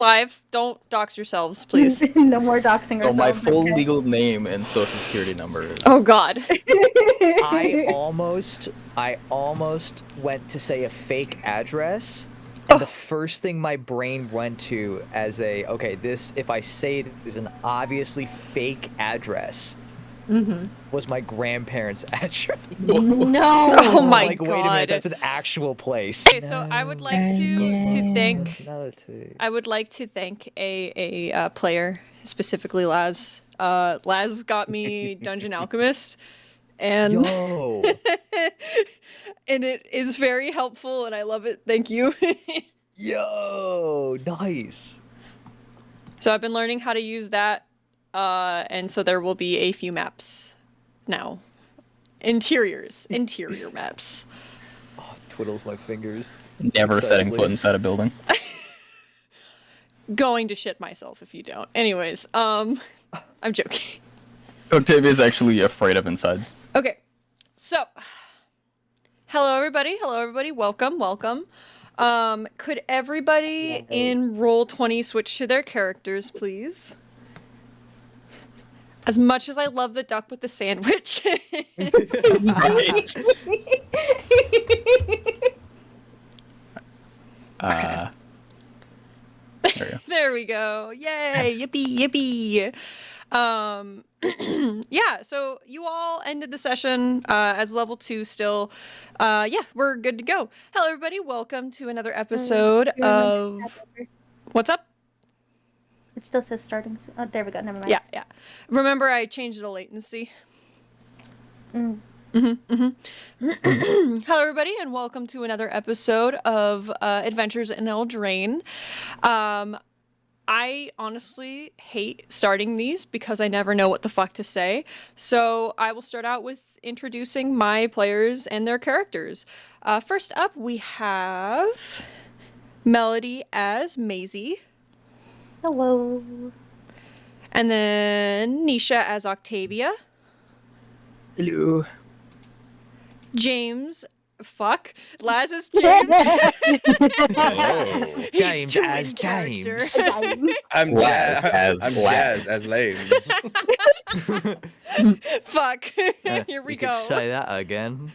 Live. Don't dox yourselves, please. No more doxing So ourselves. my full okay? legal name and social security number is... Oh God. I almost went to say a fake address, and the first thing my brain went to as this, if I say it is an obviously fake address, was my grandparents' address. No. Oh my Like, God. wait a minute, that's an actual place. Okay, so I would like to thank a player, specifically Laz. Laz got me Dungeon Alchemist, and Yo. and it is very helpful, and I love it. Thank you. Yo, nice. So I've been learning how to use that, and so there will be a few maps now. Interior maps. Oh, twiddles my fingers. Never setting Excitedly. foot inside a building. Going to shit myself if you don't. Anyways, I'm joking. Octavia's actually afraid of insides. Okay, so hello everybody. Welcome. Could everybody in Roll20 switch to their characters, please? As much as I love the duck with the sandwich. Right. There we go. There we go. Yay! Yippee! Yeah, so you all ended the session as level 2 still. Yeah, we're good to go. Hello everybody, welcome to another episode of... What's up? It still says starting. Oh, there we go. Never mind. Yeah. Remember I changed the latency. Mm. Hello everybody, and welcome to another episode of Adventures in Eldraine. I honestly hate starting these because I never know what the fuck to say. So I will start out with introducing my players and their characters. First up, we have Melody as Maisie. Hello. And then Nisha as Octavia. Hello. James. Fuck. Laz is James. Hello. He's James too as in character. James. I'm Laz Jazz. as I'm Laz. Jazz as Lames. Fuck. Here we You go. could say that again.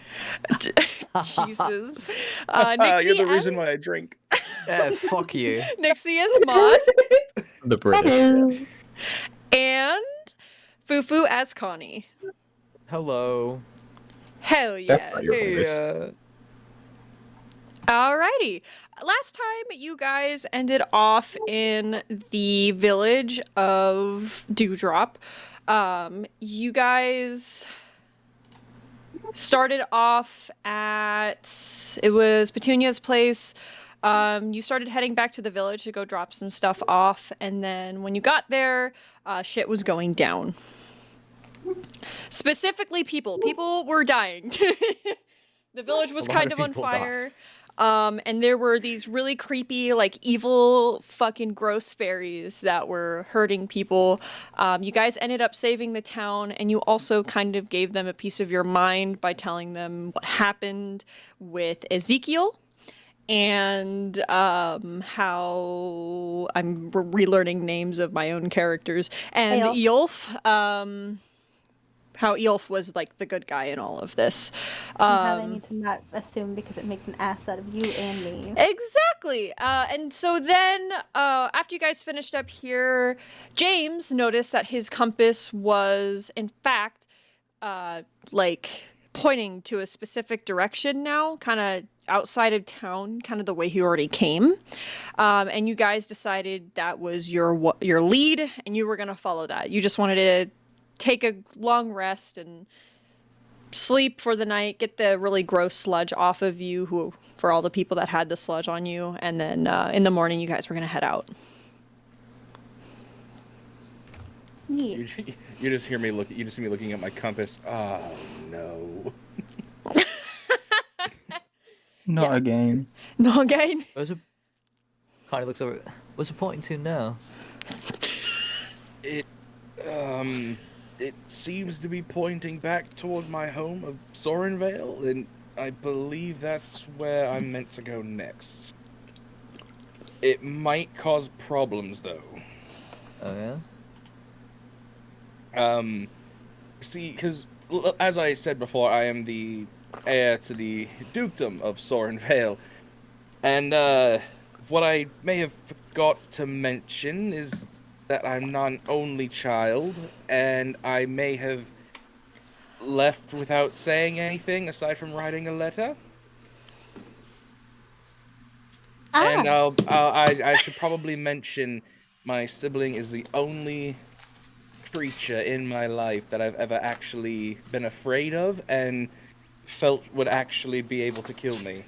Jesus. You're Nixie, the reason why I drink. Yeah, fuck you. Nixie is Maud. The British. Hello. And Fufu as Connie. Hello. Hell yeah. That's not your voice. Alrighty. Last time you guys ended off in the village of Dewdrop. You guys started off at, it was Petunia's place. You started heading back to the village to go drop some stuff off, and then when you got there, shit was going down. Specifically people were dying. The village was kind of on fire. And there were these really creepy, like, evil, fucking gross fairies that were hurting people. You guys ended up saving the town, and you also kind of gave them a piece of your mind by telling them what happened with Ezekiel, and how I'm relearning names of my own characters, and Eolf. How Eolf was, like, the good guy in all of this. How they need to not assume because it makes an ass out of you and me. Exactly. And so then, after you guys finished up here, James noticed that his compass was, in fact, like, pointing to a specific direction now, kind of outside of town, kind of the way he already came. And you guys decided that was your lead, and you were going to follow that. You just wanted to take a long rest and sleep for the night, get the really gross sludge off of you, for all the people that had the sludge on you, and then in the morning you guys were gonna head out. Yeah. You just hear me look. You just see me looking at my compass. Oh no. Not again. No, again. Kind of looks over. What's it pointing to now? It seems to be pointing back toward my home of Sorenvale, and I believe that's where I'm meant to go next. It might cause problems, though. Oh yeah. See, because as I said before, I am the heir to the dukedom of Sorenvale, and what I may have forgot to mention is that I'm not an only child, and I may have left without saying anything aside from writing a letter. And I should probably mention my sibling is the only creature in my life that I've ever actually been afraid of and felt would actually be able to kill me.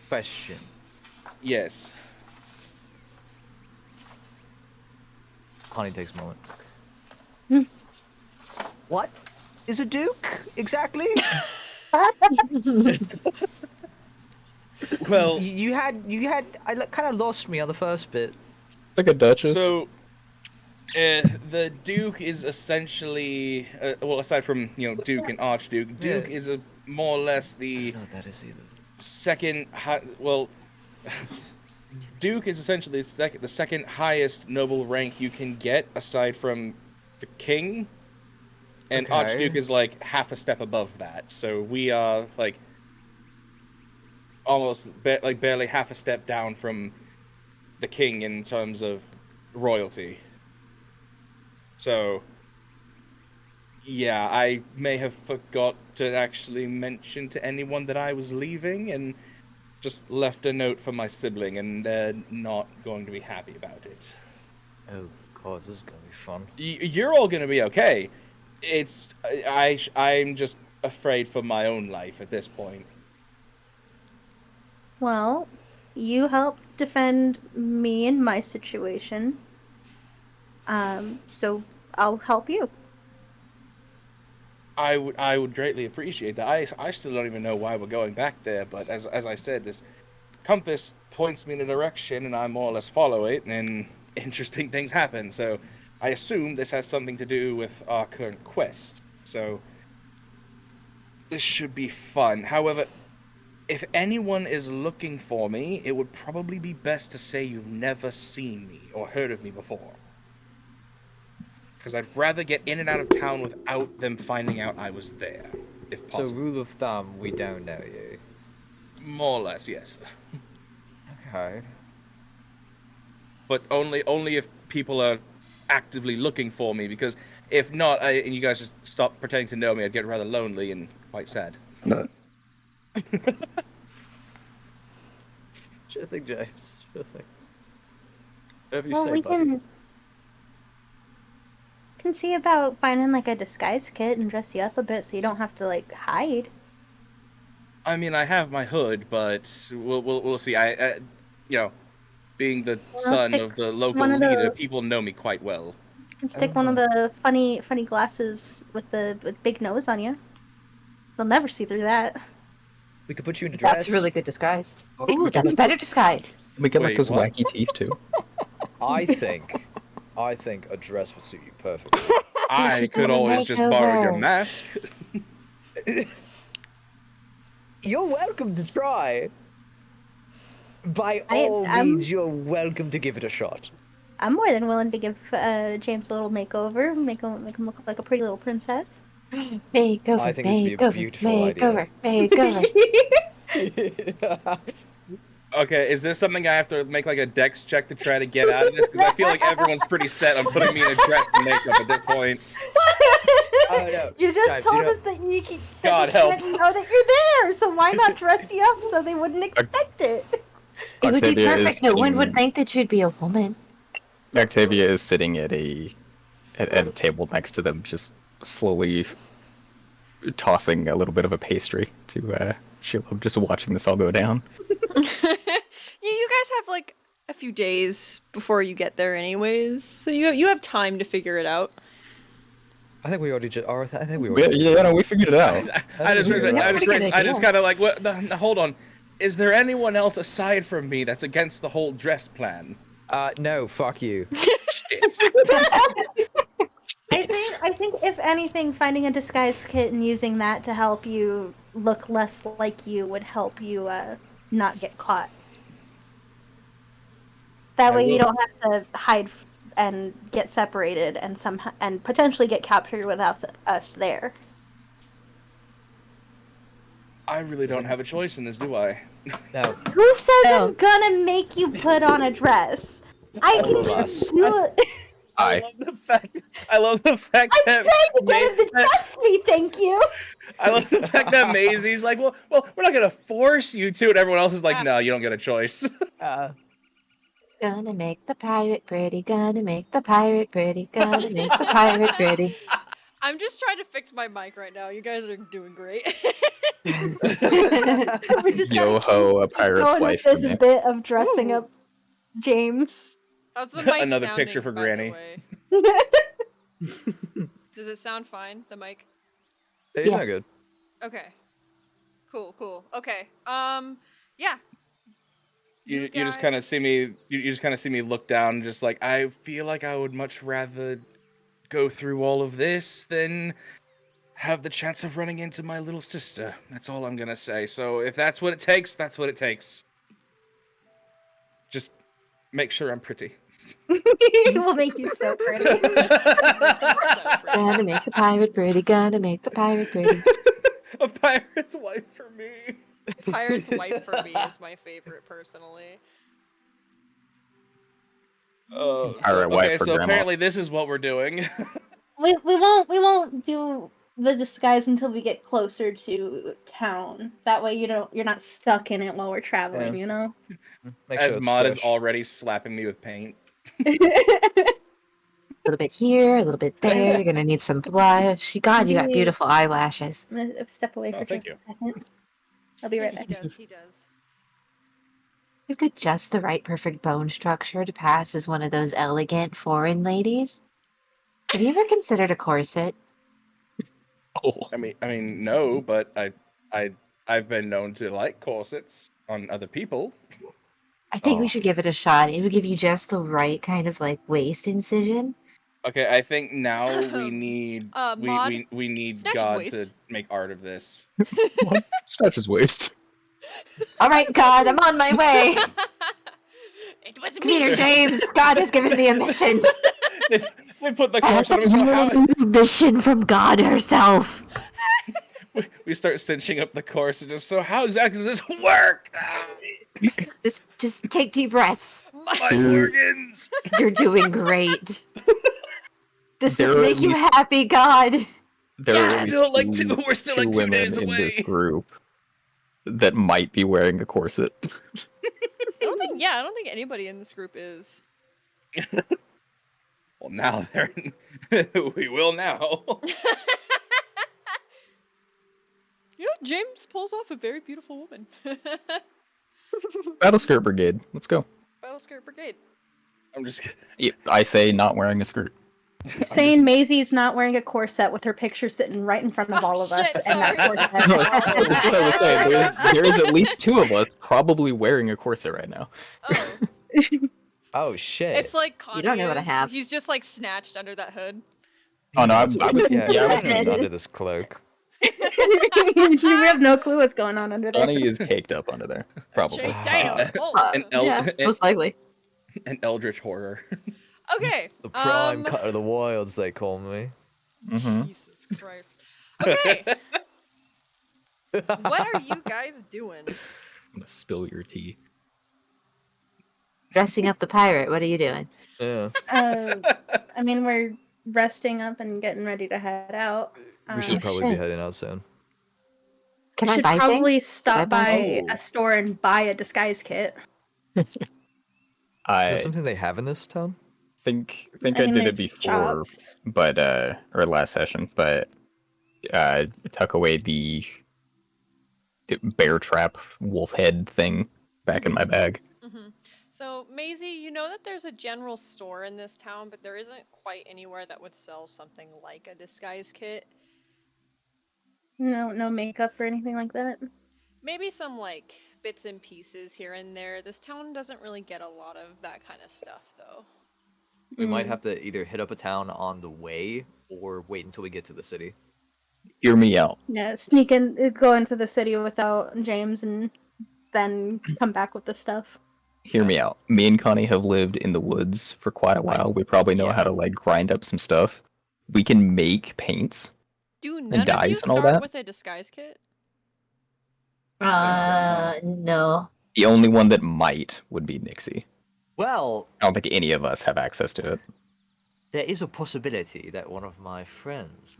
Question. Yes. Honey takes a moment. What is a duke exactly? Well, you had kind of lost me on the first bit. Like a duchess. so the Duke is essentially, well, aside from Duke and Archduke, Duke Yeah. is a more or less I the don't know what that is either. second. Well, Duke is essentially the second highest noble rank you can get, aside from the king, and Okay. Archduke is like half a step above that. So we are like almost barely half a step down from the king in terms of royalty. So, yeah, I may have forgot to actually mention to anyone that I was leaving and just left a note for my sibling, and they're not going to be happy about it. Oh god, this is gonna be fun. You're all going to be okay. I'm just afraid for my own life at this point. Well, you helped defend me in my situation. So I'll help you. I would greatly appreciate that. I still don't even know why we're going back there, but as I said, this compass points me in a direction, and I more or less follow it, and interesting things happen. So I assume this has something to do with our current quest. So this should be fun. However, if anyone is looking for me, it would probably be best to say you've never seen me or heard of me before. Because I'd rather get in and out of town without them finding out I was there, if So possible. rule of thumb, we don't know you. More or less, yes. Okay. But only if people are actively looking for me, because if not, and you guys just stop pretending to know me, I'd get rather lonely and quite sad. Sure thing, James. Sure thing. Whatever you Well, say, we buddy. can see about finding like a disguise kit and dress you up a bit so you don't have to like hide. I mean, I have my hood, but we'll see. Being the son stick of the local one of leader, the- people know me quite well. You can stick one of the funny glasses with big nose on you. They'll never see through that. We could put you in a dress. That's a really good disguise. Oh, Ooh, we that's a can- better disguise. We get like Wait, those what? wacky teeth too. I think a dress would suit you perfectly. I should could do a always just borrow your makeover. mask. You're welcome to try. By I- all I'm- means, you're welcome to give it a shot. I'm more than willing to give James a little makeover, make him look like a pretty little princess. Makeover, I think this would be a makeover, beautiful idea. makeover. Okay, is this something I have to make like a dex check to try to get out of this? Because I feel like everyone's pretty set on putting me in a dress and makeup at this point. Oh, no. You just Guys, told you know- us that you can God that they help. can't know that you're there, so why not dress you up so they wouldn't expect it? It would be Octavia is perfect. No one sitting- would think that you'd be a woman. Octavia is sitting at a table next to them, just slowly tossing a little bit of a pastry to Sheila, just watching this all go down. You guys have like a few days before you get there, anyways. So you have time to figure it out. I think we already just. I think we already. Yeah, no, we figured it out. I just pretty good kind of like, what? Hold on. Is there anyone else aside from me that's against the whole dress plan? No, fuck you. I think if anything, finding a disguise kit and using that to help you look less like you would help you not get caught. That I way you will- don't have to hide and get separated and potentially get captured without us there. I really don't have a choice in this, do I? Now, Who says Oh. I'm gonna make you put on a dress? I All can of just us. do it. I I love the fact I'm that trying to get him to trust me, thank you. I love the fact that Maisie's like, well, we're not gonna force you to, and everyone else is like, no, you don't get a choice. Gonna make the pirate pretty, gonna make the pirate pretty, gonna make the pirate pretty. I'm just trying to fix my mic right now. You guys are doing great. We just Yo gotta ho, a keep pirate's going wife with for this me. bit of dressing Ooh. up James. How's the mic Another sounding, picture for by the Granny. way? Does it sound fine, the mic? it's not Yes. good. Okay. Cool. Okay. Yeah. You just kind of see me. You just kind of see me look down, and just like, I feel like I would much rather go through all of this than have the chance of running into my little sister. That's all I'm gonna say. So if that's what it takes, that's what it takes. Just make sure I'm pretty. It will make you so pretty. Gonna make the pirate pretty, gonna make the pirate pretty. A pirate's wife for me. Pirate's wife for me is my favorite, personally. Pirate wife for so grandma. apparently this is what we're doing. We won't do the disguise until we get closer to town. That way you're not stuck in it while we're traveling, Yeah. you know? Make As sure it's Maud is fresh. already slapping me with paint. A little bit here, a little bit there. You're gonna need some blush. God, you got Indeed. beautiful eyelashes. I'm gonna step away Oh, for thank just a second. I'll be right He back. does. You've got just the right perfect bone structure to pass as one of those elegant foreign ladies. Have you ever considered a corset? Oh, I mean, no, but I've been known to like corsets on other people. I think we Oh. should give it a shot. It would give you just the right kind of like waist incision. Okay, I think now we need Maud, we need snatch his God waist. to make art of this. stretch his waist. All right, God, I'm on my way. It was Come me. here, James. God has given me a mission. They put the I course have on him. So a mission from God herself. we start cinching up the course and just, so how exactly does this work? Ah, Just take deep breaths. my organs. You're doing great. Does There this are make at you least- happy, God? There are at Still like least we're still two like 2 women days in this away. group that might be wearing a corset. I don't think anybody in this group is. Well, now they're we will now. You know, James pulls off a very beautiful woman. Battle skirt brigade. Let's go. Battle Skirt Brigade. I'm just Yeah, I say not wearing a skirt. Saying Maisie's not wearing a corset with her picture sitting right in front of all of us, shit, and that sorry. corset. That's what I was saying. There is at least two of us probably wearing a corset right now. Oh, Oh shit! it's like Connie You don't know what I is. have. He's just like snatched under that hood. Oh no, I was yeah, yeah, I was what's gonna under this cloak? You have no clue what's going on under there. Johnny is caked up under there. Probably. Damn. an, el- Yeah, most likely. an eldritch horror. Okay. The prime cut of the wilds, they call me. Jesus Christ. Okay. What are you guys doing? I'm gonna spill your tea. Dressing up the pirate. What are you doing? Yeah, I mean, we're resting up and getting ready to head out. we should Oh, probably be shit. heading out soon. Can We I should buy probably things? stop Can I buy by things? a store and buy a disguise kit. Is I that something they have in this town? think I I mean, did it there's before, shops. but or last session, but tuck away the bear trap wolf head thing back in my bag. So, Maisie, you know that there's a general store in this town, but there isn't quite anywhere that would sell something like a disguise kit. No makeup or anything like that. Maybe some, like, bits and pieces here and there. This town doesn't really get a lot of that kind of stuff, though. We might have to either hit up a town on the way or wait until we get to the city. Hear me out. Yeah, go into the city without James and then come back with the stuff. Hear me out. Me and Connie have lived in the woods for quite a while. We probably know yeah. how to like grind up some stuff. We can make paints Do and none of you dyes and all start that. with a disguise kit? No. The only one that might would be Nixie. Well, I don't think any of us have access to it. there is a possibility that one of my friends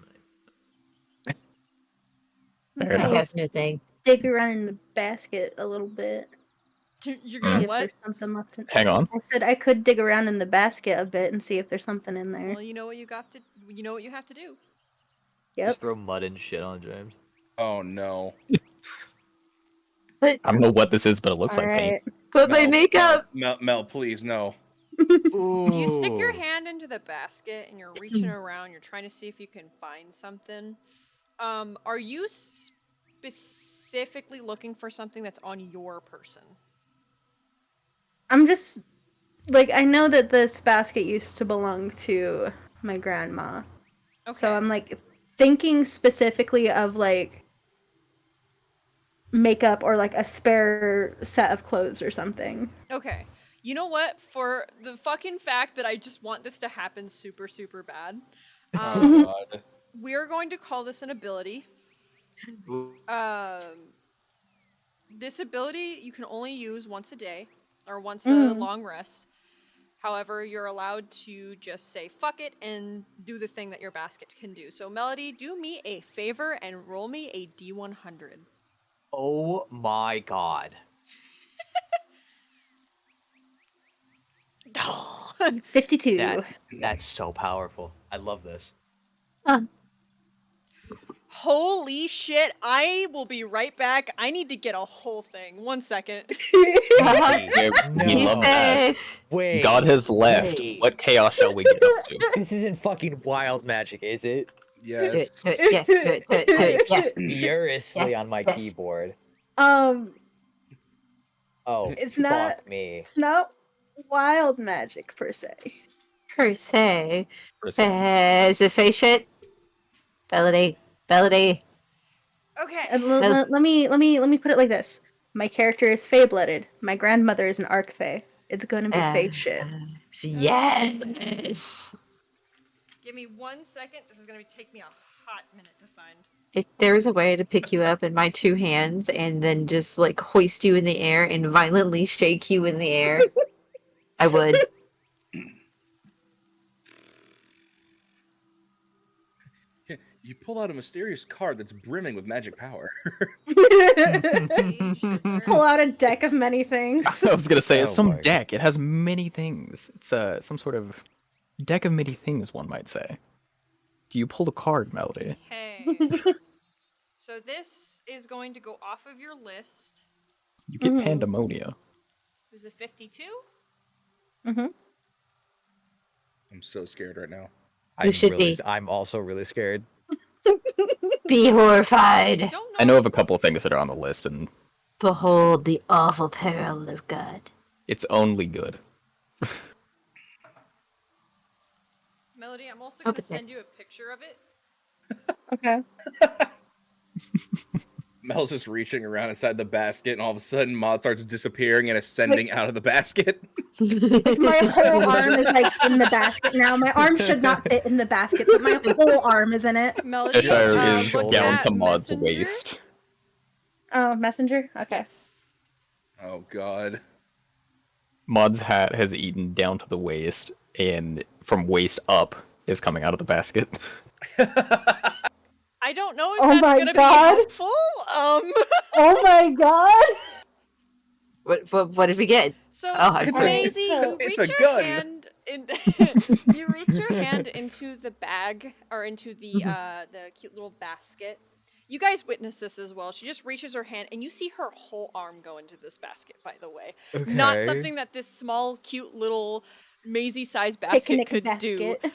may. Fair I enough. have no thing. Dig around in the basket a little bit. You're See gonna if what? there's something left in Hang on. I said I could dig around in the basket a bit and see if there's something in there. Well, you know what you got to. You know what you have to do. Yep. Just throw mud and shit on James. Oh no. But I don't know what this is, but it looks All like paint. right. but my Mel, makeup. Mel, please, no. If you stick your Ooh. hand into the basket and you're reaching around, you're trying to see if you can find something. Are you specifically looking for something that's on your person? I'm just like I know that this basket used to belong to my grandma. Okay. So I'm like thinking specifically of like makeup or like a spare set of clothes or something. Okay. You know what? For the fucking fact that I just want this to happen super, super bad, Oh god. we're going to call this an ability. This ability you can only use once a day or once a long rest. However, you're allowed to just say fuck it and do the thing that your basket can do. So, Melody, do me a favor and roll me a D100. Oh my god. 52. That's so powerful. I love this. Holy shit, I will be right back. I need to get a whole thing. 1 second. Yeah, we Be love that. safe. Wait. God has left. wait. What chaos shall we get up to? This isn't fucking wild magic, is it? Do it, Yes. do it, yes, do it, do it, do it, yes. Furiously Yes, on my yes. keyboard. Oh, It's fuck not me. it's not wild magic per se. Per se. Percent. Is it face shit? Melody. Melody. Okay. Let me put it like this. My character is fey-blooded. My grandmother is an archfey. It's gonna be fey shit. Yes. Give me 1 second. This is going to take me a hot minute to find. If there was a way to pick you up in my two hands and then just like hoist you in the air and violently shake you in the air, I would. You pull out a mysterious card that's brimming with magic power. Pull out a deck of many things. I was gonna say it's Oh some my deck. It has many things. It's some sort of deck of many things, one might say. Do you pull a card, Melody? Okay. So this is going to go off of your list. You get Pandemonia. Who's a 52? Mm-hmm. I'm so scared right now. should be. I'm also really scared. Be horrified. Don't know. I know of a couple of things that are on the list, and Behold the awful peril of God. it's only good. Melody, I'm also Oh, going to but there- send you a picture of it. Okay. Mel's just reaching around inside the basket, and all of a sudden, Maud starts disappearing and ascending out of the basket. My whole arm is like in the basket now. My arm should not fit in the basket, but my whole arm is in it. Melody, Cheshire is look down at to Maud's Messenger. waist. Oh, messenger? Okay. Yes. Oh god. Maud's hat has eaten down to the waist, and from waist up is coming out of the basket. I don't know if Oh that's my going to be God. helpful. Oh my god! What did we get? So, Oh, I'm sorry. Maisie, you It's reach a your gun. hand in, you reach your hand into the bag or into the cute little basket. You guys witness this as well. She just reaches her hand, and you see her whole arm go into this basket. By the way, not Okay. something that this small, cute little Maisie-sized basket Picnic could do. basket.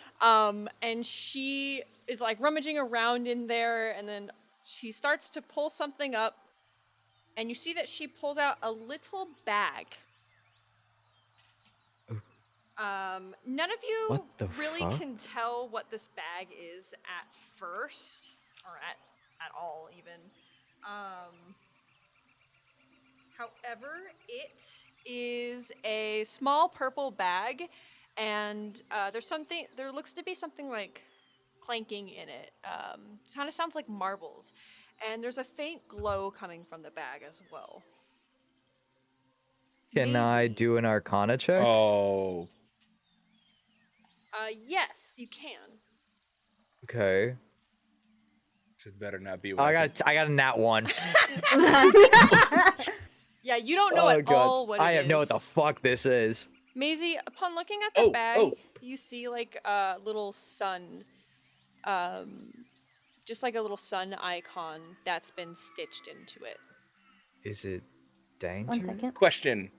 And she is like rummaging around in there, and then she starts to pull something up, and you see that she pulls out a little bag. None of you What the really fuck? can tell what this bag is at first, or at all even. However, it is a small purple bag, and there looks to be something like clanking in it. Kind of sounds like marbles, and there's a faint glow coming from the bag as well. Can I Maisie. do an Arcana check? Oh, Yes, you can. Okay. it better not be Oh, what I think. got a nat 1. Yeah, you don't know Oh at god. all what it is. I have no what the fuck this is. Maisie, upon looking at the Oh, bag, oh. you see like a little sun, just like a little sun icon that's been stitched into it. Is it danger? 1 second. Question.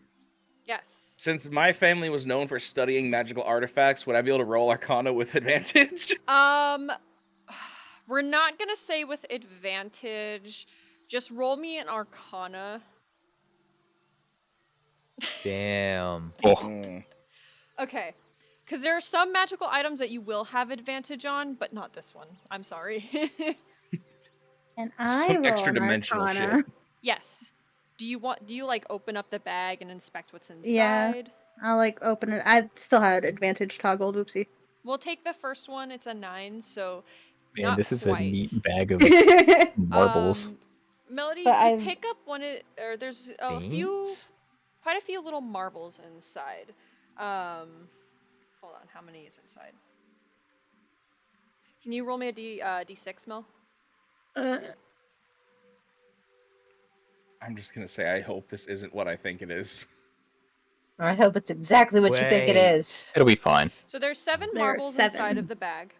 Yes. Since my family was known for studying magical artifacts, would I be able to roll Arcana with advantage? We're not gonna say with advantage. Just roll me an Arcana. Damn. Oh, Mm. Okay. Because there are some magical items that you will have advantage on, but not this one. I'm sorry. And I Some roll extra an dimensional Arcana. shit. Yes. Do you like open up the bag and inspect what's inside? Yeah. I'll like open it. I still had advantage toggled. Oopsie. We'll take the first one. It's a 9, so man, not this is quite. a neat bag of But marbles. Melody, But you I've- pick up one of, or there's Thanks. quite a few little marbles inside. Hold on, how many is inside? Can you roll me a d6, Mel? I'm just gonna say, I hope this isn't what I think it is. I hope it's exactly what you think it Wait. is. It'll be fine. So there's 7 There are marbles inside 7. of the bag.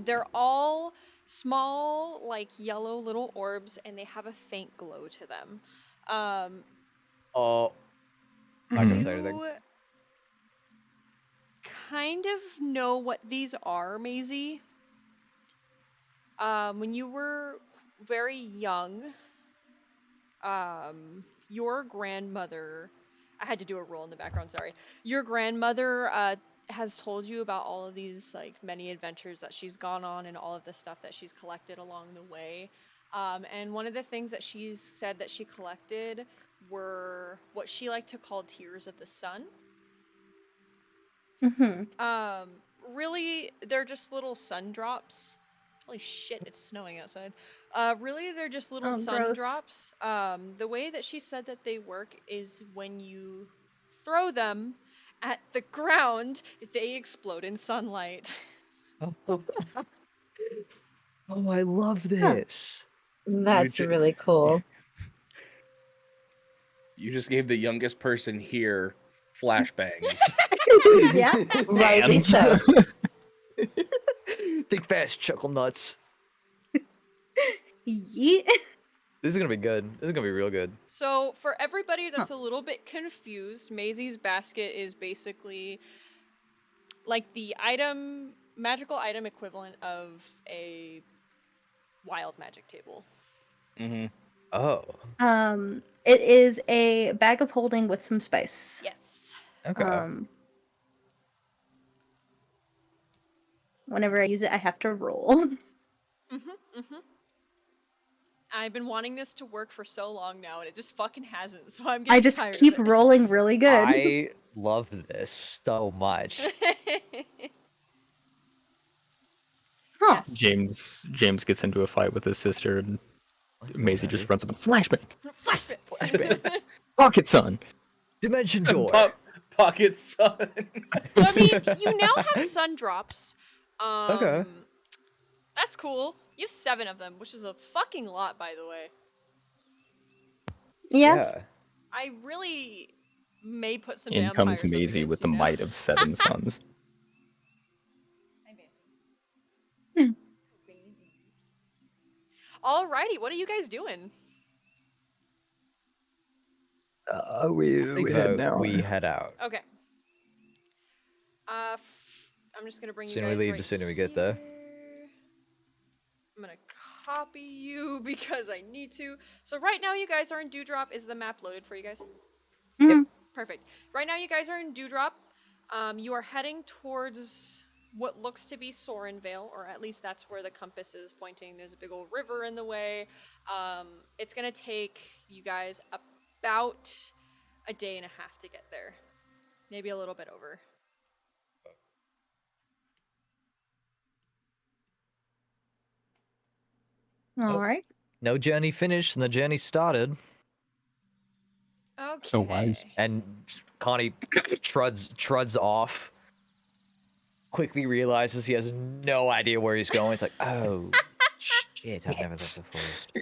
They're all small, like yellow little orbs, and they have a faint glow to them. Oh. I can say anything. You kind of know what these are, Maisie. When you were very young, your grandmother, I had to do a roll in the background, sorry. Your grandmother has told you about all of these like many adventures that she's gone on and all of the stuff that she's collected along the way. And one of the things that she's said that she collected were what she liked to call tears of the sun. Really, they're just little sun drops. Holy shit, it's snowing outside. Really, they're just little sun gross. drops. The way that she said that they work is when you throw them at the ground, they explode in sunlight. Oh, I love this. That's ju- really cool. You just gave the youngest person here flashbangs. Yeah. Rightly so. Think fast, chuckle nuts. Yeet. This is gonna be good. This is gonna be real good. So, for everybody that's a little bit confused, Maisie's basket is basically like the magical item equivalent of a wild magic table. Mm-hmm. Oh. It is a bag of holding with some spice. Yes. Okay. Whenever I use it, I have to roll. I've been wanting this to work for so long now, and it just fucking hasn't. So I'm getting I just tired keep of it. rolling really good. I love this so much. Huh. Yes. James gets into a fight with his sister, and Maisie just runs up and flashbang. Flashbang. Pocket sun. Dimension door. Pocket sun. So I mean, you now have sun drops. Okay. That's cool. You have 7 of them, which is a fucking lot, by the way. Yeah. I really may put some In vampires comes up Maisie against with the you now. might of 7 suns. Alrighty, what are you guys doing? We head out. Okay. I'm just gonna bring you Sooner we guys leave, right the sooner we get there. here. I'm gonna copy you because I need to. So right now you guys are in Dewdrop. Is the map loaded for you guys? Mhm. Perfect. Right now you guys are in Dewdrop. You are heading towards what looks to be Sorenvale, or at least that's where the compass is pointing. There's a big old river in the way. It's gonna take you guys about a day and a half to get there. Maybe a little bit over. All right. No journey finished and the journey started. Okay. So wise. And Connie truds off. Quickly realizes he has no idea where he's going. It's like, oh shit! I've never left the forest.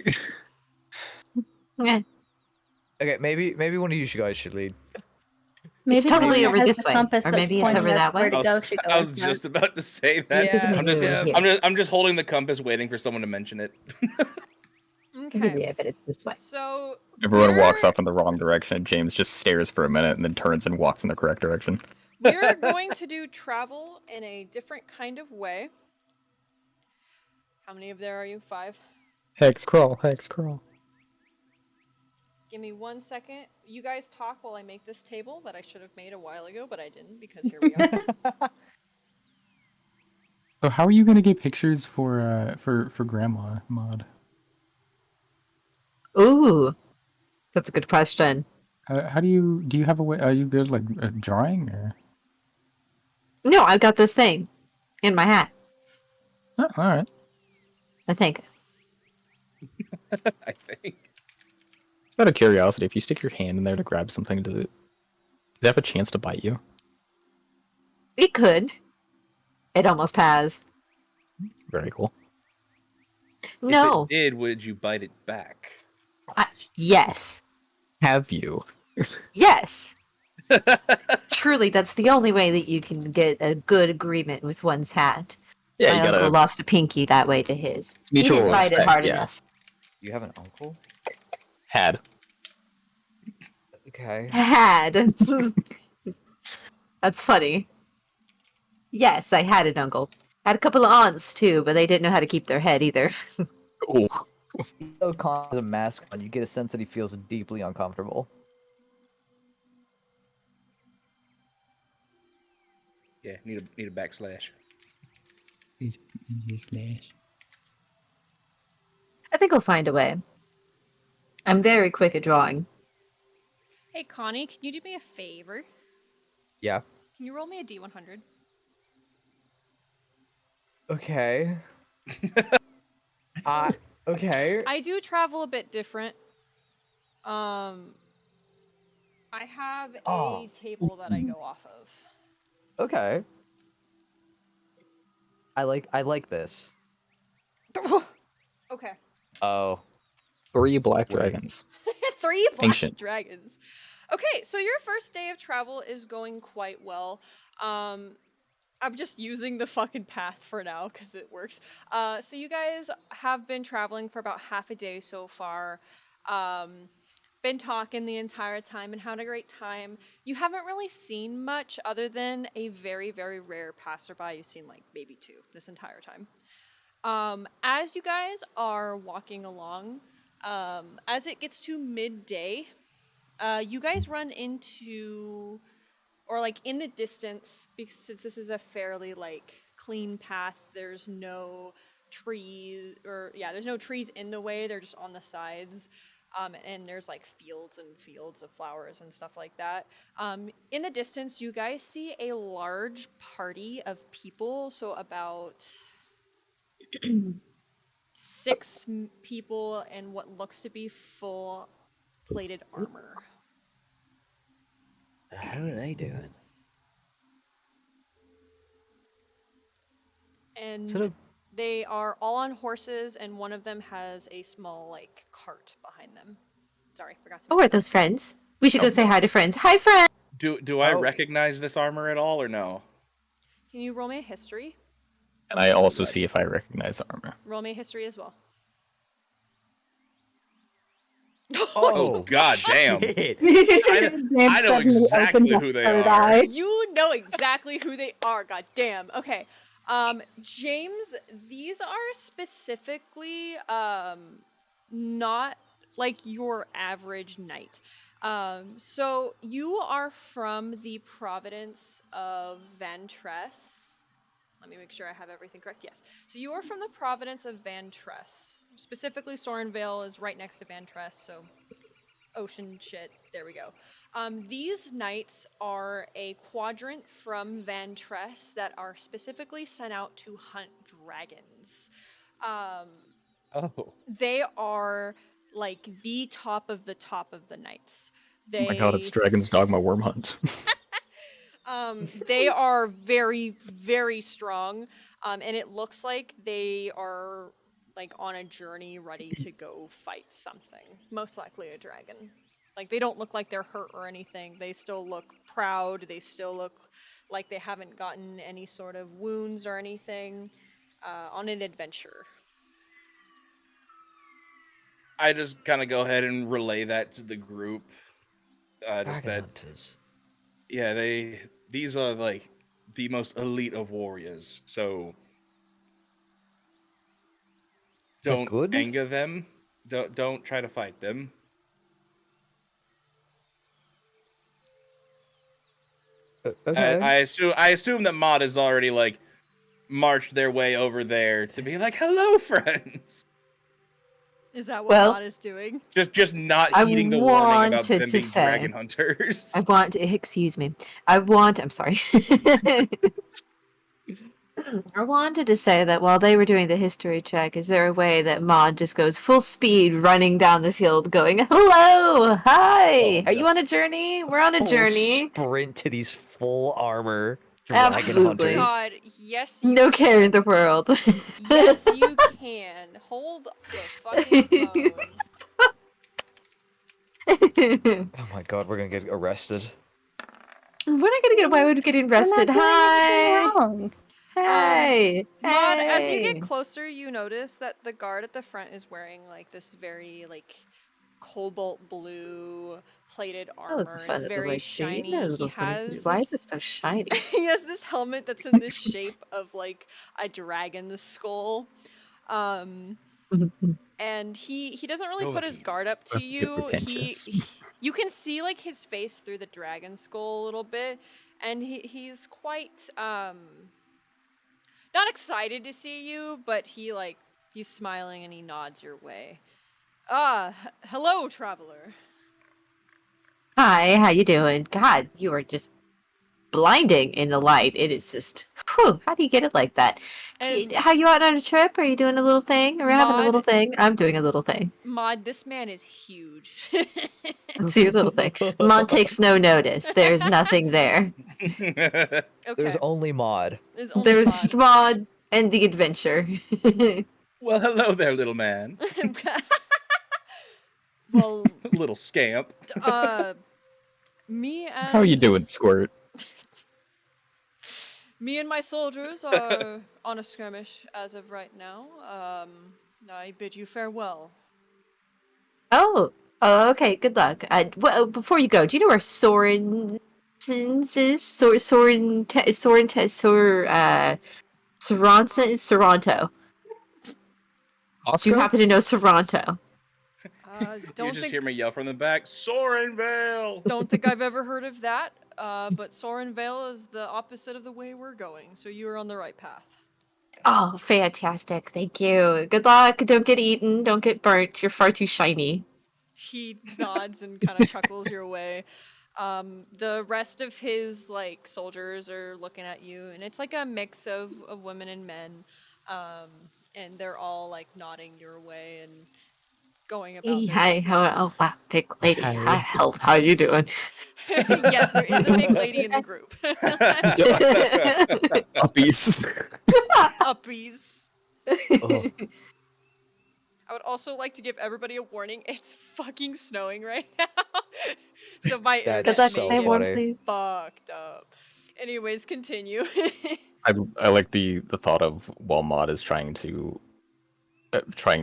Yeah. Okay, maybe one of you guys should lead. Maybe It's totally the over one that has this the way, compass or that's maybe it's pointing over us that where way. to go should go. I was us just north. about to say that. Yeah, I'm just, yeah. I'm just holding the compass, waiting for someone to mention it. Okay. Yeah, but it's this way. So Everyone walks we're- off in the wrong direction, and James just stares for a minute and then turns and walks in the correct direction. We're going to do travel in a different kind of way. How many of there are you? 5? Hex crawl, hex crawl. Give me 1 second. You guys talk while I make this table that I should have made a while ago, but I didn't because here we are. So how are you gonna get pictures for Grandma Mod? Ooh, that's a good question. How do you have a way? Are you good like drawing or? No, I've got this thing in my hat. Oh, all right. I think. I think. Just out of curiosity, if you stick your hand in there to grab something, does it have a chance to bite you? It could. It almost has. Very cool. No. If it did, would you bite it back? Yes. Have you? Yes. Truly, that's the only way that you can get a good agreement with one's hat. Yeah, My you uncle gotta. lost a pinky that way to his. It's He mutual didn't bite it respect, hard yeah. enough. You have an uncle? Had. Okay. Had. That's funny. Yes, I had an uncle. Had a couple of aunts too, but they didn't know how to keep their head either. Ooh. Though Con has a mask on, you get a sense that he feels deeply uncomfortable. Yeah, need a backslash. I think I'll find a way. I'm very quick at drawing. Hey, Connie, can you do me a favor? Yeah. Can you roll me a D100? Okay. Okay. I do travel a bit different. I have a table that I go off of. Okay. I like this. Okay. Oh. 3 black Wait. dragons. 3 black Ancient. dragons. Okay, so your first day of travel is going quite well. I'm just using the fucking path for now because it works. So you guys have been traveling for about half a day so far. Been talking the entire time and had a great time. You haven't really seen much other than a very, very rare passerby. You've seen like maybe 2 this entire time. As you guys are walking along, as it gets to midday, you guys run into, or like in the distance, because since this is a fairly like clean path, there's no trees, there's no trees in the way. They're just on the sides. And there's like fields and fields of flowers and stuff like that. In the distance, you guys see a large party of people. So about 6 people in what looks to be full plated armor. How are they doing? And Sort of- they are all on horses, and one of them has a small like cart behind them. Sorry, forgot to. Oh, are those friends? We should go say hi to friends. Hi, friends! Do I Oh. recognize this armor at all, or no? Can you roll me a history? And I also see if I recognize armor. Roll me a history as well. Oh, god damn! Shit. I know exactly who they are. You know exactly who they are. God damn. Okay. James, these are specifically not like your average knight. So you are from the province of Ventress. Let me make sure I have everything correct. Yes. So you are from the province of Ventress. Specifically, Sorenvale is right next to Ventress, so ocean shit. There we go. These knights are a quadrant from Van Tress that are specifically sent out to hunt dragons. Oh. They are like the top of the top of the knights. Oh my god, it's They Dragon's Dogma Worm Hunt. they are very, very strong, and it looks like they are like on a journey, ready to go fight something. Most likely a dragon. Like they don't look like they're hurt or anything. They still look proud. They still look like they haven't gotten any sort of wounds or anything. On an adventure. I just kind of go ahead and relay that to the group. Just Dragon that, hunters. yeah, these are like the most elite of warriors. So Is that don't good? anger them. Don't try to fight them. Okay. I assume that Mod has already like marched their way over there to be like, hello, friends. Is that what Well, Mod is doing? Just not I heeding the warning about wanted them to being say- dragon hunters. excuse me. I'm sorry. I wanted to say that while they were doing the history check, is there a way that Maud just goes full speed running down the field going, hello, hi, Oh, are you on a journey? We're on a Full journey. sprint to these full armor dragon Absolutely. hunters. God, yes you No care in can. the world. Yes, you can. Hold the fucking phone. Oh my god, we're gonna get arrested. We're not gonna get away with getting We're not arrested. doing Hi. anything wrong. Hey. Maud, as you get Hey. closer, you notice that the guard at the front is wearing like this very like cobalt blue plated Oh, armor. it's It's fun at the very white sea. shiny. No, He little swimsuit. has Why is this it so shiny? he has this helmet that's in this shape of like a dragon's skull. And he doesn't really put his Lucky. guard up to That's a bit you. pretentious. You can see like his face through the dragon skull a little bit, and he's quite not excited to see you, but he's smiling and he nods your way. Hello, traveler. Hi, how you doing? God, you are just blinding in the light. It is just, whew, how do you get it like that? And How you out on a trip? Are you doing a little thing? Are we having a Maud- little thing? I'm doing a little thing. Maud, this man is huge. Let's see your little thing. Mom takes no notice. There's nothing there. Okay. There's only Mod. There's only There's Maud. just Maud and the adventure. Well, hello there, little man. Well, Little scamp. me and How you doing, Squirt? Me and my soldiers are on a skirmish as of right now. I bid you farewell. Oh, okay. Good luck. Well, before you go, do you know where Soren is? Sorenson is Toronto. Do you happen to know Toronto? You Don't just think hear me yell from the back, Sorenvale! don't think I've ever heard of that. But Sorenvale is the opposite of the way we're going, so you are on the right path. Oh, fantastic. Thank you. Good luck. Don't get eaten. Don't get burnt. You're far too shiny. He nods and kind of chuckles your way. The rest of his like soldiers are looking at you, and it's like a mix of women and men. And they're all like nodding your way and going about Hey, their hi. business. Oh, wow. Big lady. Hi. Hi, health. How you doing? Yes, there is a big lady in the group. Uppies. Uppies. Oh, I would also like to give everybody a warning. It's fucking snowing right now. So my internet Good luck. so Stay may warm, funny. please. get fucked up. Anyways, continue. I like the thought of while Maud is trying to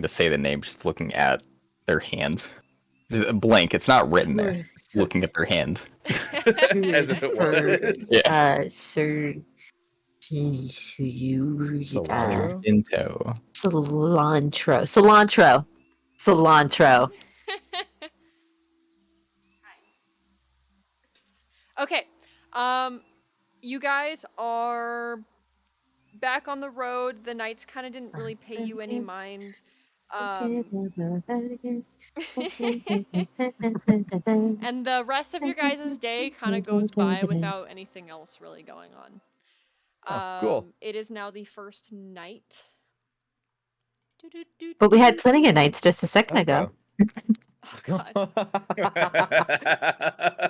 say the name, just looking at their hand. Blank. It's not written there. It's looking at their hand. As if it was. Yeah. Sir. Cilantro? Into. Cilantro. Okay. You guys are back on the road. The knights kind of didn't really pay you any mind. And the rest of your guys' day kind of goes by without anything else really going on. Oh, cool. It is now the first night. But we had plenty of nights just a second ago. Oh, God.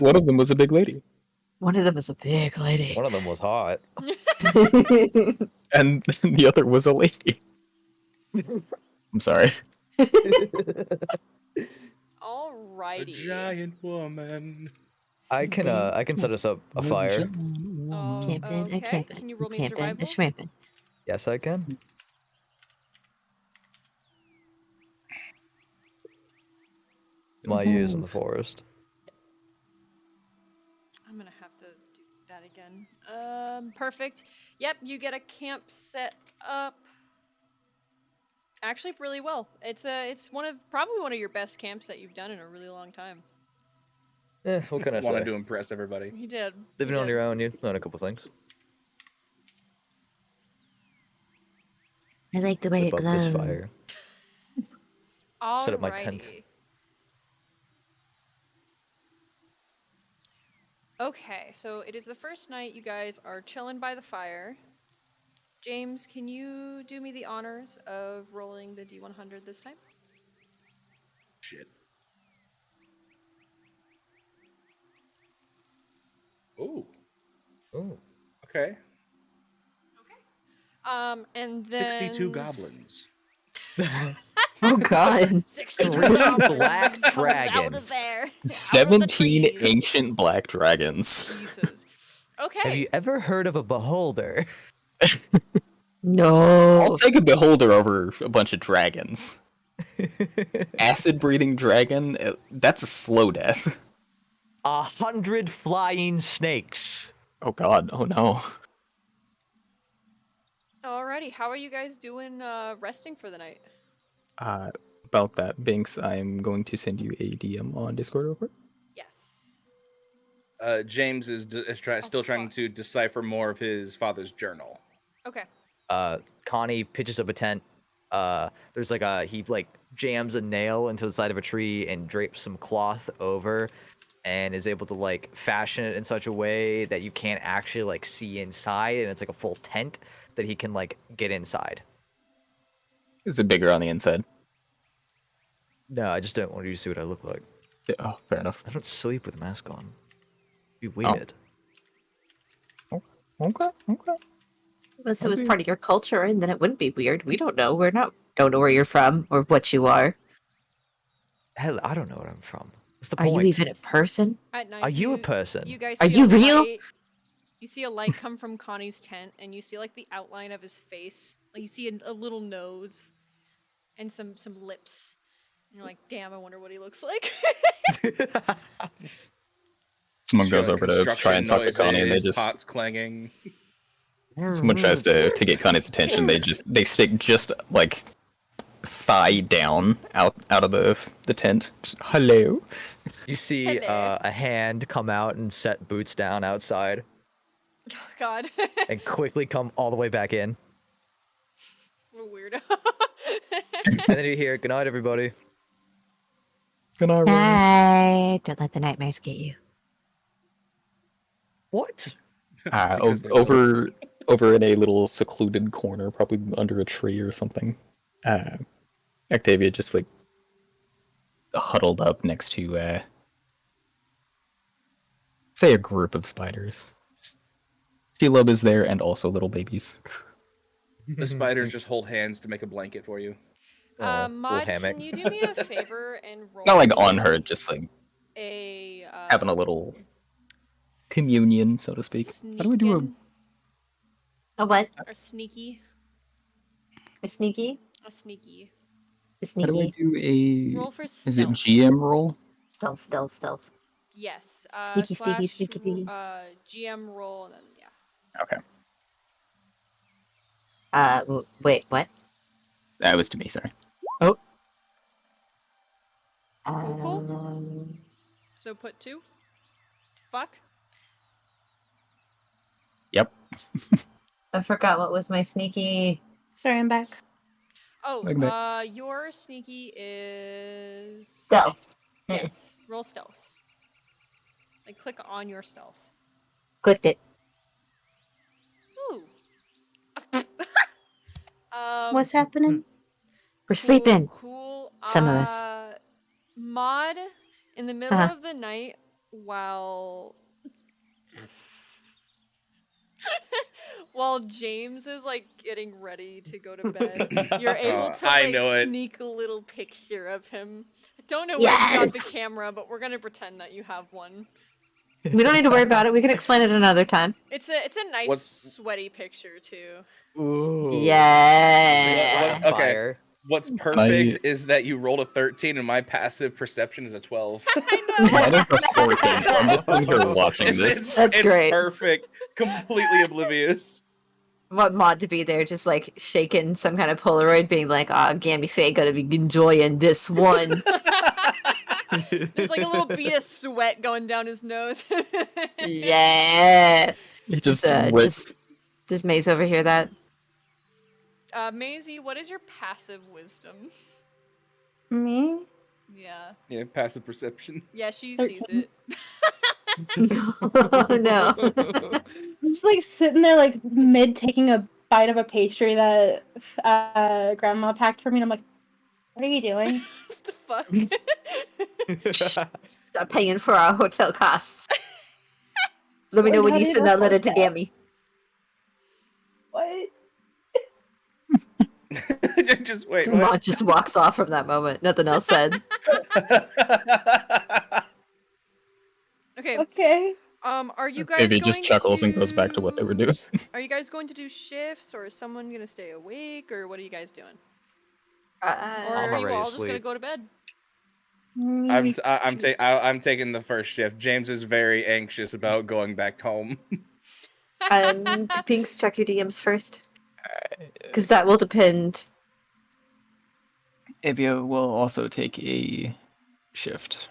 One of them was a big lady, One of them was a big lady. One of them was hot. and the other was a lady. I'm sorry. Alrighty. A giant woman. I can set us up a fire. Camping, Okay. camping, Can you roll me camping, survival? schmamping. Yes, I can. My years in the forest. I'm gonna have to do that again. Perfect. Yep, you get a camp set up. Actually, really well. It's probably one of your best camps that you've done in a really long time. What can I Wanted say? to impress everybody. You did. Living you on did. your own, you've learned a couple things. I like the way it Above this glows. fire. Set up my tent. Alrighty. Okay, so it is the first night you guys are chilling by the fire. James, can you do me the honors of rolling the D100 this time? Shit. Ooh. Ooh. Okay. And then 62 goblins. Oh god. 62 Three goblins black comes out of dragons. there. Out of the 17 trees. ancient black dragons. Jesus. Okay. Have you ever heard of a beholder? No. I'll take a beholder over a bunch of dragons. Acid breathing dragon, that's a slow death. 100 flying snakes. Oh god, oh no. Alrighty, how are you guys doing resting for the night? About that, Binks, I'm going to send you a DM on Discord real quick. Yes. James is still trying fuck. to decipher more of his father's journal. Okay. Connie pitches up a tent. There's he jams a nail into the side of a tree and drapes some cloth over, and is able to fashion it in such a way that you can't actually see inside, and it's like a full tent that he can get inside. Is it bigger on the inside? No, I just don't want you to see what I look like. Yeah, oh, fair enough. I don't sleep with a mask on. Be weird. Oh, okay, okay. Unless it was part of your culture, and then it wouldn't be weird. We don't know. Don't know where you're from or what you are. Hell, I don't know where I'm from. What's the Are point? you even a person? At night, Are you a person? You guys Are see you a real? light- You see a light come from Connie's tent, and you see the outline of his face. Like you see a little nose and some lips. And you're like, damn, I wonder what he looks like. Someone goes over to try and talk to Connie, and they just pots clanging. someone tries to get Connie's attention. They stick just thigh down out of the tent. Just, hello. You see Hello. a hand come out and set boots down outside, Oh, God. and quickly come all the way back in. What a weirdo. And then you hear, "Good night, everybody." Good night, Rory. Hi. Don't let the nightmares get you. What? Because they Over in a little secluded corner, probably under a tree or something. Octavia just huddled up next to say a group of spiders. Shelob is there, and also little babies. The spiders just hold hands to make a blanket for you. Oh, Maud, hammock. can you do me a favor and roll Not on her, just a having a little communion, so to speak. How do we do a sneakin' A what? or sneaky? A sneaky? A sneaky. A how do we sneaky. do Roll for is it stealth. GM roll? Stealth. Yes. Sneaky, Slash, sneaky. GM roll, and then Okay. Wait, what? That was to me, sorry. Cool. Um, So put 2. Fuck. Yep. I forgot what was my sneaky. Sorry, I'm back. Oh, Okay. your sneaky is Stealth. Yes. Roll stealth. Like click on your stealth. Clicked it. Ooh. What's happening? We're sleeping. Cool. Some of us. Maud, in the middle Uh-huh. of the night, while while James is like getting ready to go to bed, you're able to I like know it. sneak a little picture of him. I don't know where you got the Yes! camera, but we're gonna pretend that you have one. We don't need to worry about it. We can explain it another time. It's a nice What's- sweaty picture too. Ooh. Yeah. Okay. Fire. What's perfect is that you rolled a 13 and my passive perception is a 12. I know. Mine is a 14. I'm just sitting here watching this. That's it's great. perfect. Completely oblivious. Want Maud to be there, just like shaking some kind of Polaroid, being like, "Ah, Gammy Faye gotta be enjoying this one." There's like a little bead of sweat going down his nose. Yeah. It just Does Maze overhear that? Maisie, what is your passive wisdom? Me? Yeah. Yeah, passive perception. Yeah, she sees 13. it. Oh no. I'm just like sitting there, like mid taking a bite of a pastry that Grandma packed for me, and I'm like, "What are you doing?" What the fuck? Stop paying for our hotel costs. Let me know We're when not you in send a that letter to hotel. Gammy. What? Just wait. Maud What? just walks off from that moment. Nothing else said. Okay. Okay. Are you guys Maybe going just chuckles and goes back to what they were doing. Are you guys going to do shifts, or is someone gonna stay awake, or what are you guys doing? Or I'm are you already all just gonna asleep. go to bed? I'm taking the first shift. James is very anxious about going back home. Pinks, check your DMs first. Because that will depend. Avia will also take a shift,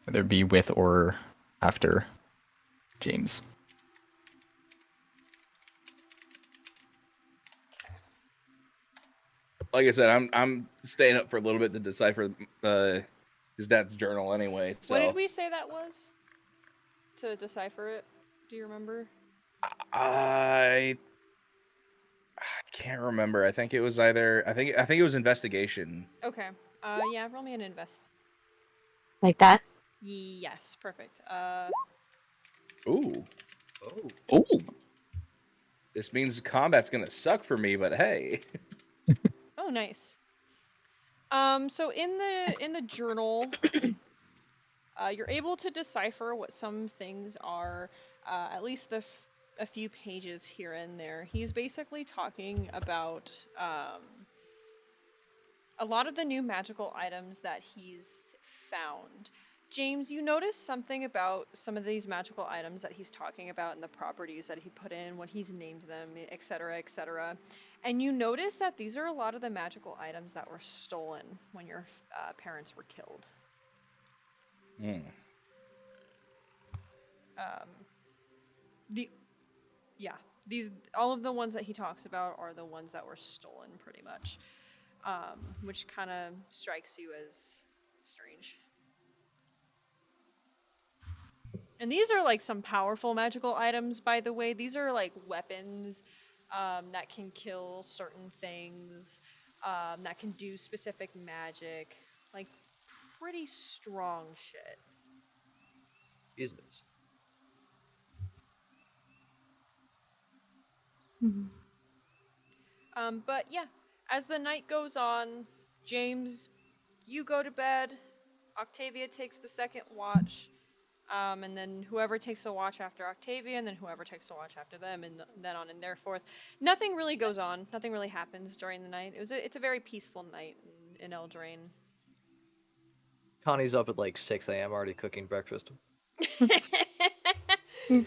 whether it be with or after James. Like I said, I'm staying up for a little bit to decipher his dad's journal anyway. So What did we say that was? To decipher it? Do you remember? I can't remember. I think it was either I think it was investigation. Okay. Yeah, roll me an invest. Like that? Yes, perfect. Ooh, Oh, this means combat's gonna suck for me, but hey. Oh, nice. So in the journal, you're able to decipher what some things are. At least a few pages here and there. He's basically talking about a lot of the new magical items that he's found. James, you notice something about some of these magical items that he's talking about and the properties that he put in, what he's named them, etc., etc. And you notice that these are a lot of the magical items that were stolen when your parents were killed. These all of the ones that he talks about are the ones that were stolen, pretty much, which kind of strikes you as strange. And these are like some powerful magical items, by the way. These are like weapons that can kill certain things, that can do specific magic, like pretty strong shit. Jesus. But yeah, as the night goes on, James, you go to bed. Octavia takes the second watch, and then whoever takes a watch after Octavia, and then whoever takes a watch after them, and then on and there forth. Nothing really goes on. Nothing really happens during the night. It's a very peaceful night in Eldraine. Connie's up at like 6 a.m. already cooking breakfast.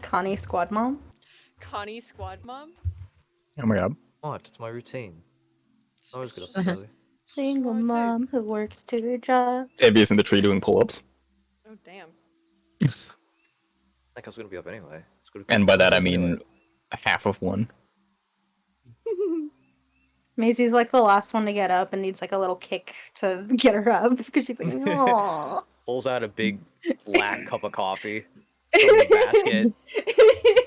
Connie Squad Mom. Connie Squad Mom. oh my god. What? It's my routine. I always get up Just- early. Single Just wanna say- mom who works 2 jobs. Avia's in the tree doing pull-ups. Oh damn. I think I was gonna be up anyway. And by that I mean half of one. Maisie's like the last one to get up and needs like a little kick to get her up because she's like, "Aww." Pulls out a big black cup of coffee from the basket.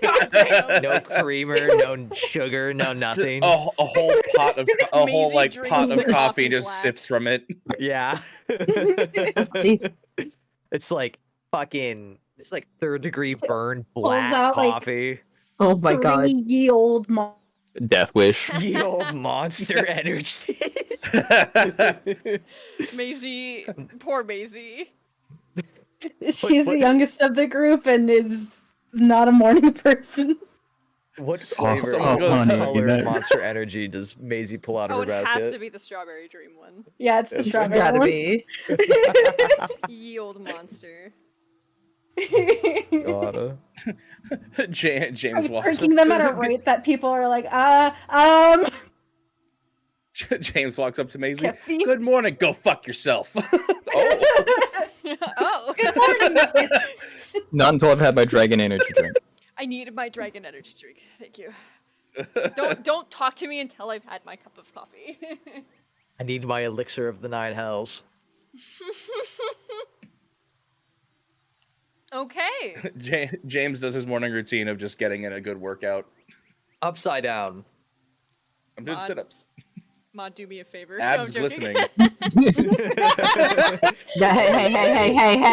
God damn. No creamer, no sugar, no nothing. A whole pot of a whole Maisie like drinks pot the of coffee coffee and just black. sips from it. Yeah. Jeez. It's like fucking. It's like third-degree burned black out, like, coffee. Oh my god. 3 ye old Death wish. Ye old monster energy. Maisie, poor Maisie. She's what- the youngest of the group and is not a morning person. What flavor someone of goes, honey, color that- Monster Energy does Maisie pull out of Oh, her it has basket? to be the strawberry dream one. Yeah, it's the It's strawberry Gotta one. be. Ye old monster. Gotta. James I'm walks drinking up. them at a rate that people are like, James walks up to Maisie. Caffeine. Good morning. Go fuck yourself. Oh. Oh. Good morning, miss. Not until I've had my dragon energy drink. I need my dragon energy drink. Thank you. Don't talk to me until I've had my cup of coffee. I need my elixir of the 9 hells. Okay. James does his morning routine of just getting in a good workout. Upside down. I'm doing Odd. sit-ups. Ma, do me a favor. Abs No, I'm joking. glistening. Yeah, hey.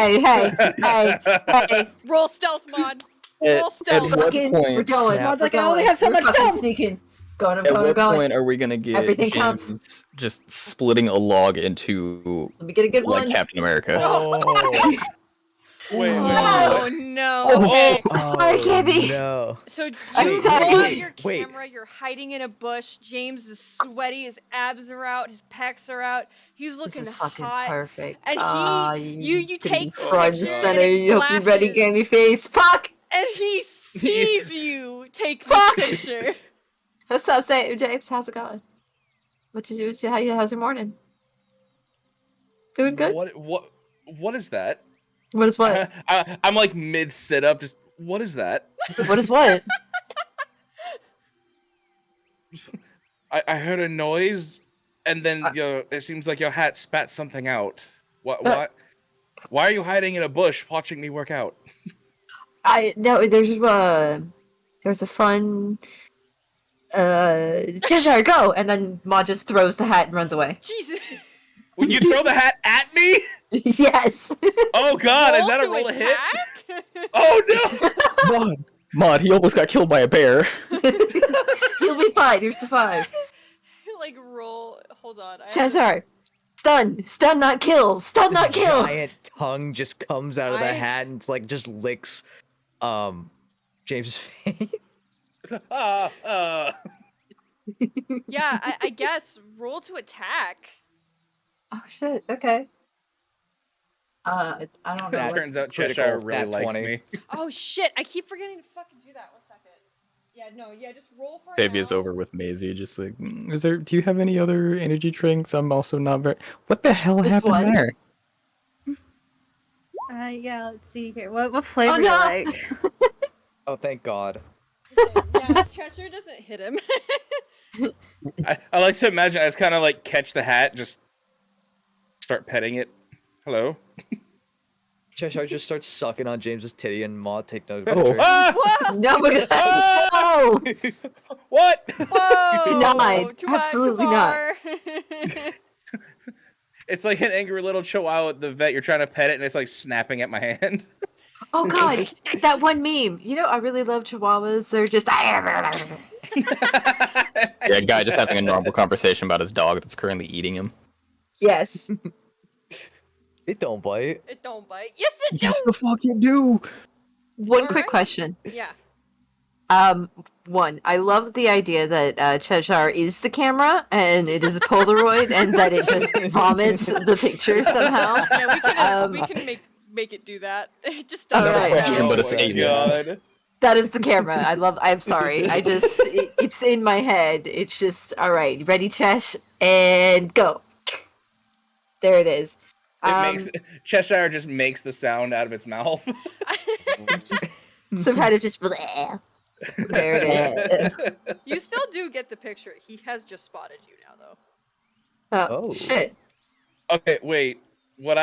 Roll stealth, Mod. At, Roll at stealth. what Fucking, we're point? going. Snap. Mod's like, we're I only going. have so We're much fucking film. sneaking. Going, I'm At going, what I'm going. point are we gonna get Everything James counts. just splitting a log into Let me get a good like one. Captain America? Oh. Wait. Oh no. Oh. Okay. I'm sorry, Gabby. No. So you I'm sorry. pull out your Wait. camera, you're hiding in a bush. James is sweaty, his abs are out, his pecs are out. He's This looking is fucking hot. perfect. And you it's gonna be take front and pictures center. and it You hope you're ready, flashes. gamey face. Fuck! And he sees you take Fuck! this picture. What's up, James? How's it going? How's your morning? Doing good? What is that? What is what? I'm like mid sit-up. Just what is that? What is what? I heard a noise, and then it seems like your hat spat something out. What? Why are you hiding in a bush watching me work out? There's a fun Cheshire, go! And then Ma just throws the hat and runs away. Jesus. When you throw the hat at me? Yes! Oh God! Is that a roll to hit? Oh no! Mod, he almost got killed by a bear. You'll be fine, you'll survive. Like roll. Hold on. I have to- Cheshire! Stun! Stun, not kill! Stun, not kill! Giant tongue just comes out of the I- hat and it's like just licks James's face. Yeah, I guess roll to attack. Oh shit, okay. I don't know. That It turns out critical, Cheshire really nat likes 20. me. Oh shit! I keep forgetting to fucking do that. 1 second. Yeah, just roll for it. Baby is now. over with Maisie. Just like, do you have any other energy drinks? I'm also not very. What the hell Just happened one. there? Yeah, let's see here. What flavor Oh, do you no. like? Oh, thank God. Yeah, Cheshire doesn't hit him. I like to imagine I just kind of like catch the hat, just start petting it. Hello. Cheshire just starts sucking on James's titty and Ma take no Oh. picture. Ah! Whoa! No, we're gonna. Ah! No! What? Whoa! Denied. Too much, Absolutely too not. far. It's like an angry little chihuahua at the vet. You're trying to pet it, and it's like snapping at my hand. Oh god, that one meme. You know, I really love chihuahuas. They're just. Yeah, guy just having a normal conversation about his dog that's currently eating him. Yes. It don't bite. It don't bite. Yes, it Yes, the fuck you do. One Alright. quick question. Yeah. One, I love the idea that Cheshire is the camera and it is a Polaroid and that it just vomits the picture somehow. Yeah, we can make it do that. It just doesn't. Alright. right question, now. but a my statement. God. That is the camera. I'm sorry. It's in my head. It's just, all right, ready, Chesh, and go. There it is. Cheshire just makes the sound out of its mouth. So kind of just, bleh. There it is. You You still do get the picture. He has just spotted you now, though. Oh, Oh. shit. Okay, wait. What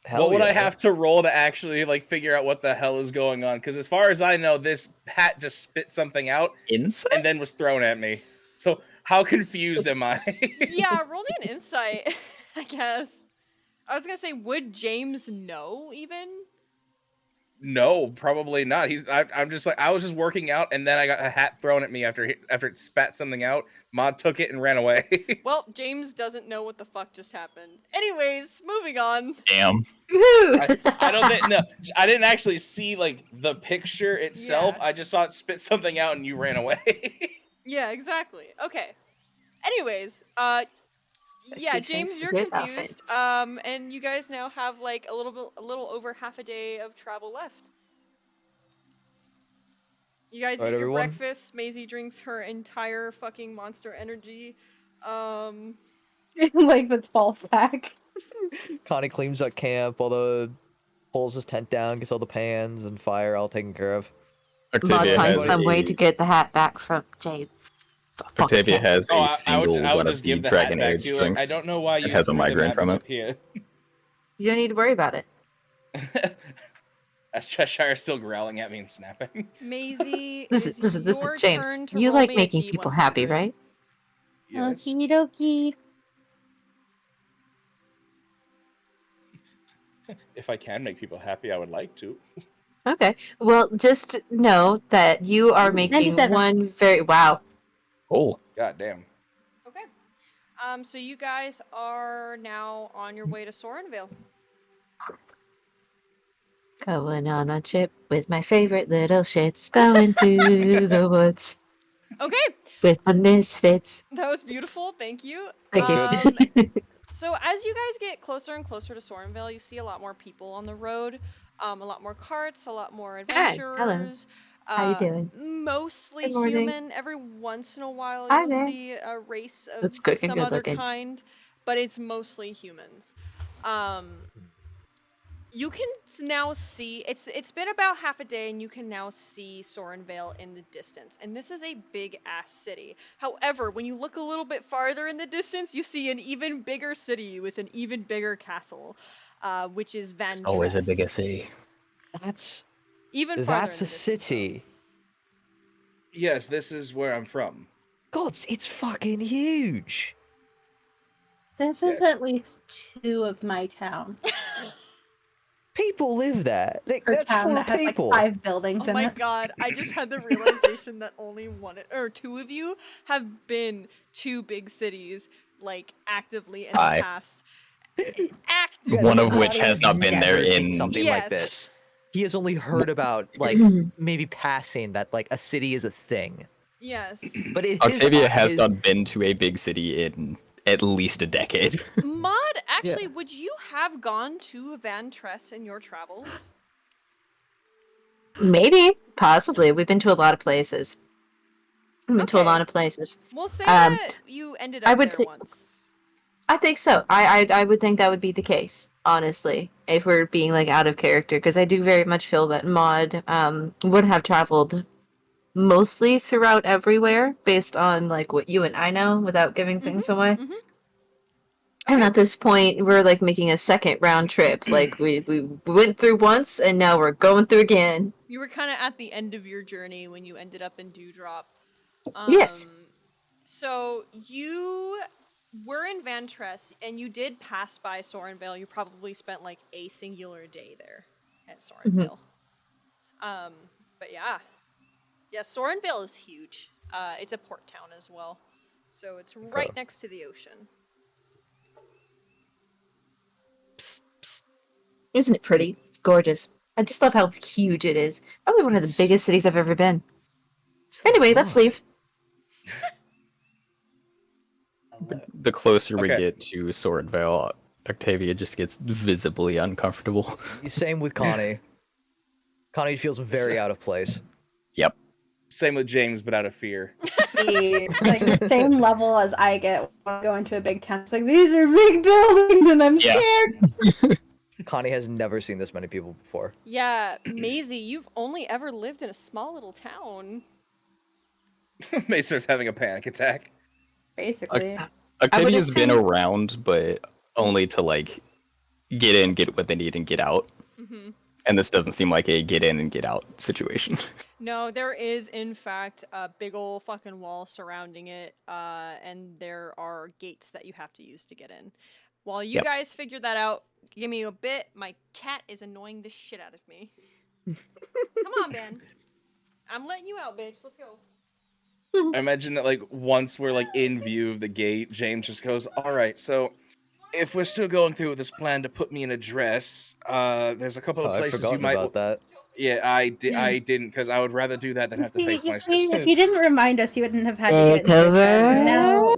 Hell would I yeah. have to roll to actually like figure out what the hell is going on? Because as far as I know, this hat just spit something out Insight? and then was thrown at me. So how confused am I? Yeah, roll me an insight, I guess. I was gonna say, would James know even? No, probably not. I'm just like I was just working out, and then I got a hat thrown at me after it spat something out. Mod took it and ran away. Well, James doesn't know what the fuck just happened. Anyways, moving on. Damn. Woohoo! I don't think no. I didn't actually see like the picture itself. Yeah. I just saw it spit something out, and you ran away. Yeah, exactly. Okay. Anyways, yeah, Because James, you're good confused. offense. And you guys now have like a little over half a day of travel left. You guys Alright, eat your everyone. breakfast. Maisie drinks her entire fucking Monster Energy. Like the 12 pack. Connie cleans up camp, pulls his tent down, gets all the pans and fire all taken care of. Mod Octavia finds has some way to a, get the hat back from James. So fuck Octavia him. has Oh, a I single would one of just the give the Dragon hat back Age to you. Like, drinks. I don't know why you It has a drinking migraine that, from but it. Here. You don't need to worry about it. As Cheshire still growling at me and snapping. Maisie, Listen, it is listen, listen, your James. turn to You roll like me a making people happy, D100. right? Yes. Okie dokie. If I can make people happy, I would like to. Okay. Well, just know that you are making 97. one very wow. Oh, God damn. Okay. So you guys are now on your way to Sorenvale. Going on a trip with my favorite little shits, going through the woods Okay, with the misfits. that was beautiful. Thank you. Thank you. So as you guys get closer and closer to Sorenvale, you see a lot more people on the road, a lot more carts, a lot more Hi, adventurers. hello. How you doing? Mostly Good morning. human. Every once in a while, Hi you'll there. see a race of That's good and some good other looking. kind, but it's mostly humans. You can now see it's been about half a day, and you can now see Sorenvale in the distance. And this is a big ass city. However, when you look a little bit farther in the distance, you see an even bigger city with an even bigger castle, which is Van. it's always a bigger city. That's Even farther. that's in a the distance, city. Yes, this is where I'm from. God, it's fucking huge. This is at least 2 of my town. People live there. Like, Her that's town full that of has like people. 5 buildings Oh in my it. god, I just had the realization that only two of you have been to big cities, like, actively in the Hi. past. Actively. One of Connie which has not been there never seen in something Yes. like this. He has only heard about like maybe passing that like a city is a thing. Yes. But Octavia has not been to a big city in at least a decade. Maud, actually, would you have gone to Van Tress in your travels? Maybe, possibly. We've been to a lot of places. We've been to a Okay. lot of places. We'll say Um, that you ended I up would there thi- once. I think so. I would think that would be the case, honestly, if we're being like out of character, because I do very much feel that Maud would have traveled mostly throughout everywhere based on like what you and I know without giving things away. Mhm. And at this point, we're like making a second round trip. Like we went through once, and now we're going through again. You were kind of at the end of your journey when you ended up in Dewdrop. Yes. So you were in Van Tress, and you did pass by Sorenvale. You probably spent like a singular day there at Sorenvale. But yeah, Sorenvale is huge. It's a port town as well, so it's right next to the ocean. Isn't it pretty? It's gorgeous. I just love how huge it is. Probably one of the biggest cities I've ever been. Anyway, let's leave. The closer we Okay. get to Sorenvale, Octavia just gets visibly uncomfortable. Same with Connie. Connie feels very out of place. Yep. Same with James, but out of fear. Like the same level as I get when I go into a big town. It's like, these are big buildings and I'm Yeah. scared. Connie has never seen this many people before. Yeah, Maisie, you've only ever lived in a small little town. May starts having a panic attack. Basically. Octavia's been assume- around, but only to like get in, get what they need, and get out. Mm-hmm. And this doesn't seem like a get in and get out situation. No, there is in fact a big ol' fucking wall surrounding it, and there are gates that you have to use to get in. While you Yep. guys figure that out, give me a bit. My cat is annoying the shit out of me. Come on, Ben. I'm letting you out, bitch. Let's go. I imagine that like once we're like in view of the gate, James just goes, "All right, so if we're still going through with this plan to put me in a dress, there's a couple Oh, of I've places you forgotten might." about that. Yeah, I didn't because I would rather do that than have to face You my see, sister. if you didn't remind us, you wouldn't have had to get into the dress. And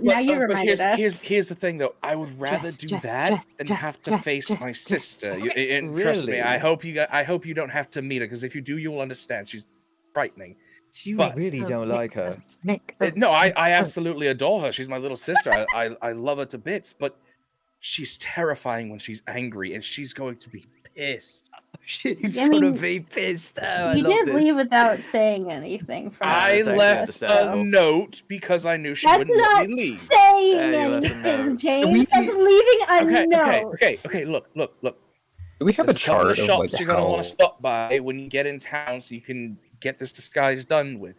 now you reminded us. Here's the thing though. I would rather do that than have to face my sister. And trust me, Really? I hope you don't have to meet her because if you do, you'll understand. She's frightening. You But- really don't like her. No, I absolutely adore her. She's my little sister. I love her to bits, but she's terrifying when she's angry, and she's going to be pissed. She's I mean, gonna be pissed. Oh, I You love did this. leave without saying anything. From I that's actually left a understandable. note because I knew she That's wouldn't not let me leave. saying Yeah, you left a anything, note. James. That's leaving a note. Okay. Look. Do we have There's a a couple chart of of shops like you're gonna want how? to stop by when you get in town, so you can get this disguise done with.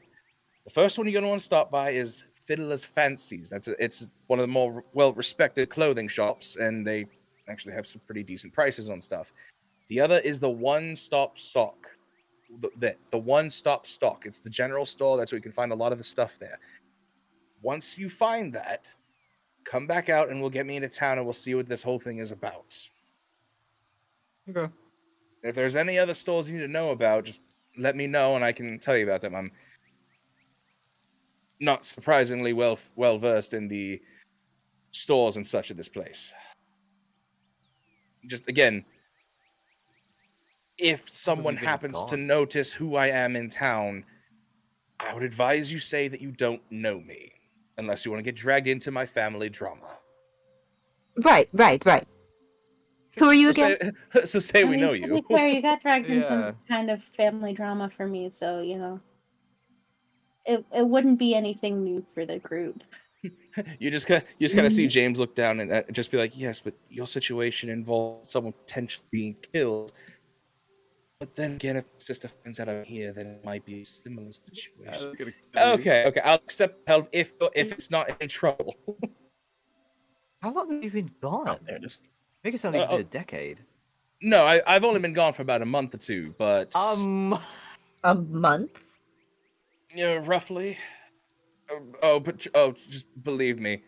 The first one you're gonna want to stop by is Fiddler's Fancies. It's one of the more well-respected clothing shops, and they actually have some pretty decent prices on stuff. The other is the One Stop Stock. The One Stop Stock. It's the general store. That's where you can find a lot of the stuff there. Once you find that, come back out and we'll get me into town and we'll see what this whole thing is about. Okay. If there's any other stores you need to know about, just let me know and I can tell you about them. I'm not surprisingly well versed in the stores and such at this place. Just again, if someone been happens to gone? notice who I am in town, I would advise you say that you don't know me, unless you want to get dragged into my family drama. Right. Who are you So again? say we know To you. be fair, you got dragged in Yeah. some kind of family drama for me, so it wouldn't be anything new for the group. You just kind of see James look down and just be like, "Yes, but your situation involves someone potentially being killed. But then again, if sister finds out I'm here, then it might be a similar situation." Okay, I'll accept help if it's not any trouble. How long have you been gone? There it is. I think it's only been a decade. No, I've only been gone for about a month or two, but A month? roughly. Just believe me.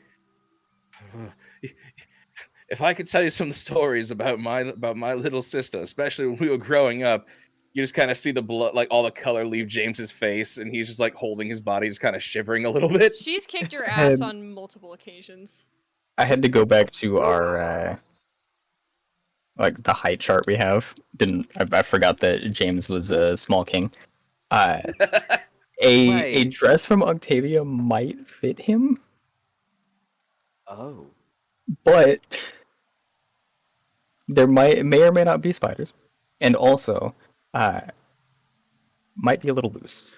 If I could tell you some stories about my little sister, especially when we were growing up, you just kind of see the blood, like all the color leave James's face, and he's just like holding his body, just kind of shivering a little bit. She's kicked your ass on multiple occasions. I had to go back to our like the height chart we have. I forgot that James was a small king. A dress from Octavia might fit him, Oh. but there may or may not be spiders, and also might be a little loose.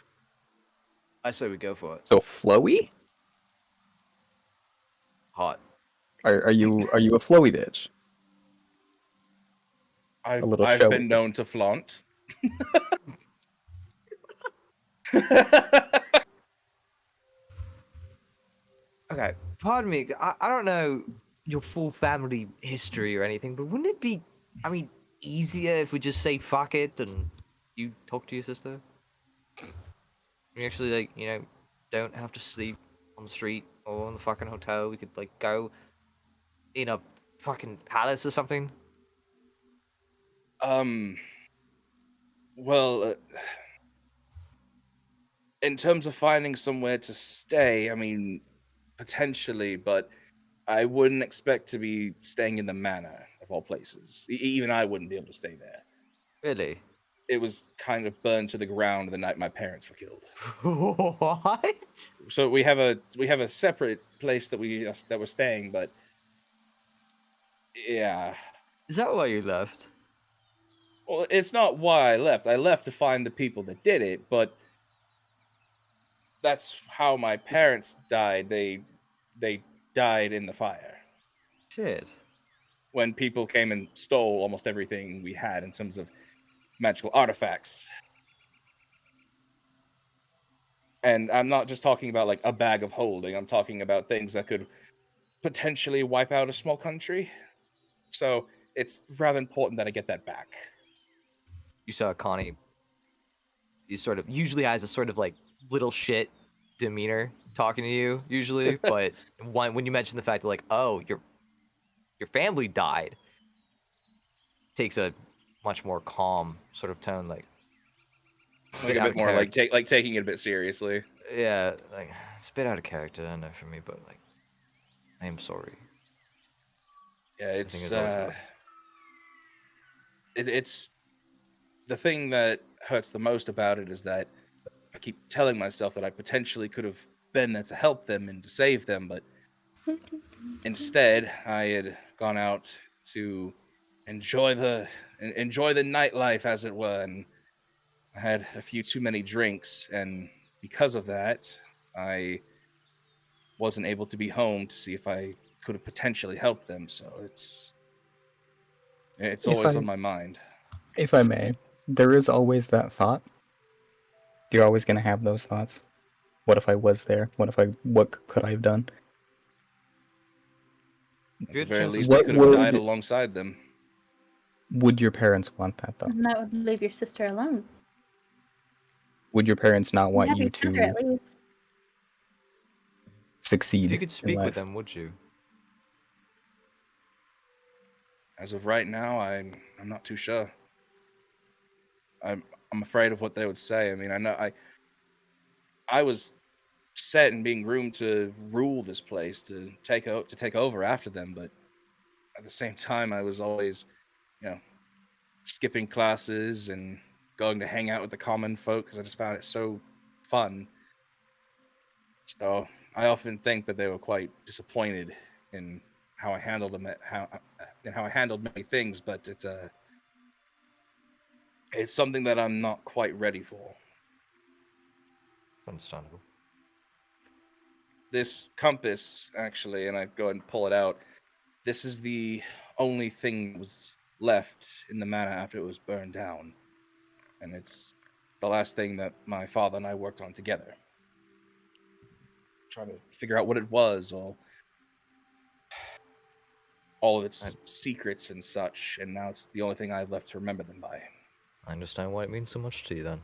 I say we go for it. So flowy? Hot. Are you a flowy bitch? I've little been showy. known to flaunt. Okay, pardon me. I don't know your full family history or anything, but wouldn't it be, easier if we just say fuck it and you talk to your sister? We actually, don't have to sleep on the street or in the fucking hotel. We could, go in a fucking palace or something. Well, in terms of finding somewhere to stay, potentially, but I wouldn't expect to be staying in the manor of all places. Even I wouldn't be able to stay there. Really? It was kind of burned to the ground the night my parents were killed. What? So we have a separate place that we're staying, but yeah. Is that why you left? Well, it's not why I left. I left to find the people that did it, but that's how my parents died. They died in the fire Shit. when people came and stole almost everything we had in terms of magical artifacts. And I'm not just talking about like a bag of holding. I'm talking about things that could potentially wipe out a small country. So it's rather important that I get that back. You saw Connie. He sort of usually has a sort of like little shit demeanor talking to you usually, but when you mention the fact that like, oh, your family died, takes a much more calm sort of tone, like Like a out bit of more like character. taking it a bit seriously. Yeah, like it's a bit out of character, I know for me, but like, I am sorry. Yeah, I think it's it's always important. it's the thing that hurts the most about it is that I keep telling myself that I potentially could have been there to help them and to save them, but instead I had gone out to enjoy the nightlife, as it were, and I had a few too many drinks, and because of that, I wasn't able to be home to see if I could have potentially helped them. So it's If always on I my mind. if I may, there is always that thought. You're always gonna have those thoughts. What if I was there? What could I have done? At You the had a very chance to least, I What could have died would alongside them. your parents want that though? And that would leave your sister alone. Would your parents not You want have you each other to at least. If you succeed could in speak with life? them, would you? As of right now, I'm not too sure. I'm afraid of what they would say. I mean, I know I was set and being groomed to rule this place, to take over after them, but at the same time, I was always, you know, skipping classes and going to hang out with the common folk because I just found it so fun. So I often think that they were quite disappointed in how I handled them, how I handled many things, but it's something that I'm not quite ready for. It's understandable. This compass, actually, and I go ahead and pull it out. This is the only thing that was left in the manor after it was burned down, and it's the last thing that my father and I worked on together. Trying to figure out what it was, or all of its secrets and such, and now it's the only thing I have left to remember them by. I understand why it means so much to you then.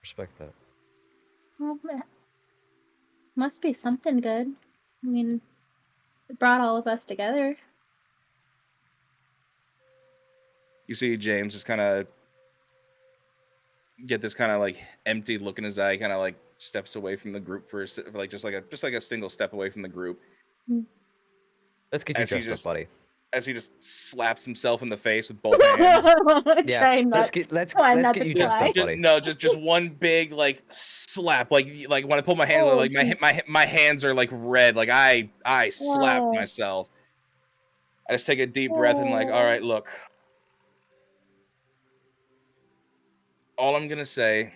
Respect that. Well, it must be something good. I mean, it brought all of us together. You see James just kind of get this kind of like empty look in his eye, kind of like steps away from the group for like just like a single step away from the group. Let's get you As he dressed up, just buddy. as he just slaps himself in the face with both hands. Yeah, Trying let's not, get trying not get to you dressed cry. up, buddy. No, just one big like slap. Like when I pull my hand, Oh, like geez. my hands are like red. Like I slapped Oh. myself. I just take a deep breath and like, all right, look. All I'm gonna say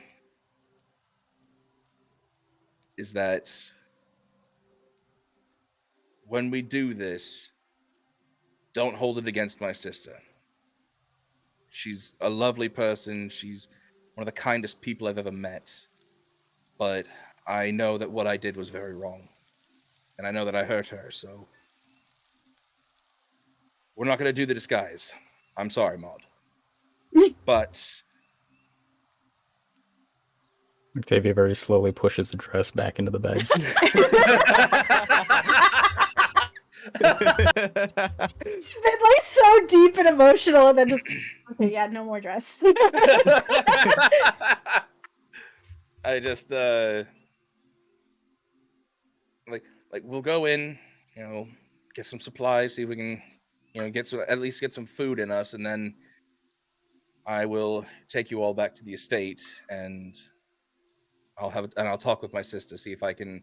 is that when we do this, don't hold it against my sister. She's a lovely person. She's one of the kindest people I've ever met. But I know that what I did was very wrong. And I know that I hurt her, so we're not going to do the disguise. I'm sorry, Maud. But Octavia very slowly pushes the dress back into the bag. It's been like so deep and emotional, and then just okay, yeah, no more dress. I just like we'll go in, get some supplies, see if we can, at least get some food in us, and then I will take you all back to the estate, and I'll talk with my sister, see if I can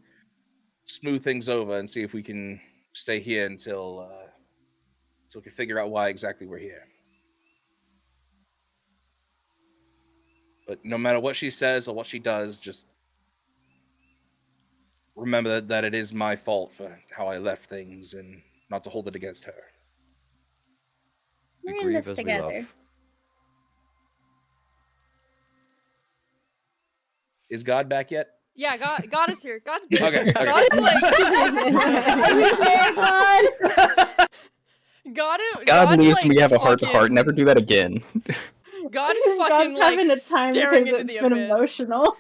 smooth things over, and see if we can stay here until we can figure out why exactly we're here. But no matter what she says or what she does, just remember that it is my fault for how I left things and not to hold it against her. We We're in grieve this as we love. together. Is God back yet? Yeah, God is here. God's Okay, okay. God's like Are we there, God? God leaves like, me have a heart to heart. Never do that again. God is fucking God's like having a time staring because into it's the been abyss. emotional.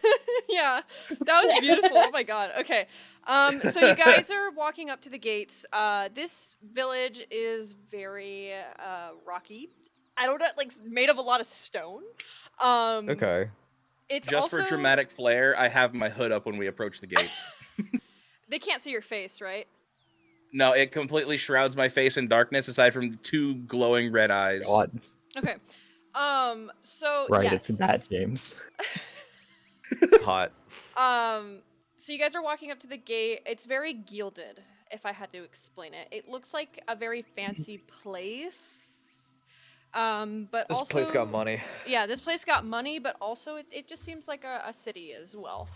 Yeah, that was beautiful. Oh my god. Okay. So you guys are walking up to the gates. This village is very rocky. I don't know, like made of a lot of stone. Okay. It's Just also for dramatic flair, I have my hood up when we approach the gate. they can't see your face, right? No, it completely shrouds my face in darkness aside from 2 glowing red eyes. God. Okay. So Right, yes. it's that, James. Hot. So you guys are walking up to the gate. It's very gilded, if I had to explain it. It looks like a very fancy place. But This also place got money. Yeah, this place got money, but also it just seems like a city as well.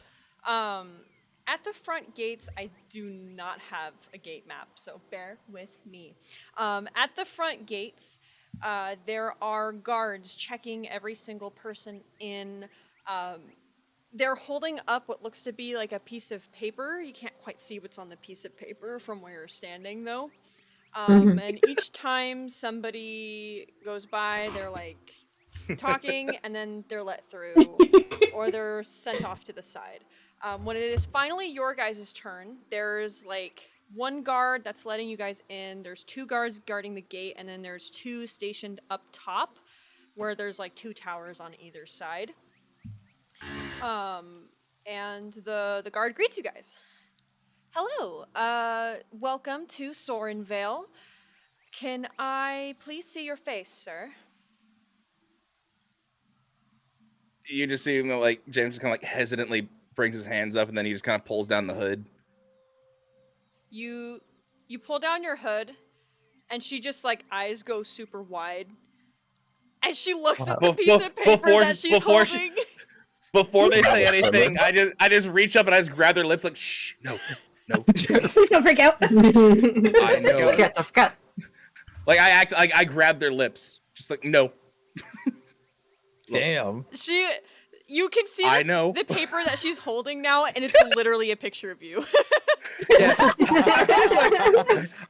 At the front gates, I do not have a gate map, so bear with me. At the front gates, there are guards checking every single person in. They're holding up what looks to be like a piece of paper. You can't quite see what's on the piece of paper from where you're standing, though. And each time somebody goes by, they're like talking, and then they're let through, or they're sent off to the side. When it is finally your guys' turn, there's like 1 guard that's letting you guys in. There's 2 guards guarding the gate, and then there's 2 stationed up top, where there's like 2 towers on either side. And the guard greets you guys. Hello, welcome to Sorenvale. Can I please see your face, sir? You just see him like James just kind of like hesitantly brings his hands up and then he just kind of pulls down the hood. You pull down your hood, and she just like eyes go super wide, and she looks at the piece of paper that she's holding. Before they say anything, I just reach up and I just grab their lips like, shh, no. Please don't freak out. I know. I forgot. Like I act like I grab their lips, just like no. Damn. You can see I know. the paper that she's holding now, and it's literally a picture of you. Yeah.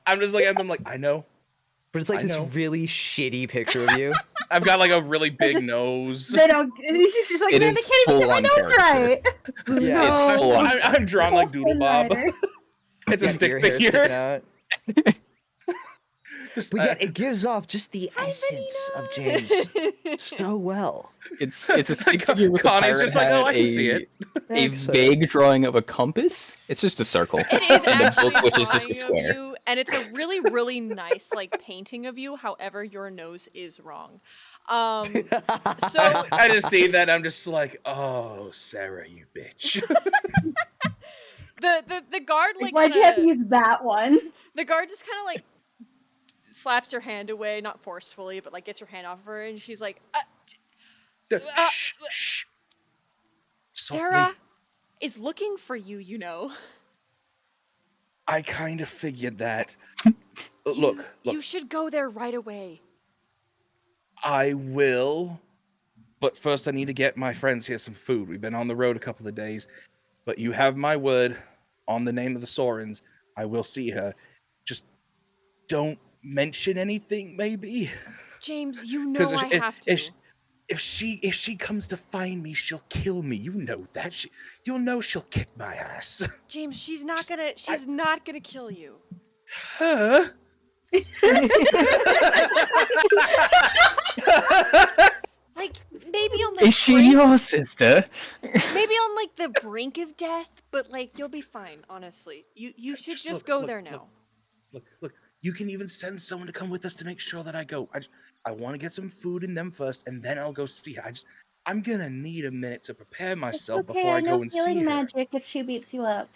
I'm just like I'm like I know. But it's like I this know. really shitty picture of you. I've got like a really big nose. They don't. He's just like, It man, is they can't even get my full-on nose character. right. Yeah, it's full on. I'm drawn like Doodle Bob. It's a Got stick your hair sticking figure. out. Just, But yet it gives off just the essence of James so well. It's a stick figure with a Connie's pirate just like, hat, oh, I can see it. a vague drawing of a compass. It's just a circle. It is And the actually book, which is just a drawing of square. you, and it's a really, really nice like painting of you. However, your nose is wrong. So I just see that. I'm just like, oh, Sarah, you bitch. the guard like Why'd you have to kinda, use that one? the guard just kind of like slaps her hand away, not forcefully, but like gets her hand off of her, and she's like, Shh, shh. Softly. Sarah is looking for you, you know. I kind of figured that. Look, You should go there right away. I will. But first, I need to get my friends here some food. We've been on the road a couple of days. But you have my word on the name of the Sorens. I will see her. Just don't mention anything, maybe. James, you know I have to. If she comes to find me, she'll kill me. You know that. You'll know she'll kick my ass. James, she's not gonna kill you. Huh? Like maybe on the Is she brink, your sister? maybe on like the brink of death, but like you'll be fine. Honestly, you should just look, go look, there now. Look. You can even send someone to come with us to make sure that I go. I want to get some food in them first, and then I'll go see her. I'm gonna need a minute to prepare myself It's okay, before I know go and see healing her. magic if she beats you up.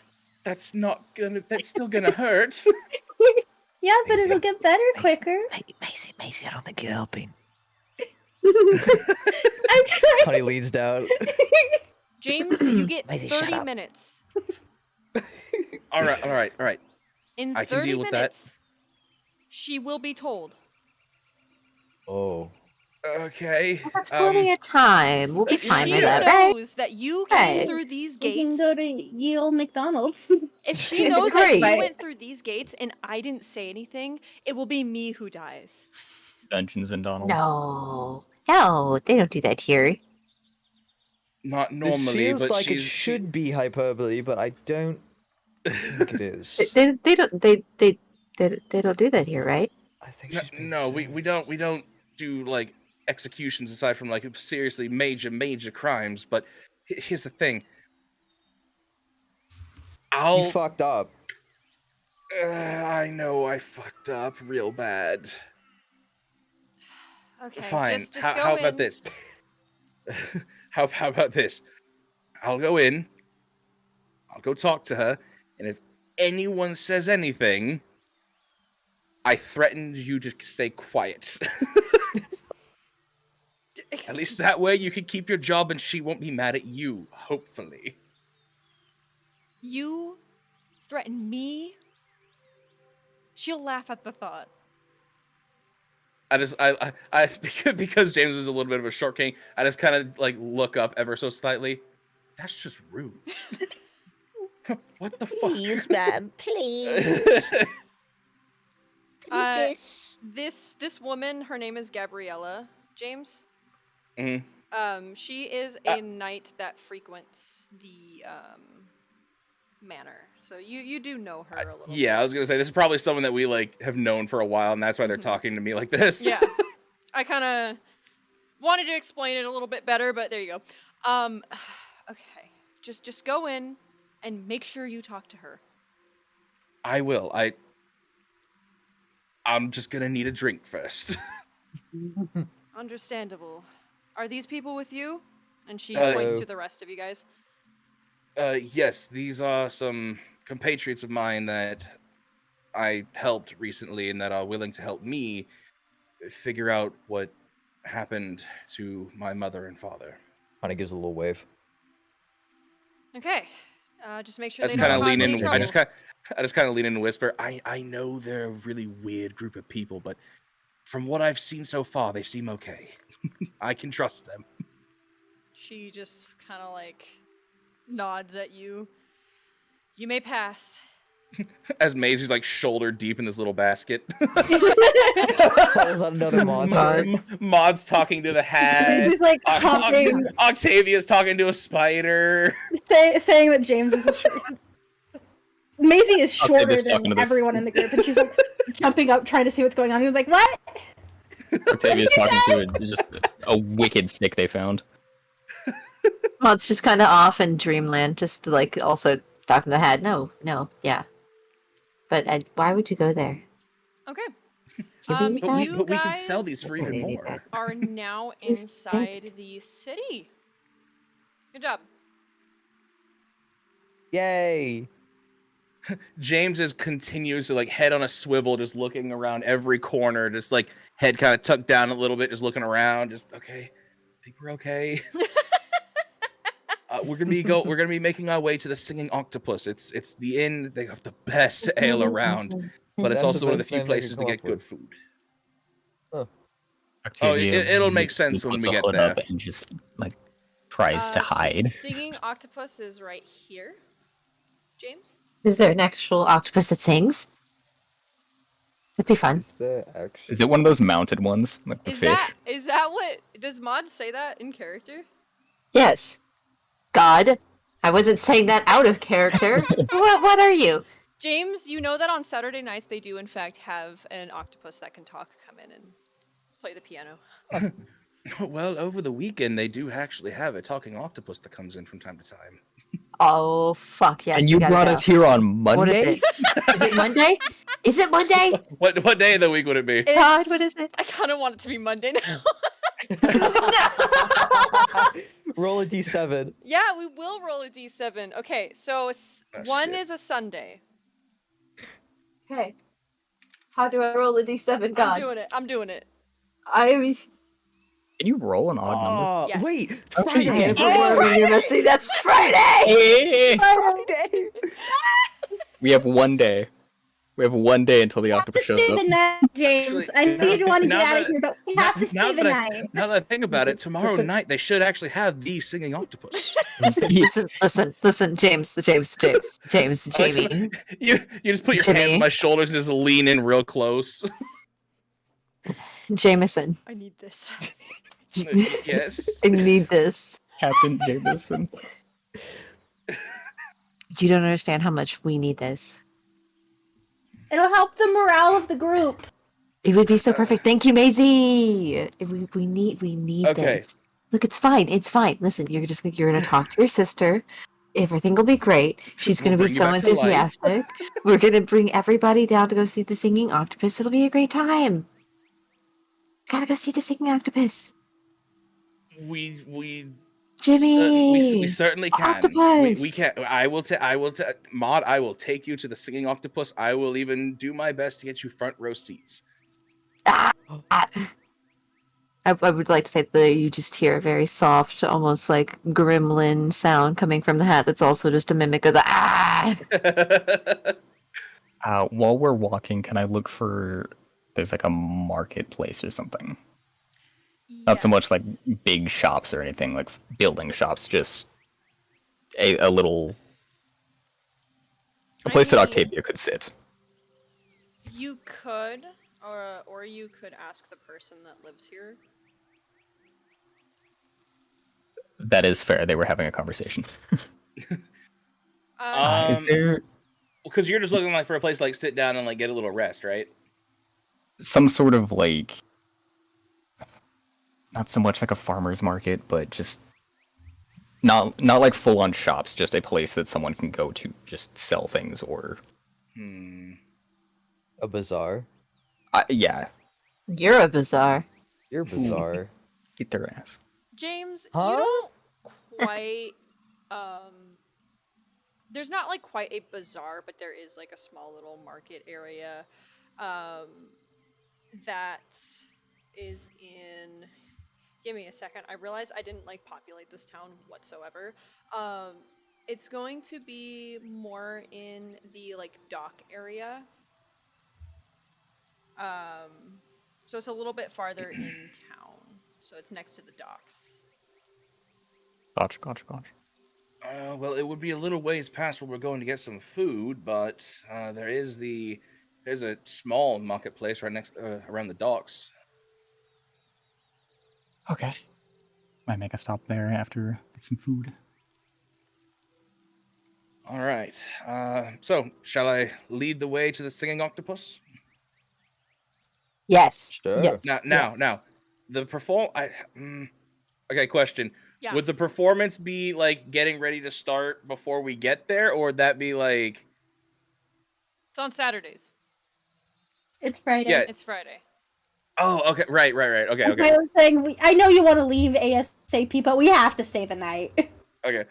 That's still gonna hurt. Yeah, but it'll get better quicker. Macy, I don't think you're helping. I'm trying. Honey leads down. James, you get Maisie, shut 30 up. minutes. All right. In I can 30 deal with that. minutes, she will be told. Oh. Okay. That's plenty of time. We'll be She fine She with that, right? knows that you came Right. through these We can gates. go to ye old McDonald's. If she It's knows that great. you went through these gates and I didn't say anything, it will be me who dies. Dungeons and Donalds. No, they don't do that here. Not This normally, feels but like it she should be hyperbole, but I don't think it is. They don't do that here, right? I think No, she's being no, silly. we don't do like executions aside from like seriously major crimes. But here's the thing. You fucked up. I know I fucked up real bad. Okay, Fine. just how go how in. about this? how about this? I'll go in. I'll go talk to her, and if anyone says anything, I threatened you to stay quiet. At least that way you can keep your job and she won't be mad at you, hopefully. You threaten me? She'll laugh at the thought. I because James is a little bit of a short king, I just kind of like look up ever so slightly. That's just rude. What the fuck? Please, ma'am, please. This woman, her name is Gabriella, James. Mhm. She is a knight that frequents the manor. So you do know her a little Yeah, I was gonna say this is probably someone that we like have known for a while, and that's why they're talking to me like this. Yeah. I kind of wanted to explain it a little bit better, but there you go. Okay. Just go in and make sure you talk to her. I will. I'm just gonna need a drink first. Understandable. Are these people with you? And she Uh, points to the rest of you guys. Yes, these are some compatriots of mine that I helped recently and that are willing to help me figure out what happened to my mother and father. Honey gives a little wave. Okay. Just make sure I they just don't kind of cause lean any in. trouble. I just kind of lean in and whisper. I know they're a really weird group of people, but from what I've seen so far, they seem okay. I can trust them. She just kind of like nods at you. You may pass. As Maisie's like shoulder deep in this little basket. Oh, is that another monster? Maud's talking to the hat. He's like hopping, Octavia's talking to a spider. saying that James is a short. Maisie is shorter Octavia's talking than to this. everyone in the group, and she's like jumping up, trying to see what's going on. He was like, "What?" Octavia's talking to just a wicked stick they found. Well, it's just kind of off in dreamland, just like also talking to the head. No, yeah. But why would you go there? Okay. Can we But we, You but we can sell guys- these for even more. Are now Just inside the city. Good job. Yay! James is continuously like head on a swivel, just looking around every corner, just like head kind of tucked down a little bit, just looking around, just okay. I think we're okay. We're gonna be making our way to the Singing Octopus. It's the inn. They have the best ale around, but it's That's also the one of the best few name they could places to come get up good with. food. Octavia it'll make sense when puts we a get hood there. up and just like tries to hide. Singing octopus is right here. James? Is there an actual octopus that sings? That'd be fun. Is there actually? Is it one of those mounted ones, like the Is fish? that what does Mod say that in character? Yes. God, I wasn't saying that out of character. What are you? James, you know that on Saturday nights they do in fact have an octopus that can talk come in and play the piano. Well, over the weekend they do actually have a talking octopus that comes in from time to time. Oh fuck yes. And we you gotta brought go. us here on Monday? What is it? Is it Monday? Is it Monday? What day of the week would it be? God, what is it? I kind of want it to be Monday now. Roll a d7. Yeah, we will roll a d7. Okay, so one shit. is a Sunday. Okay. How do I roll a d7? God. I'm doing it. I was. Can you roll an odd number? Yes. Wait, Actually, Friday. you For whatever you're missing, that's Friday! Hey! Friday. We have 1 day. We have 1 day until the have octopus to shows stay up. the night, James. I know you want to get out of here, but we have to stay the night. Now that I think about it, tomorrow Listen. night they should actually have the singing octopus. Listen, James, I like Jamie. you just put your hands Jimmy. on my shoulders and just lean in real close. Jameson. I need this. Yes. I need this. Captain Jameson. You don't understand how much we need this. It'll help the morale of the group. It would be so perfect. Thank you, Maisie. We need Okay. this. Look, it's fine. It's fine. Listen, you're gonna talk to your sister. Everything will be great. She's We'll gonna be bring you so back to life. enthusiastic. We're gonna bring everybody down to go see the singing octopus. It'll be a great time. Gotta go see the singing octopus. We Jimmy. certainly can. Octopus. We can. Maud, I will take you to the singing octopus. I will even do my best to get you front row seats. I would like to say that you just hear a very soft, almost like gremlin sound coming from the hat. That's also just a mimic of the While we're walking, can I look for... There's like a marketplace or something. Not so much like Yes. big shops or anything, like building shops, just a little... A place that mean- Octavia could sit. You could, or you could ask the person that lives here. That is fair. They were having a conversation. Is Um, there Because you're just looking like for a place to, like sit down and like get a little rest, right? some sort of like... Not so much like a farmer's market, but just... Not like full-on shops, just a place that someone can go to just sell things or... A bazaar. Yeah, You're a bizarre. You're bizarre. eat their ass. James, Huh? you don't quite there's not like quite a bazaar, but there is like a small little market area that is in... Give me a second. I realized I didn't like populate this town whatsoever. It's going to be more in the like dock area. So it's a little bit farther in town. So it's next to the docks. Gotcha. Well, it would be a little ways past where we're going to get some food, but there's a small marketplace right next around the docks. Okay. Might make a stop there after get some food. All right. So shall I lead the way to the singing octopus? Yes. Sure. Yeah. Now, the Okay, question. Yeah. Would the performance be like getting ready to start before we get there, or would that be like... It's on Saturdays. It's Friday. Yeah. It's Friday. Oh, okay, right. Okay, That's why I was saying, I know you want to leave ASAP, but we have to stay the night. okay.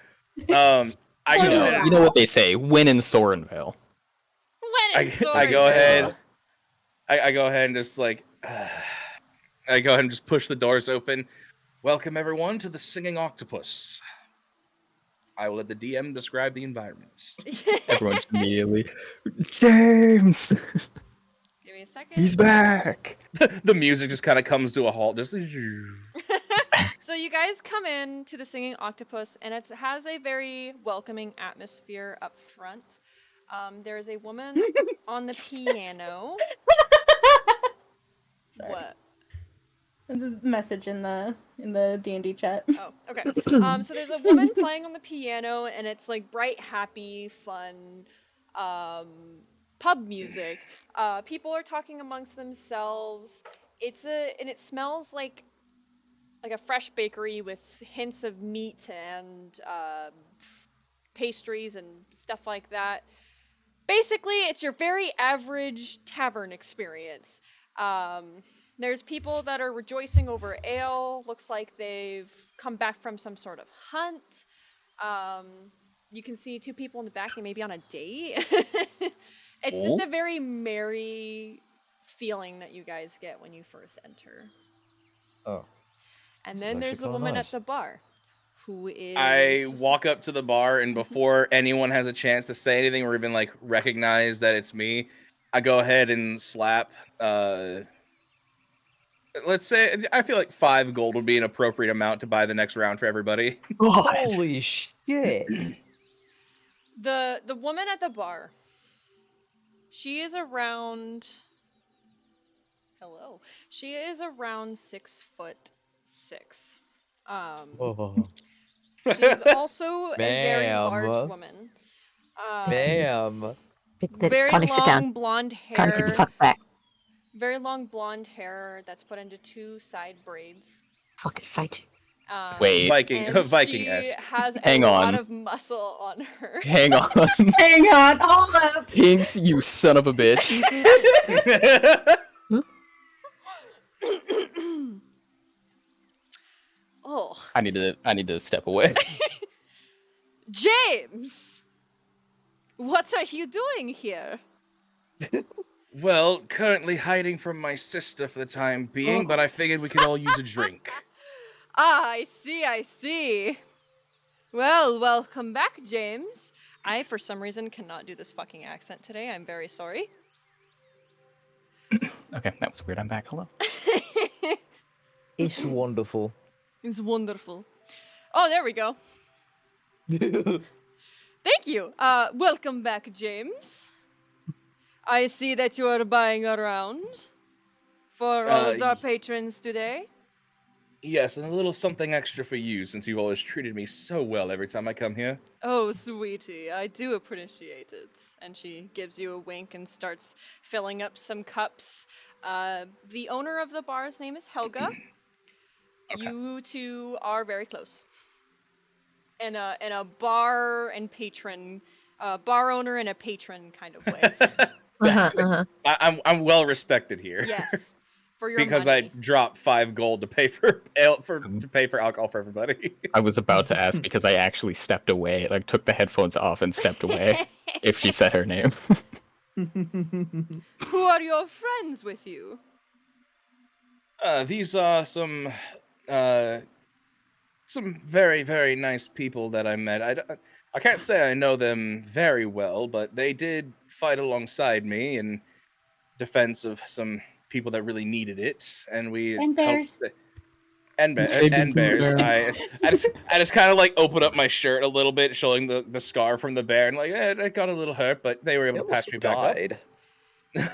I You go know- ahead. You know what they say, win in Sorenvale. When it's I go Sorenvale. ahead. I go ahead and just like... I go ahead and just push the doors open. Welcome everyone to the singing octopus. I will let the DM describe the environment. Everyone just immediately, James, Give me a second. he's back. The music just kind of comes to a halt. Just So you guys come in to the Singing Octopus, and it has a very welcoming atmosphere up front. There is a woman on the piano. Sorry. What? There's a message in the D&D chat. Oh, okay. So there's a woman playing on the piano, and it's like bright, happy, fun pub music. People are talking amongst themselves. And it smells like a fresh bakery with hints of meat and pastries and stuff like that. Basically, it's your very average tavern experience. There's people that are rejoicing over ale. Looks like they've come back from some sort of hunt. You can see two people in the back. They may be on a date. It's just a very merry feeling that you guys get when you first enter. Oh. And This is then there's actually the kinda woman nice. at the bar, who is. I walk up to the bar, and before anyone has a chance to say anything or even like recognize that it's me, I go ahead and slap. Let's say I feel like 5 gold would be an appropriate amount to buy the next round for everybody. Holy shit! The woman at the bar. She is around. Hello. She is around 6'6". Whoa. She's also a very large Ma'am. woman. Ma'am. Very Connie, sit down. long blonde Connie, get the hair. fuck back. Very long blonde hair that's put into 2 side braids. Fucking fight. Wait. Viking, And Viking-esque. she has Hang a lot on. of muscle on her. Hang on. Hang on, hold up. Pinks, you son of a bitch. Oh, I need to step away. James! What are you doing here? Well, currently hiding from my sister for the time being, but I figured we could all use a drink. Ah, I see. Well, welcome back, James. I, for some reason, cannot do this fucking accent today. I'm very sorry. Okay, that was weird. I'm back. Hello. It's wonderful. It's wonderful. Oh, there we go. Thank you. Welcome back, James. I see that you are buying around for all of our patrons today. Yes, and a little something extra for you, since you've always treated me so well every time I come here. Oh, sweetie, I do appreciate it. And she gives you a wink and starts filling up some cups. The owner of the bar's name is Helga. Okay. You two are very close. In a bar and patron, bar owner and a patron kind of way. I'm well respected here. Yes, for your because money. I dropped 5 gold to pay for alcohol for everybody. I was about to ask because I actually stepped away, like took the headphones off and stepped away. If she said her name. Who are your friends with you? These are some very, very nice people that I met. I can't say I know them very well, but they did fight alongside me in defense of some people that really needed it, and we And bears. helped. And Saving bears. bear. I just kind of like open up my shirt a little bit, showing the scar from the bear, and like, I got a little hurt, but they were able to patch me back up.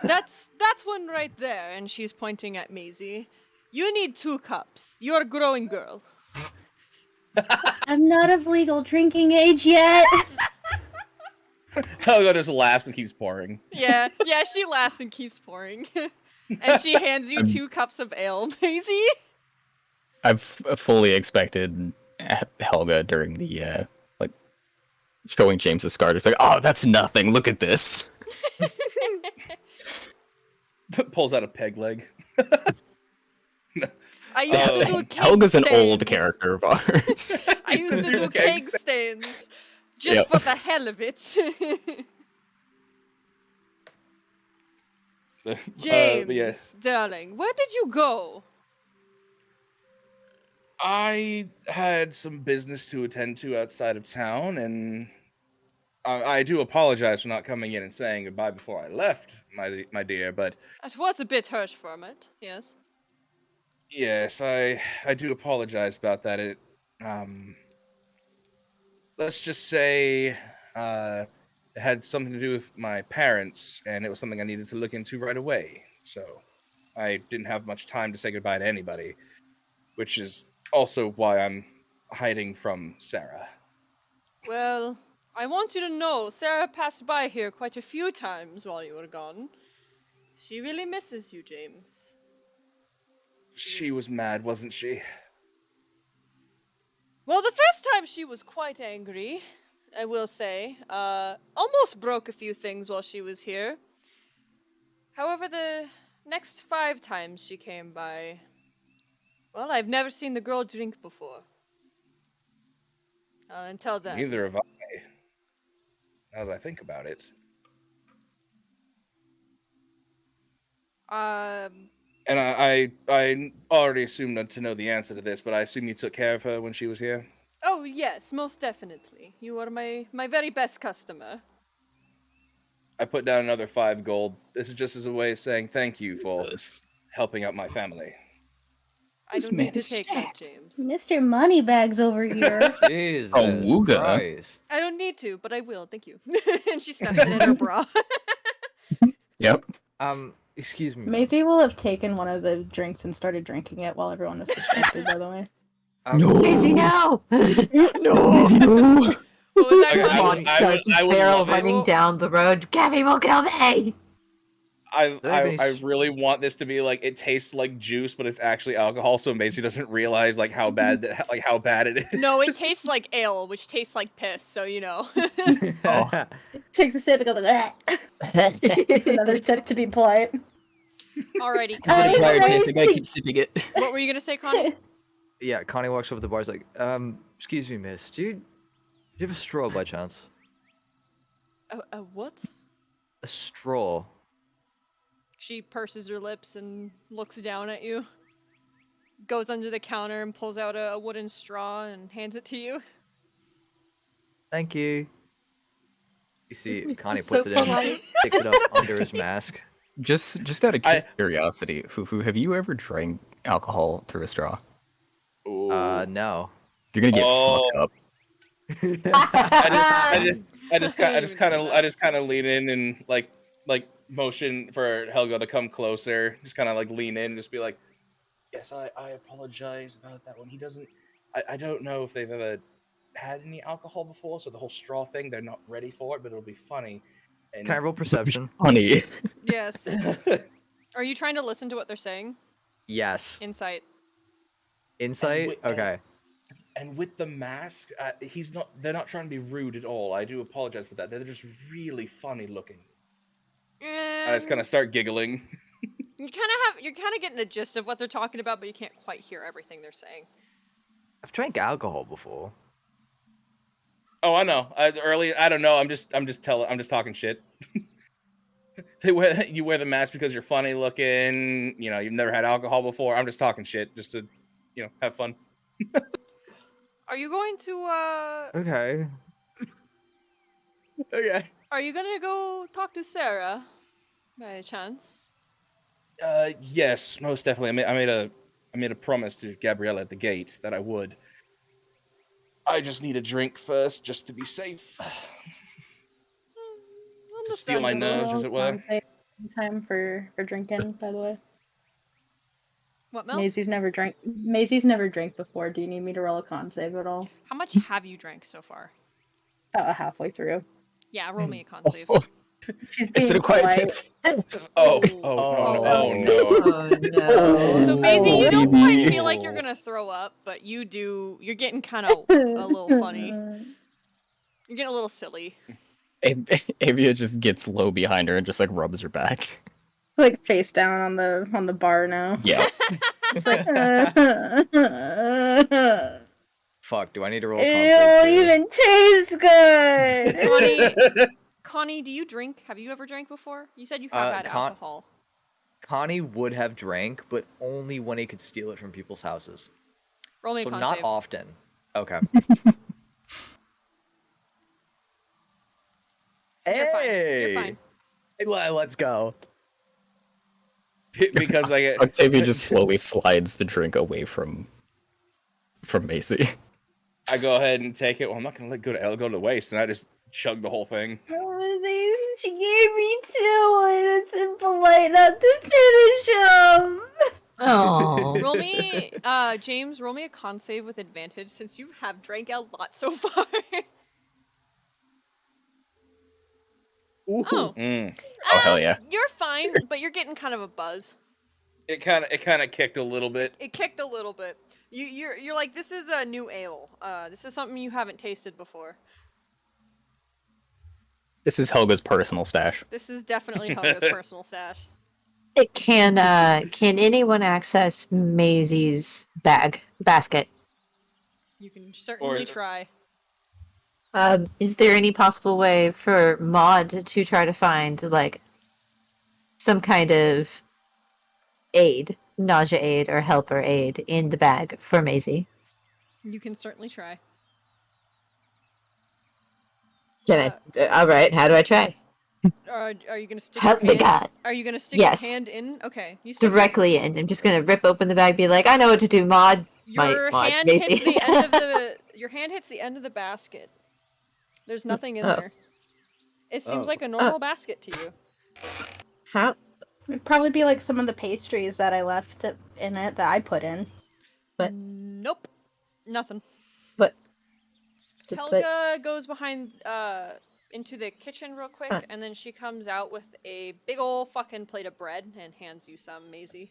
That's one right there, and she's pointing at Maisie. You need 2 cups. You're a growing girl. I'm not of legal drinking age yet. Helga just laughs and keeps pouring. Yeah, she laughs and keeps pouring. And she hands you 2 cups of ale, Maisie. I've fully expected Helga during the like showing James the scar to be like, oh, that's nothing. Look at this. Pulls out a peg leg. I used to do keg Helga's an stains. old character of ours. I used to do keg stains. Just for the hell of it. James, darling, where did you go? I had some business to attend to outside of town, and I do apologize for not coming in and saying goodbye before I left, my dear, but It was a bit hurt from it, yes. yes, I do apologize about that. It let's just say it had something to do with my parents, and it was something I needed to look into right away. So I didn't have much time to say goodbye to anybody, which is also why I'm hiding from Sarah. Well, I want you to know Sarah passed by here quite a few times while you were gone. She really misses you, James. She was mad, wasn't she? Well, the first time she was quite angry, I will say. Almost broke a few things while she was here. However, the next 5 times she came by, well, I've never seen the girl drink before. Until then. Neither have I. Now that I think about it. And I already assumed to know the answer to this, but I assume you took care of her when she was here. Oh yes, most definitely. You are my very best customer. I put down another 5 gold. This is just as a way of saying thank you for Jesus. helping out my family. I This don't man need to is take that, stacked. James. Mr. Moneybags over here. Jesus Wooga. Christ. I don't need to, but I will. Thank you. And she stuffs it in her bra. Yep. Excuse me. Maisie will have taken one of the drinks and started drinking it while everyone was distracted, by the way. Maisie, no! No. What was that, Okay, Connie? Mom starts I would barrel love it. running down the road. Gabby will kill me! I really want this to be like it tastes like juice, but it's actually alcohol, so Macy doesn't realize like how bad it is. No, it tastes like ale, which tastes like piss, so you know. Oh. Takes a sip and goes like, takes another sip to be polite. Alrighty, Is it Connie. acquired taste? I Maisie. gotta keep sipping it. What were you gonna say, Connie? Yeah, Connie walks over to the bar. Is like, excuse me, miss. Do you have a straw by chance? A what? A straw. She purses her lips and looks down at you. Goes under the counter and pulls out a wooden straw and hands it to you. Thank you. You see, Connie So puts it in, polite. picks it up under his mask. Just out of curiosity, Fufu, have you ever drank alcohol through a straw? Ooh. No. You're gonna get Oh. fucked up. I just kind of lean in and like motion for Helga to come closer. Just kind of like lean in and just be like, yes, I apologize about that one. He doesn't. I don't know if they've ever had any alcohol before, so the whole straw thing, they're not ready for it, but it'll be funny. And Can I roll perception? Funny. Yes. Are you trying to listen to what they're saying? Yes. Insight. Insight? Okay. And with the mask, they're not trying to be rude at all. I do apologize for that. They're just really funny looking. I just kind of start giggling. You're kind of getting the gist of what they're talking about, but you can't quite hear everything they're saying. I've drank alcohol before. Oh, I know. I don't know. I'm just talking shit. You wear the mask because you're funny looking. You know, you've never had alcohol before. I'm just talking shit just to, have fun. Are you going to Okay. Okay. Are you gonna go talk to Sarah, by any chance? Yes, most definitely. I made a promise to Gabriella at the gate that I would. I just need a drink first, just to be safe. To steal my Understandable. nerves, as it were. Time for drinking, by the way. What, Mel? Maisie's never drank before. Do you need me to roll a con save at all? How much have you drank so far? About halfway through. Yeah, roll me a con save. She's Is it being a quiet polite. tip? Oh Oh. no! Oh no. Oh, So Maisie, you don't baby. quite feel like you're gonna throw up, but you do. You're getting kind of a little funny. You're getting a little silly. Avia just gets low behind her and just like rubs her back. Like face down on the bar now. Yeah. It's like, Fuck, do I need to roll a it con don't save too? even taste good. Connie, do you drink? Have you ever drank before? You said you have had alcohol. Connie would have drank, but only when he could steal it from people's houses. Roll me a So con not save. often. Okay. You're fine. Hey! You're fine. Let's go. Because I get Octavia just slowly slides the drink away from Macy. I go ahead and take it. Well, I'm not gonna let go to waste, and I just chug the whole thing. She gave me two, and it's impolite not to finish them. Oh. Roll me, James. Roll me a con save with advantage since you have drank a lot so far. Oh. Mm. Oh hell yeah. You're fine, but you're getting kind of a buzz. It kind of kicked a little bit. It kicked a little bit. You're like, this is a new ale. This is something you haven't tasted before. This is Helga's personal stash. This is definitely Helga's personal stash. It can anyone access Maisie's basket? You can certainly Or- try. Is there any possible way for Maud to try to find like some kind of aid, nausea aid or helper aid in the bag for Maisie. You can certainly try. Can I? All right. How do I try? Are you gonna stick Help your me, hand? God. Are you gonna stick Yes. your hand in? Okay, you stick Directly in. I'm just gonna rip open the bag, be like, I know what to do, Maud. Your Maud, hand Maisie. hits the end of the. Your hand hits the end of the basket. There's nothing in Oh. there. It seems Oh. like a normal basket to you. How? It'd probably be like some of the pastries that I left in it that I put in. But- Nope, nothing. But Helga goes behind into the kitchen real quick, Uh. and then she comes out with a big ol' fucking plate of bread and hands you some, Maisie.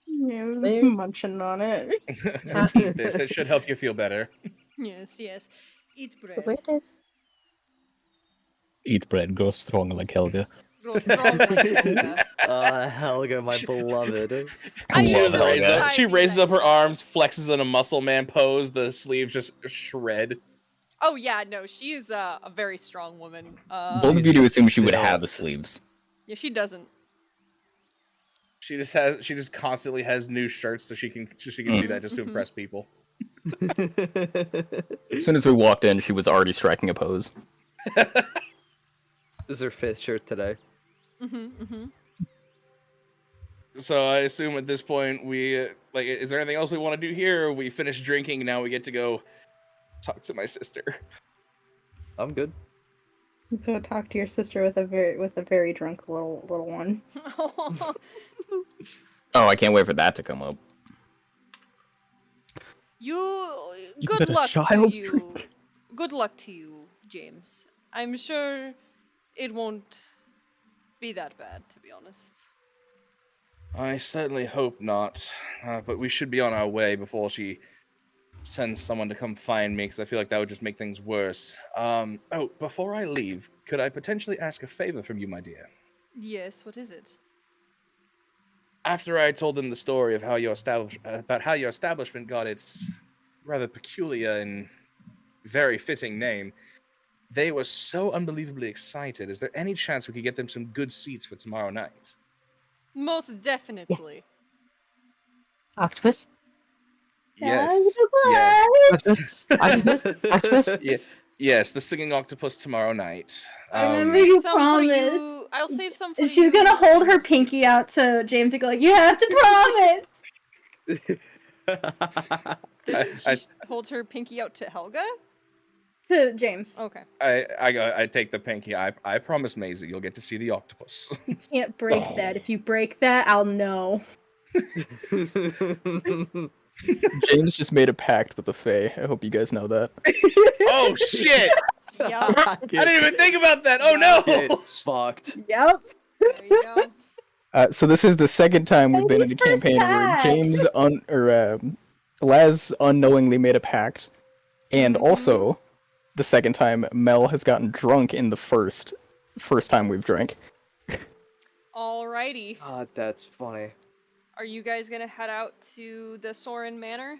Yeah, There- just munching on it. Eat this. It should help you feel better. Yes, yes. Eat where bread. did Eat bread, grow strong like Helga. Grow strong like Helga. Helga, my beloved. I Love She, used to Helga. describe she you raises like up her that. arms, flexes in a muscle man pose. The sleeves just shred. Oh yeah, no, she's a very strong woman. Bold of you to assume she would built. have the sleeves. Yeah, she doesn't. She just constantly has new shirts so she can do that just to impress people. As soon as we walked in, she was already striking a pose. This is her 5th shirt today. So I assume at this point we is there anything else we want to do here? Or we finished drinking, now we get to go talk to my sister. I'm good. Go talk to your sister with a very drunk little one. Oh, I can't wait for that to come up. Good let a luck to child you. drink? Good luck to you, James. I'm sure it won't be that bad, to be honest. I certainly hope not, but we should be on our way before she sends someone to come find me, because I feel like that would just make things worse. Oh, before I leave, could I potentially ask a favor from you, my dear? Yes, what is it? After I told them the story of how your establishment got its rather peculiar and very fitting name, they were so unbelievably excited. Is there any chance we could get them some good seats for tomorrow night? Most definitely. octopus? Yes. Yeah. Octopus? Octopus? Octopus? Yes, the singing octopus tomorrow night. Remember you Some for you. promised. I'll save some for And you. she's gonna hold her pinky out to James and go, "You have to promise." She holds her pinky out to Helga? To James. Okay. I take the pinky. I promise, Maisie, you'll get to see the octopus. You can't break that. If you break that, I'll know. James just made a pact with the Fae. I hope you guys know that. Oh shit! Yeah, I didn't even think about that. Oh no! Get fucked. Yep. there you go. So this is the second time we've been in a Baby's first campaign where pact. James Laz unknowingly made a pact, and also the second time Mel has gotten drunk in the first time we've drank. Alrighty. God, that's funny. Are you guys gonna head out to the Soren Manor?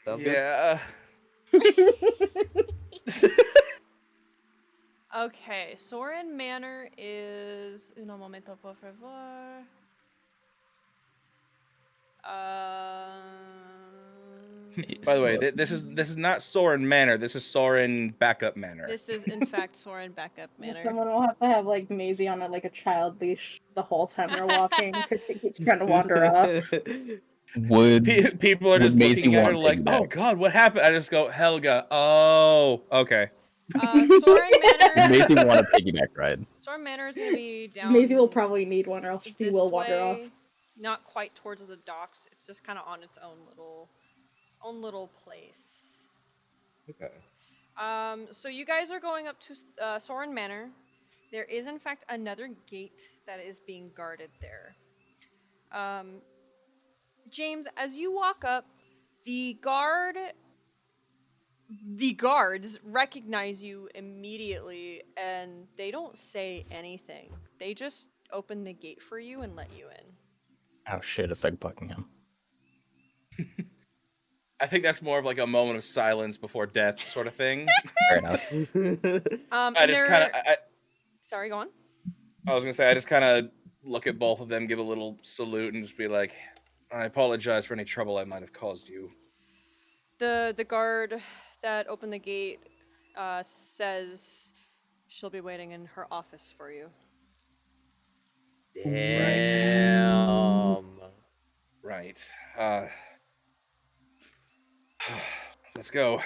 Sounds good. Yeah. Okay, Soren Manor is... Un momento, por favor. By the way, this is not Soren Manor. This is Soren Backup Manor. This is, in fact, Soren Backup Manor. Someone will have to have like Maisie on a child leash the whole time we're walking because she keeps trying to wander off. Would People are Would just Maisie looking at her want like, piggyback? "Oh God, what happened?" I just go, "Helga." Oh, okay. Soren Manor... Maisie want a piggyback ride? Soren Manor is gonna be down... Maisie will probably need one, or else she this will wander off. way, not quite towards the docks. It's just kind of on its own little place. Okay. So you guys are going up to Soren Manor. There is, in fact, another gate that is being guarded there. James, as you walk up, the guards recognize you immediately, and they don't say anything. They just open the gate for you and let you in. Oh shit! It's like Buckingham. I think that's more of like a moment of silence before death sort of thing. Fair enough. I just kind of, Sorry, go on. I was gonna say, I just kind of look at both of them, give a little salute, and just be like, "I apologize for any trouble I might have caused you." The guard that opened the gate says she'll be waiting in her office for you. Damn. Right. Let's go.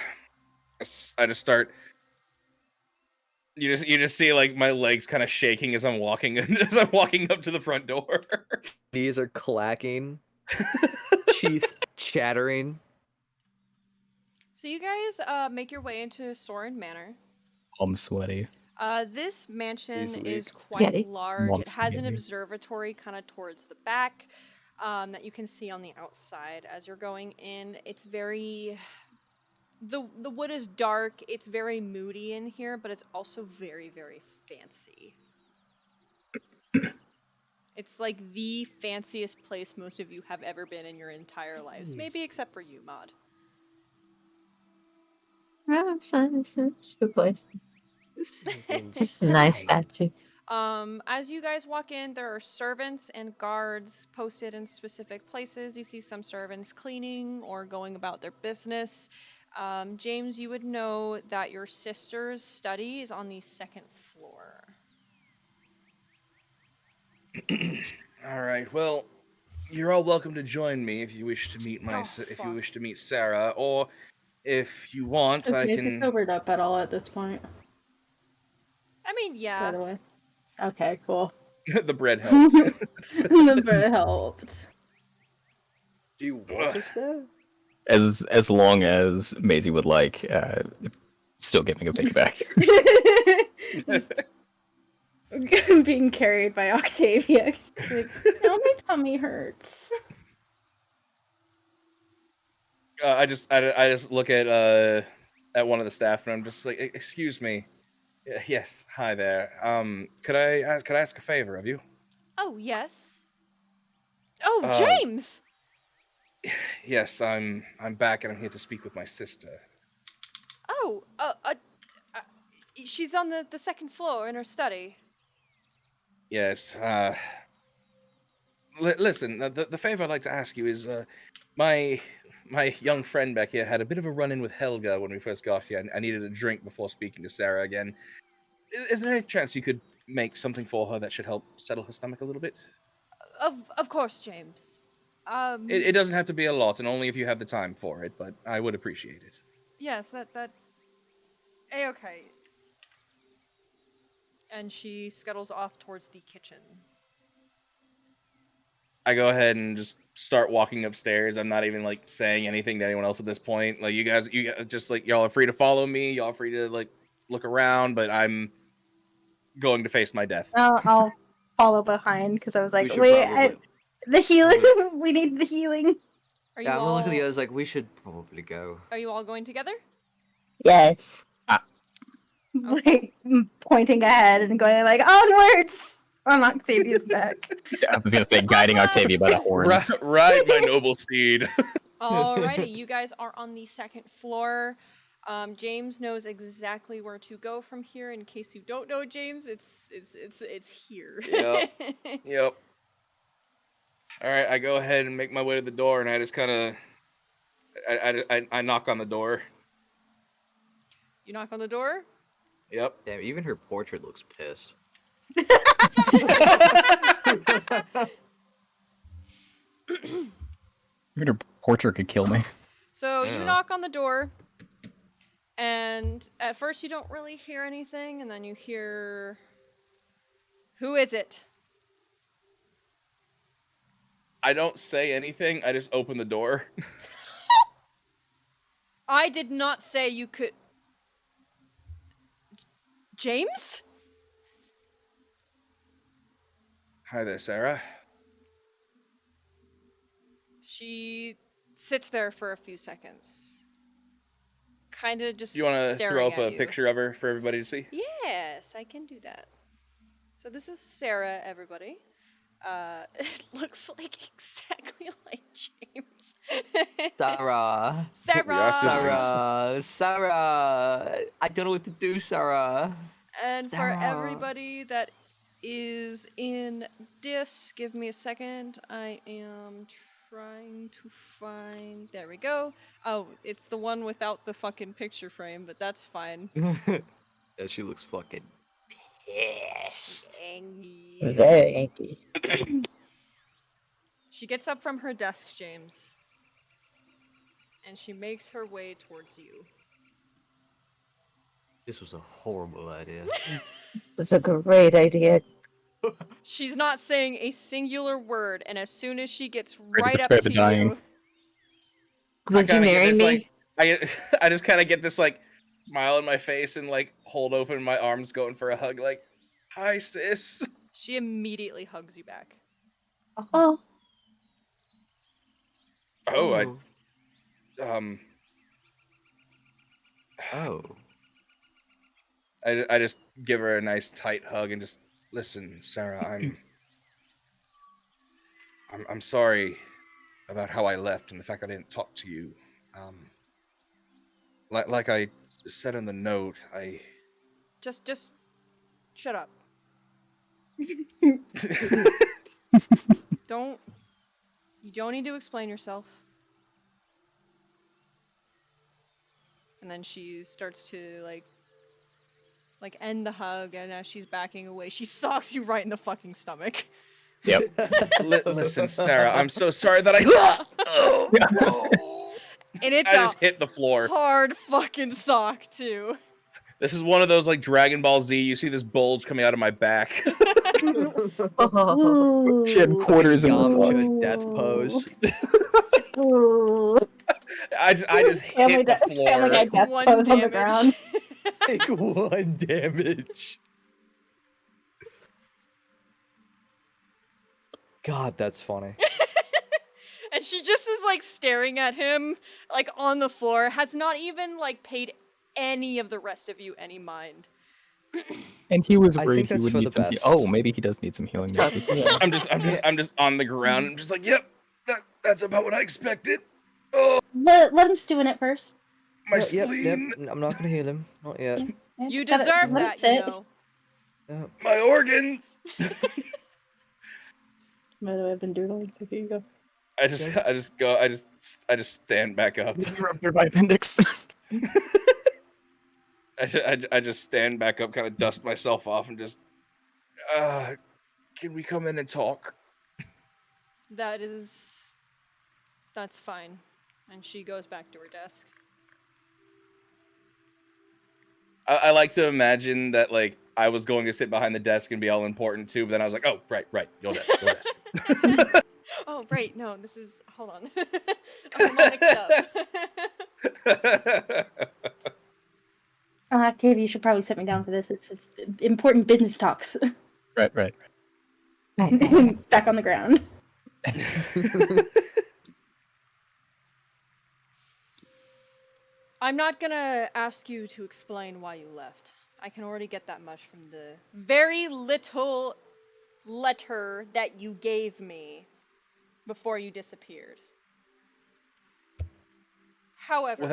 I just start. You just see like my legs kind of shaking as I'm walking as I'm walking up to the front door. Knees are clacking, teeth chattering. So you guys make your way into Soren Manor. I'm sweaty. This mansion He's is weak. quite Yeti. large. It Wants has an yeti. observatory kind of towards the back that you can see on the outside as you're going in. It's very the wood is dark. It's very moody in here, but it's also very very fancy. It's like the fanciest place most of you have ever been in your entire lives, maybe except for you, Maud. Oh, it's a good place. This is It's a nice insane. statue. As you guys walk in, there are servants and guards posted in specific places. You see some servants cleaning or going about their business. James, you would know that your sister's study is on the second floor. All right. Well, you're all welcome to join me if you wish to meet Oh, if you fuck. wish to meet Sarah, or if you want, I Okay, is he can. sobered up at all at this point? I mean, By yeah. the way. Okay, cool. The bread helped. The bread helped. Do you want us there? As long as Maisie would like, still giving a piggyback. Just being carried by Octavia. She's like, no, my tummy hurts. I just look at one of the staff and I'm just like, excuse me. Yes, hi there. Could I ask a favor of you? Oh, yes. Oh, Uh, James! Yes, I'm back and I'm here to speak with my sister. Oh, she's on the second floor in her study. Yes. Listen, the favor I'd like to ask you is, my young friend back here had a bit of a run-in with Helga when we first got here. I needed a drink before speaking to Sarah again. Is there any chance you could make something for her that should help settle her stomach a little bit? Of course, James. It doesn't have to be a lot, and only if you have the time for it, but I would appreciate it. Yes, that. A-okay. And she scuttles off towards the kitchen. I go ahead and just start walking upstairs. I'm not even like saying anything to anyone else at this point. Like you guys just like y'all are free to follow me. Y'all are free to like look around, but I'm going to face my death. I'll follow behind because I was like, should wait, probably- the healing. We need the healing. Are you Yeah, I'm all? gonna look at the others like we should probably go. Are you all going together? Yes. Like pointing ahead and going like onwards on Octavia's back. I was gonna say guiding Octavia by the horns. Right, my noble steed. Alrighty, you guys are on the second floor. James knows exactly where to go from here. In case you don't know, James, it's here. Yep. Yep. All right, I go ahead and make my way to the door, and I just kind of, I knock on the door. You knock on the door. Yep. Damn, even her portrait looks pissed. Her portrait could kill me. So you Yeah. knock on the door, and at first you don't really hear anything, and then you hear, "Who is it?" I don't say anything. I just open the door. I did not say you could. James? Hi there, Sarah. She sits there for a few seconds. Kind of just You want to staring throw up at a you. picture of her for everybody to see? Yes, I can do that. So this is Sarah, everybody. It looks like exactly like James. Sarah. Sarah! Sarah. I don't know what to do, Sarah. And for Sarah. everybody that is in Dis. Give me a second. I am trying to find. There we go. Oh, it's the one without the fucking picture frame, but that's fine. Yeah, she looks fucking pissed. Angie. Very angry. She gets up from her desk, James, and she makes her way towards you. This was a horrible idea. This is a great idea. She's not saying a singular word, and as soon as she gets to right up spare to the dying. you, I Would you kinda get marry this, me? like, I just kind of get this like smile on my face and like hold open my arms, going for a hug. Like, hi, sis. she immediately hugs you back. Oh, Oh, um, Oh. I just give her a nice tight hug and just listen, Sarah. I'm sorry about how I left and the fact I didn't talk to you. Like I said in the note, Just shut up. You don't need to explain yourself. And then she starts to like end the hug, and as she's backing away, she socks you right in the fucking stomach. Yep. listen, Sarah. I'm so sorry that I. And it's I just hit the a floor. hard fucking sock too. This is one of those like Dragon Ball Z. You see this bulge coming out of my back. oh. She had quarters in the Yamcha sock. death pose. Ooh. I just hit the floor. Family Guy death One pose on the damage. ground. Take 1 damage. God, that's funny. And she just is like staring at him like on the floor, has not even like paid any of the rest of you any mind. And he was I worried think he that's would for need the some. best. Oh, maybe he does need some healing. Mercy. Yeah. I'm just on the ground. I'm just like, yep, that's about what I expected. Let him stew in it first. My Yep, spleen, I'm not gonna heal him. Not yet. Yeah, You just gotta deserve let it that, you sit. know. Yep. my organs. By the way, I've been doodling, so here you go. I just stand back up. You ruptured my appendix. I just stand back up, kind of dust myself off, and just, can we come in and talk? That's fine. And she goes back to her desk. I like to imagine that like I was going to sit behind the desk and be all important too, but then I was like, oh, right, your desk. Oh, right, no, this is, hold on. I'm all mixed up. Octavia, you should probably set me down for this. It's important business talks. right. Back on the ground. I'm not gonna ask you to explain why you left. I can already get that much from the very little letter that you gave me before you disappeared. However,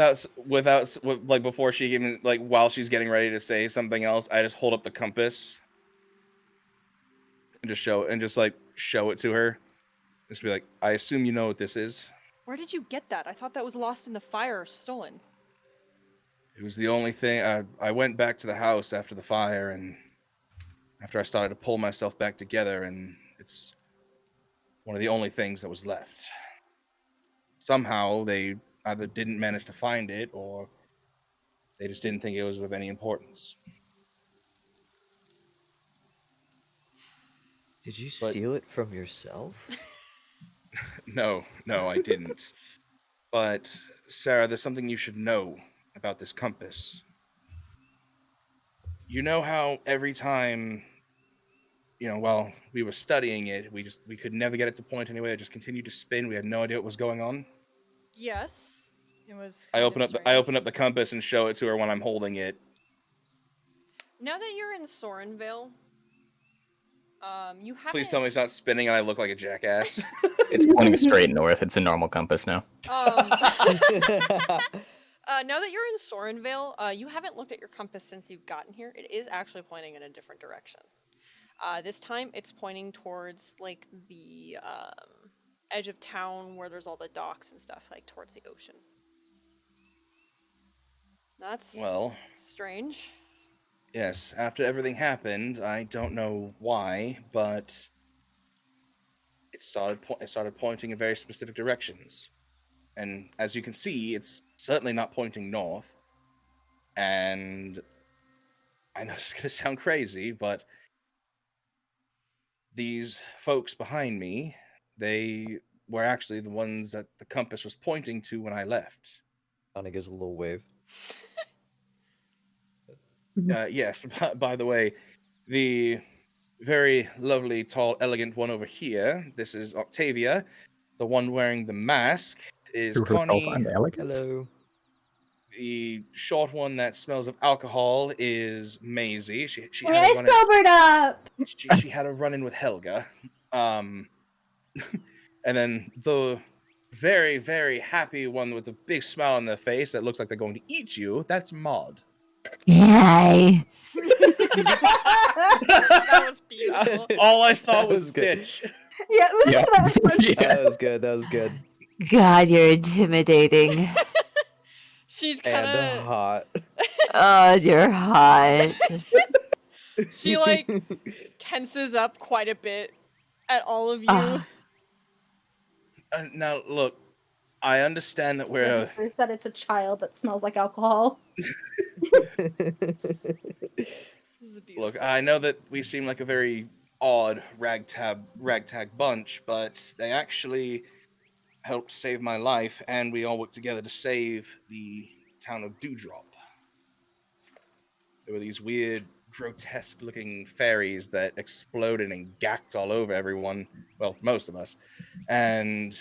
like before she even like while she's getting ready to say something else, I just hold up the compass and just show it to her. Just be like, I assume you know what this is. where did you get that? I thought that was lost in the fire or stolen. It was the only thing. I went back to the house after the fire, and after I started to pull myself back together, and it's one of the only things that was left. Somehow they either didn't manage to find it, or they just didn't think it was of any importance. Did you But- steal it from yourself? No, I didn't. But, Sarah, there's something you should know about this compass. You know how every time, while we were studying it, we could never get it to point anyway. It just continued to spin. We had no idea what was going on. Yes, it was. I open strange. up the compass and show it to her when I'm holding it. Now that you're in Sorenvale, you haven't. Please tell me it's not spinning and I look like a jackass. It's pointing straight north. It's a normal compass now. Now that you're in Sorenvale, you haven't looked at your compass since you've gotten here. It is actually pointing in a different direction. This time it's pointing towards like the edge of town where there's all the docks and stuff, like towards the ocean. That's Well, strange. yes, after everything happened, I don't know why, but it started pointing in very specific directions. And as you can see, it's certainly not pointing north. And I know it's going to sound crazy, but these folks behind me, they were actually the ones that the compass was pointing to when I left. Connie gives a little wave. Yes, by the way, the very lovely, tall, elegant one over here, this is Octavia. The one wearing the mask is Through herself Connie. and elegant. Hello. The short one that smells of alcohol is Maisie. She Hey, had a I run in, sobered up. she had a run in with Helga. And then the very, very happy one with a big smile on their face that looks like they're going to eat you, that's Maud. Yay. That was beautiful. All I saw That was was good. Stitch. Yeah, Yeah. that was fun. Yeah. That was good. That was good. God, you're intimidating. She's kind And of hot. Oh, you're hot. she like tenses up quite a bit at all of you. Ah. Now, look, I understand that we're... Registers that it's a child that smells like alcohol. This is a beautiful. Look, I know that we seem like a very odd ragtag bunch, but they actually helped save my life, and we all worked together to save the town of Dewdrop. There were these weird, grotesque-looking fairies that exploded and gacked all over everyone, well, most of us, and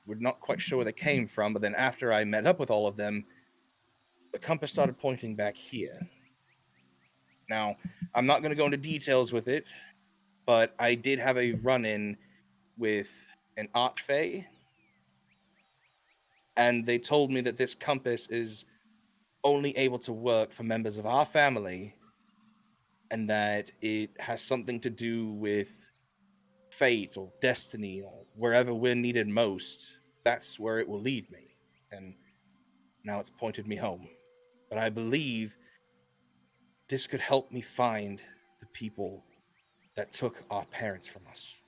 we're not quite sure where they came from, but then after I met up with all of them, the compass started pointing back here. Now, I'm not going to go into details with it, but I did have a run-in with an archfey, and they told me that this compass is only able to work for members of our family, and that it has something to do with fate or destiny or wherever we're needed most. That's where it will lead me. And now it's pointed me home. But I believe this could help me find the people that took our parents from us.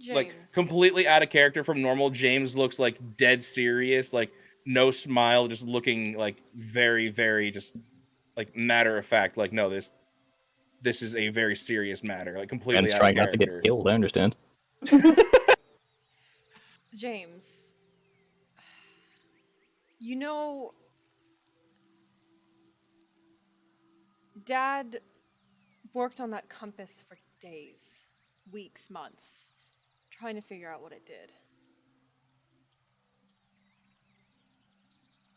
James. Like, completely out of character from normal. James looks like dead serious, like no smile, just looking like very, very just like matter of fact. Like, no, this is a very serious matter. Like, completely Ben's out trying of not to get character. killed. I understand. James. You know, Dad worked on that compass for days, weeks, months, trying to figure out what it did.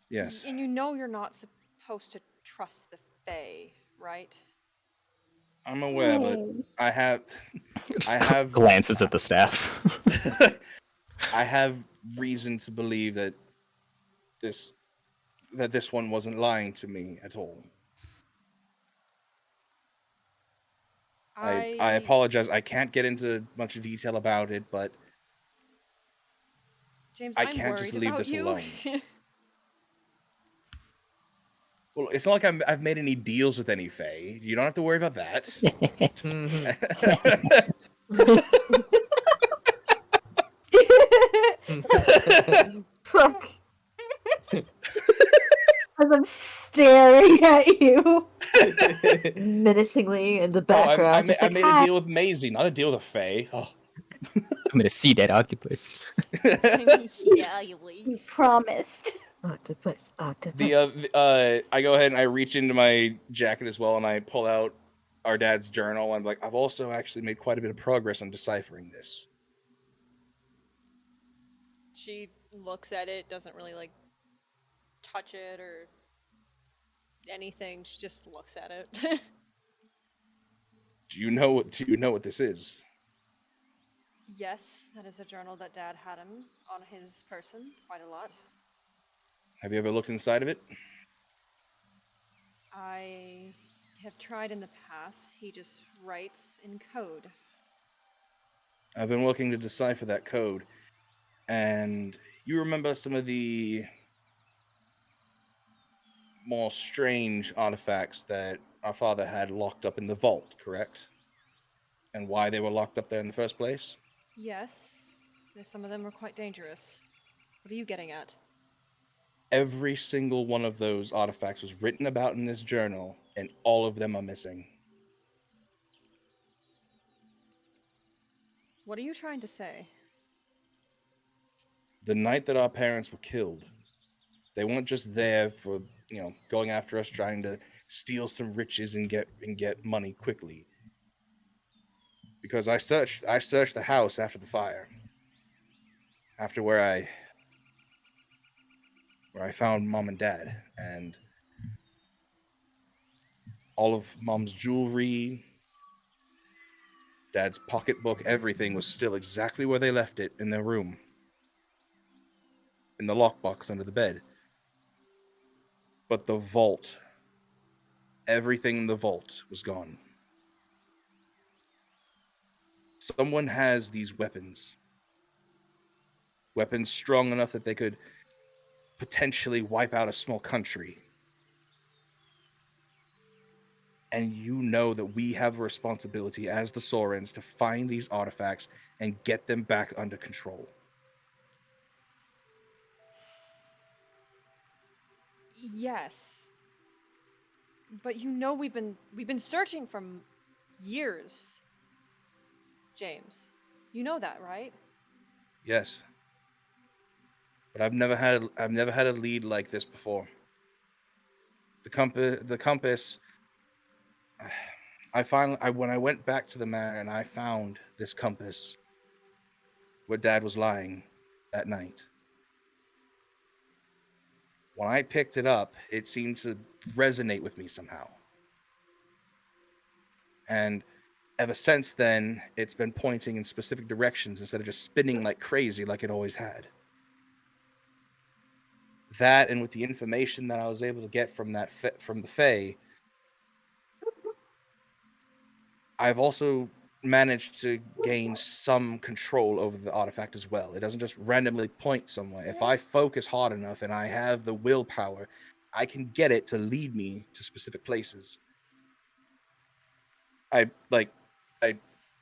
Yes, And you know you're not supposed to trust the Fae, right? I'm aware, but I have Just have- glances at the staff. I have reason to believe that this one wasn't lying to me at all. I apologize. I can't get into much detail about it, but James, I I'm can't just worried leave about this you. alone. Well, it's not like I've made any deals with any Fae. You don't have to worry about that. Fuck. As I'm staring at you. Menacingly in the Oh, background. I just like, made "Hi." a deal with Maisie, not a deal with a Fae. Oh. I'm gonna see that octopus. Yeah, you leave. You promised. Octopus, octopus. I go ahead and I reach into my jacket as well, and I pull out our dad's journal. I'm like, I've also actually made quite a bit of progress on deciphering this. She looks at it, doesn't really like touch it or anything. She just looks at it. Do you know what this is? Yes, that is a journal that Dad had him on his person quite a lot. Have you ever looked inside of it? I have tried in the past. He just writes in code. I've been working to decipher that code, and you remember some of the more strange artifacts that our father had locked up in the vault, correct? And why they were locked up there in the first place? Yes, some of them were quite dangerous. What are you getting at? Every single one of those artifacts was written about in this journal, and all of them are missing. What are you trying to say? The night that our parents were killed, they weren't just there for, going after us, trying to steal some riches and get money quickly. Because I searched the house after the fire. After where I found mom and dad, and all of mom's jewelry, dad's pocketbook, everything was still exactly where they left it in their room. In the lockbox under the bed. But the vault, everything in the vault was gone. Someone has these weapons. Weapons strong enough that they could potentially wipe out a small country. And you know that we have a responsibility as the Sorens to find these artifacts and get them back under control. Yes. But you know we've been searching for years. James. You know that, right? Yes. But I've never had a lead like this before. The compass. When I went back to the man and I found this compass where Dad was lying that night. When I picked it up, it seemed to resonate with me somehow. And ever since then, it's been pointing in specific directions instead of just spinning like crazy like it always had. That, and with the information that I was able to get from from the Fae, I've also managed to gain some control over the artifact as well. It doesn't just randomly point somewhere. If I focus hard enough and I have the willpower, I can get it to lead me to specific places. I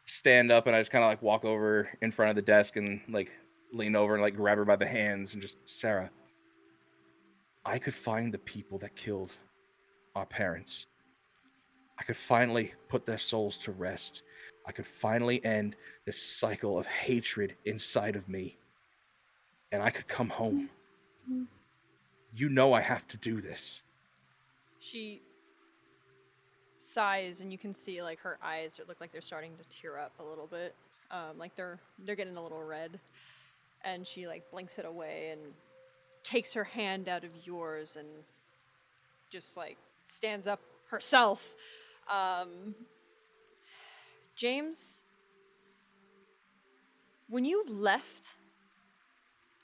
stand up and I just kind of like walk over in front of the desk and like lean over and like grab her by the hands and just, Sarah, I could find the people that killed our parents. I could finally put their souls to rest. I could finally end this cycle of hatred inside of me. And I could come home. You know I have to do this. She sighs, and you can see like her eyes look like they're starting to tear up a little bit. Like they're getting a little red. And she like blinks it away and takes her hand out of yours and just like stands up herself. James, when you left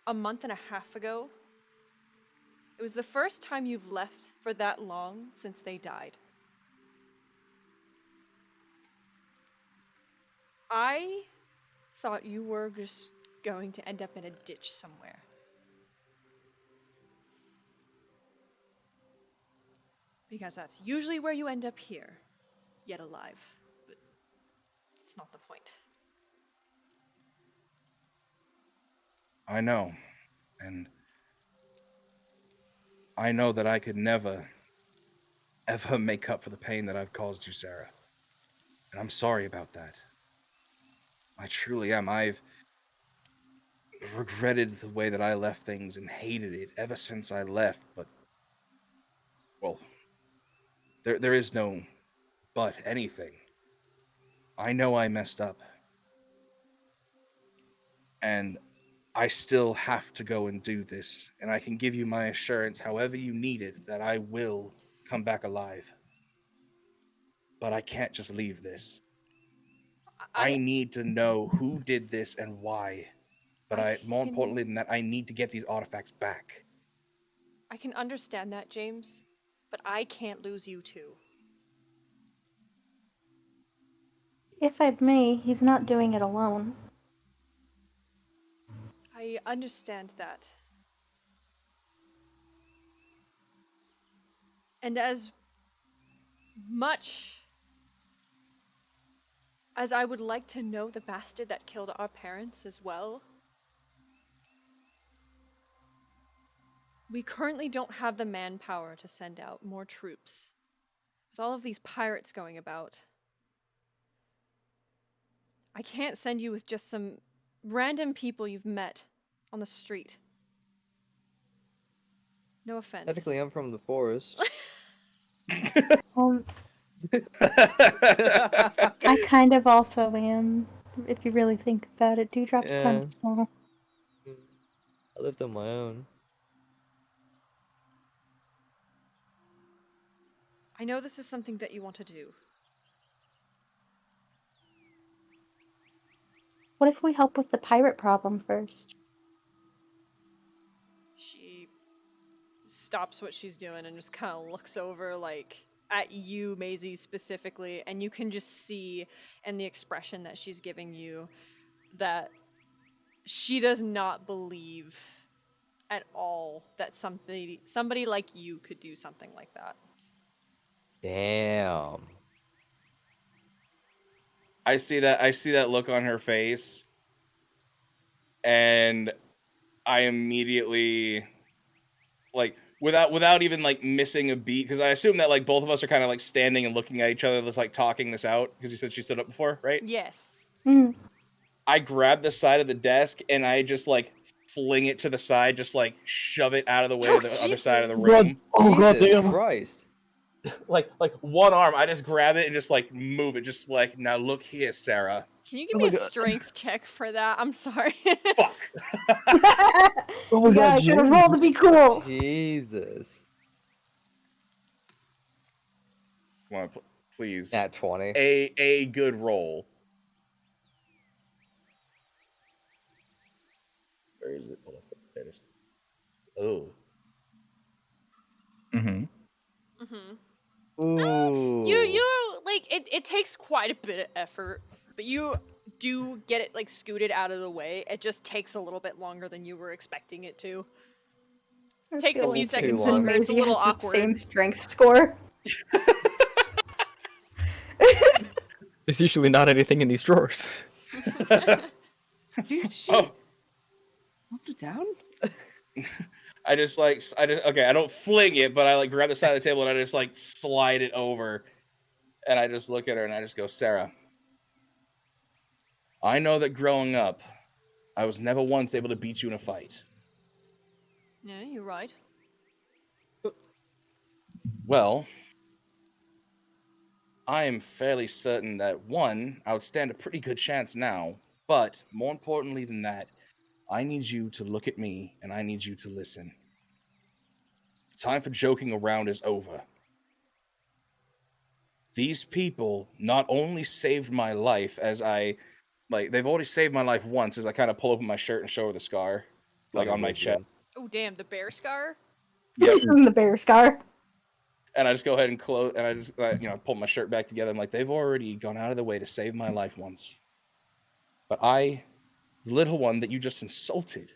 a month and a half ago, it was the first time you've left for that long since they died. I thought you were just going to end up in a ditch somewhere. Because that's usually where you end up here, yet alive. But it's not the point. I know. And I know that I could never, ever make up for the pain that I've caused you, Sarah. And I'm sorry about that. I truly am. I've regretted the way that I left things and hated it ever since I left, but, well, there is no but anything. I know I messed up. And I still have to go and do this, and I can give you my assurance, however you need it, that I will come back alive. But I can't just leave this. I need to know who did this and why. But more importantly than that, I need to get these artifacts back. I can understand that, James, but I can't lose you too. If I may, he's not doing it alone. I understand that. And as much as I would like to know the bastard that killed our parents as well, we currently don't have the manpower to send out more troops. With all of these pirates going about, I can't send you with just some random people you've met on the street. No offense. Technically, I'm from the forest. I kind of also am, if you really think about it. Dewdrop's kind Yeah. of small. I lived on my own. I know this is something that you want to do. What if we help with the pirate problem first? She stops what she's doing and just kind of looks over, like, at you, Maisie, specifically, and you can just see in the expression that she's giving you that she does not believe at all that somebody like you could do something like that. Damn. I see that look on her face, and I immediately, like, without even like missing a beat, because I assume that like both of us are kind of like standing and looking at each other, just like talking this out, because you said she stood up before, right? Yes. Mm. I grab the side of the desk and I just like fling it to the side, just like shove it out of the way to the other side of the Jesus. room. Oh god Jesus damn! Christ. Like one arm, I just grab it and just like move it, just like, now look here, Sarah. Can you give me a strength check for that? I'm sorry. Fuck. Oh my Yeah, god, I should have rolled to be cool. Jesus. Come on, please. At 20. A good roll. Where is it? Hold on. There it is. Oh. Mm-hmm. Ooh. You like it takes quite a bit of effort, but you do get it like scooted out of the way. It just takes a little bit longer than you were expecting it to. I Takes a feel few like seconds James and longer. It's a Maisie little has the awkward. same strength score. There's usually not anything in these drawers. Oh. Put it down? I don't fling it, but I like grab the side of the table and I just like slide it over. And I just look at her and I just go, Sarah, I know that growing up, I was never once able to beat you in a fight. Yeah, you're right. Well, I am fairly certain that one, I would stand a pretty good chance now, but more importantly than that, I need you to look at me and I need you to listen. The time for joking around is over. These people not only saved my life they've already saved my life once as I kind of pull open my shirt and show her the scar, like on my chest. Oh damn, the bear scar. Yep. From the bear scar. And I just go ahead and close, and I just pull my shirt back together. I'm like, they've already gone out of the way to save my life once. But I, the little one that you just insulted,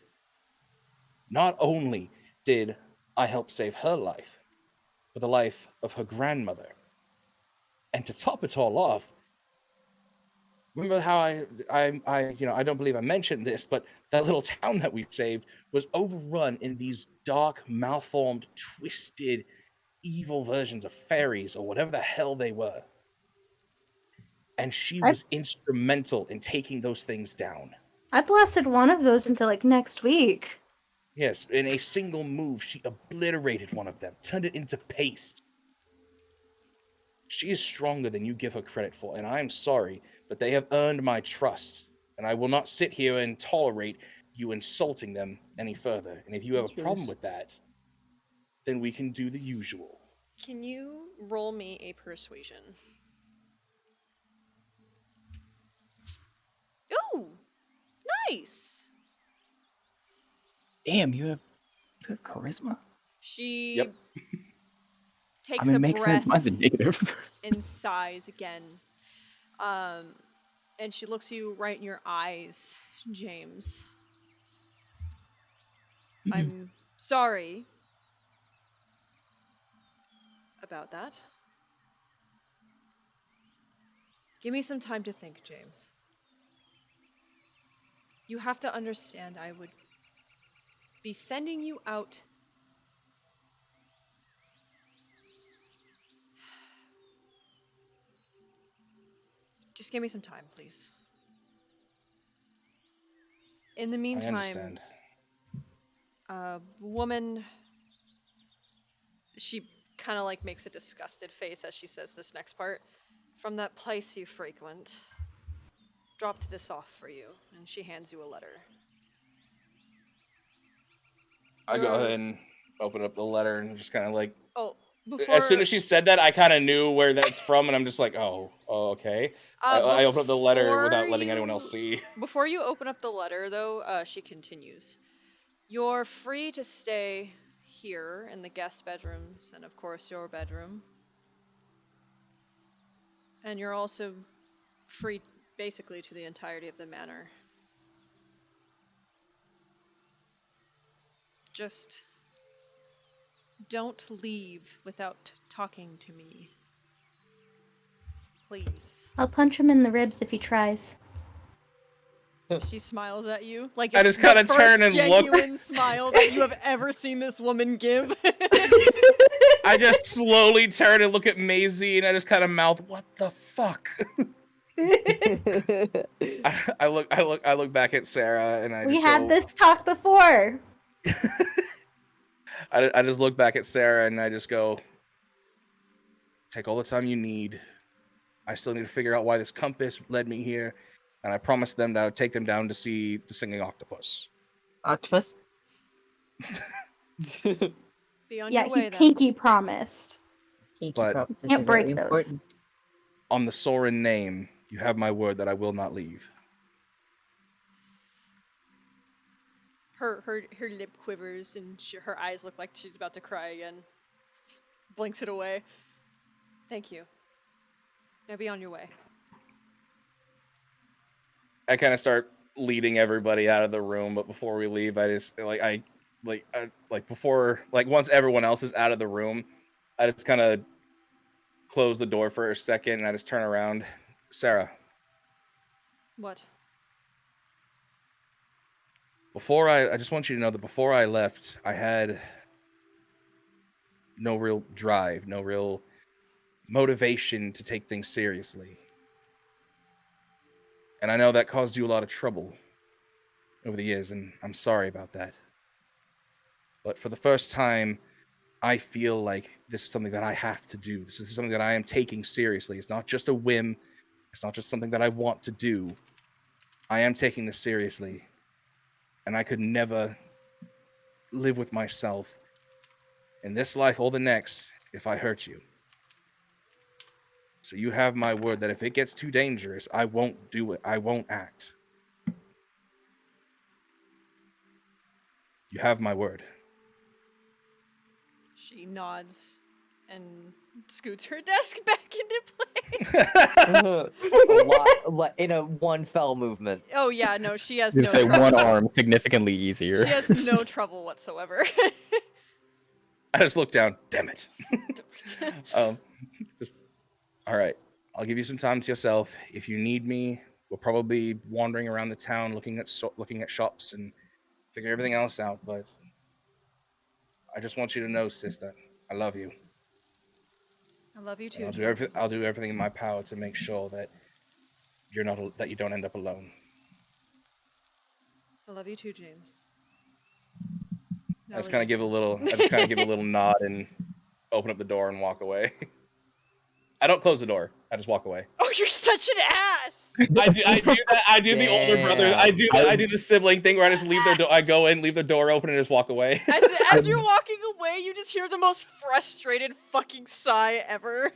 not only did I help save her life, but the life of her grandmother. And to top it all off, remember how I don't believe I mentioned this, but that little town that we saved was overrun in these dark, malformed, twisted, evil versions of fairies or whatever the hell they were. And she was instrumental in taking those things down. I blasted one of those until like next week. Yes, in a single move, she obliterated one of them, turned it into paste. She is stronger than you give her credit for, and I am sorry, but they have earned my trust, and I will not sit here and tolerate you insulting them any further. And if you have a problem with that, then we can do the usual. Can you roll me a persuasion? Ooh, nice. Damn, you have charisma? She Yep. takes I mean, a makes breath sense. Mine's a negative. and sighs again. And she looks you right in your eyes, James. I'm sorry about that. Give me some time to think, James. You have to understand I would be sending you out just give me some time, please. In the I meantime, understand. woman, she kind of like makes a disgusted face as she says this next part. From that place you frequent, dropped this off for you, and she hands you a letter. I go ahead and open up the letter and just kind of like. Oh, As soon as she said that, I kind of knew where that's from, and I'm just like, oh okay. I open up the letter without letting anyone else see. Before you open up the letter, though, she continues. You're free to stay here in the guest bedrooms, and of course your bedroom. And you're also free basically to the entirety of the manor. Just don't leave without talking to me. Please. I'll punch him in the ribs if he tries. She smiles at you. Like I just kind of turn and look. Genuine smile that you have ever seen this woman give. I just slowly turn and look at Maisie, and I just kind of mouth, "What the fuck?" I look back at Sarah, and I We just had go, this talk before. I just look back at Sarah, and I just go, "Take all the time you need. I still need to figure out why this compass led me here, and I promised them that I would take them down to see the singing octopus." Octopus? Be on Yeah, your way, he then. pinky promised. But- Can't break those. On the Soren name, you have my word that I will not leave. Her lip quivers and her eyes look like she's about to cry again. Blinks it away. Thank you. Now be on your way. I kind of start leading everybody out of the room, but before we leave, I just once everyone else is out of the room, I just kind of close the door for a second, and I just turn around. Sarah, What? I just want you to know that before I left, I had no real drive, no real motivation to take things seriously. And I know that caused you a lot of trouble over the years, and I'm sorry about that. But for the first time, I feel like this is something that I have to do. This is something that I am taking seriously. It's not just a whim. It's not just something that I want to do. I am taking this seriously. And I could never live with myself in this life or the next if I hurt you. So you have my word that if it gets too dangerous, I won't do it. I won't act. You have my word. She nods and scoots her desk back into place. In a one fell movement. Oh yeah, no, she has You no say trouble. one arm significantly easier. She has no trouble whatsoever. I just look down. Damn it. Just, all right. I'll give you some time to yourself. If you need me, we'll probably be wandering around the town, looking at shops and figure everything else out. But I just want you to know, sis, that I love you. I love you too. I'll do everything in my power to make sure that you don't end up alone. I love you too, James. I just kind of give a little nod and open up the door and walk away. I don't close the door. I just walk away. Oh, you're such an ass! I do that. I do the older brother. I do the sibling thing where I just leave their door. I go in, leave the door open, and just walk away. As you're walking away, you just hear the most frustrated fucking sigh ever.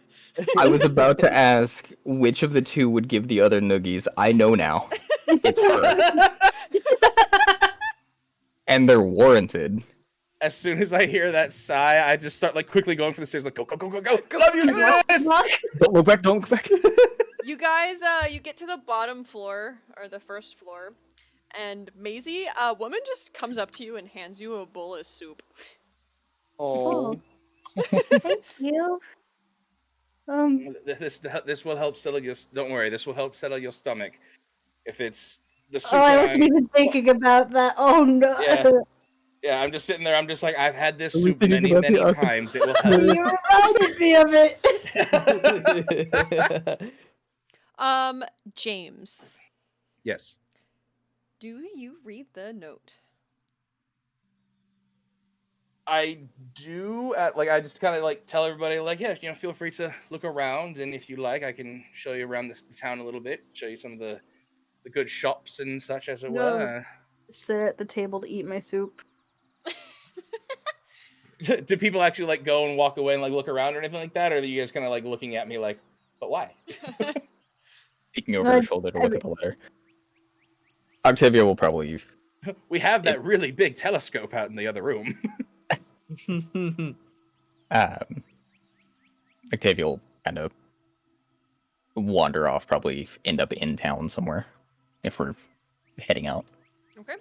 I was about to ask which of the two would give the other noogies. I know now. It's her. And they're warranted. As soon as I hear that sigh, I just start quickly going for the stairs, go, go, go, go, go. Love you, sis! Don't look back, don't look back. You guys, you get to the bottom floor, or the first floor, and Maisie, a woman just comes up to you and hands you a bowl of soup. Oh. Thank you. This will help settle your. Don't worry, this will help settle your stomach. If it's the soup Oh, I that wasn't I'm. even thinking about that. Oh no. Yeah. Yeah, I'm just sitting there. I'm just like, I've had this Are we soup thinking many, about the many arc- times. It will help. You reminded me of it. James, Yes. do you read the note? I do. I just kind of like tell everybody, like, yeah, feel free to look around, and if you like, I can show you around the town a little bit, show you some of the good shops and such, as it No. were. Sit at the table to eat my soup. Do people actually like go and walk away and like look around or anything like that, or are you guys kind of like looking at me like, but why? Peeking over her shoulder to look at the letter. Octavia will probably. We have that really big telescope out in the other room. Octavia will kind of wander off, probably end up in town somewhere if we're heading out. Okay.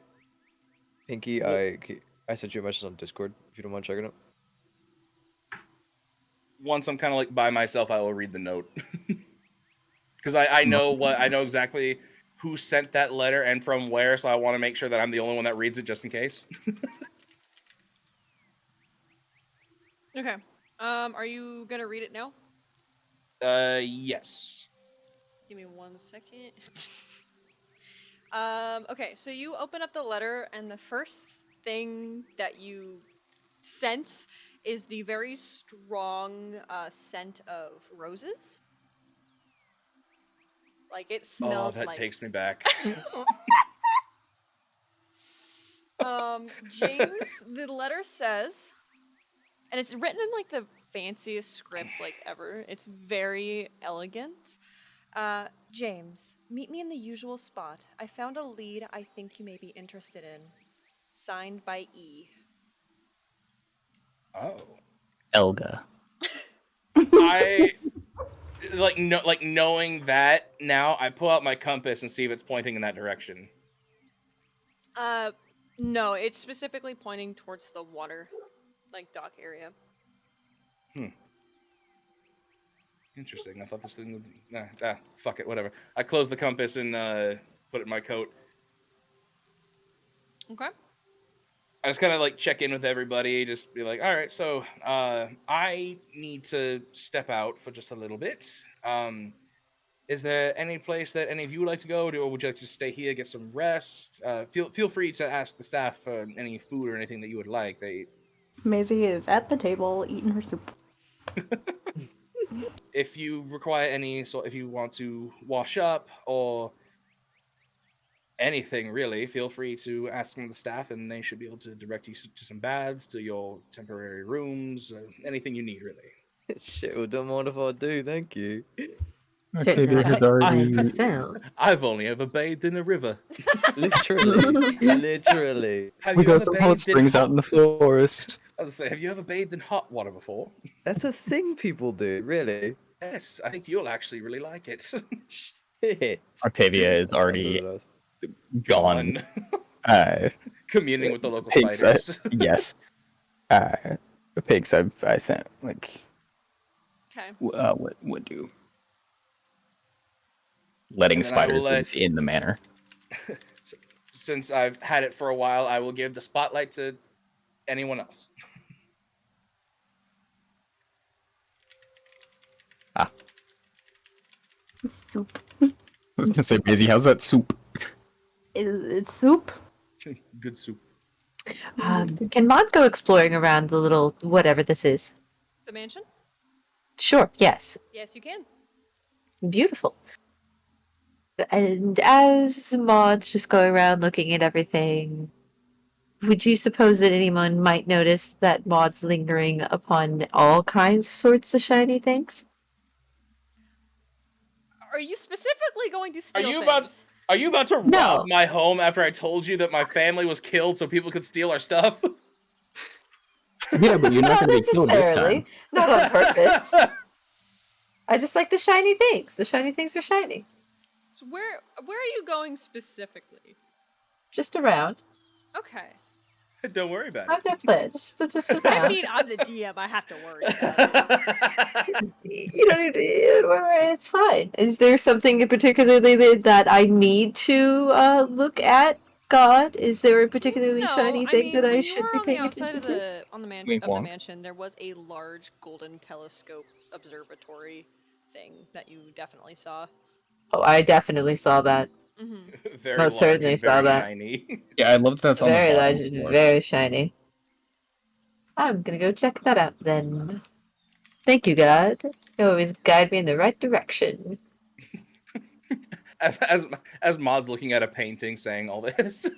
Pinky, I sent you a message on Discord if you don't mind checking it. Once I'm kind of like by myself, I will read the note. Because I know exactly who sent that letter and from where, so I want to make sure that I'm the only one that reads it just in case. Okay. Are you gonna read it now? Yes. Give me 1 second. Okay, so you open up the letter, and the first thing that you sense is the very strong scent of roses. Like, it smells that like... takes me back. James, the letter says, and it's written in, like, the fanciest script, like, ever. It's very elegant. James, meet me in the usual spot. I found a lead I think you may be interested in. Signed by E. Oh. Elga. I knowing that now, I pull out my compass and see if it's pointing in that direction. No, it's specifically pointing towards the water, like, dock area. Interesting. I thought this thing would... fuck it, whatever. I close the compass and put it in my coat. Okay. I just kind of like check in with everybody, just be like, all right, so I need to step out for just a little bit. Is there any place that any of you would like to go to, or would you like to stay here, get some rest? Feel free to ask the staff for any food or anything that you would like. Maisie is at the table eating her soup. If you require any, so if you want to wash up or anything really, feel free to ask the staff, and they should be able to direct you to some baths, to your temporary rooms, anything you need really. Shit, well done, wonderful, do, thank you. Octavia has already. I've only ever bathed in a river. Literally. Have We you got ever some bathed hot in springs out in the forest. I was gonna say, have you ever bathed in hot water before? That's a thing people do, really. Yes, I think you'll actually really like it. Shit. Octavia is already That's gone. Communing with the local Pigs. spiders. Yes. Pigs. I sent like. Okay. What do? Letting spiders loose in the manor. Since I've had it for a while, I will give the spotlight to anyone else. Soup. I was gonna say, Maisie, how's that soup? It's soup. Good soup. Can Maud go exploring around the little whatever this is? The mansion? Sure, yes. Yes, you can. Beautiful. And as Maud's just going around looking at everything, would you suppose that anyone might notice that Maud's lingering upon all kinds of sorts of shiny things? Are you specifically going to steal Are you about to No. rob my home after I told you that my family was killed so people could steal our stuff? Yeah, but you're not Not gonna be killed this necessarily. time. Not on purpose. I just like the shiny things. The shiny things are shiny. So where are you going specifically? Just around. Okay. Don't worry about I'm it. not playing. Just I around. mean, I'm the DM. I have to worry about it. You don't need to. It's fine. Is there something in particularly that I need to look at? God, is there a particularly No, shiny I thing that mean, I when you should were be on the paying outside attention to? Wink of the wonk. mansion, there was a large golden telescope observatory thing that you definitely saw. Oh, I definitely saw that. Mm-hmm. Very Most large certainly and saw very that. shiny. Yeah, I love that that's on the Very bottom large, floor. very shiny. I'm gonna go check that out then. Thank you, God. You always guide me in the right direction. As Maud's looking at a painting saying all this.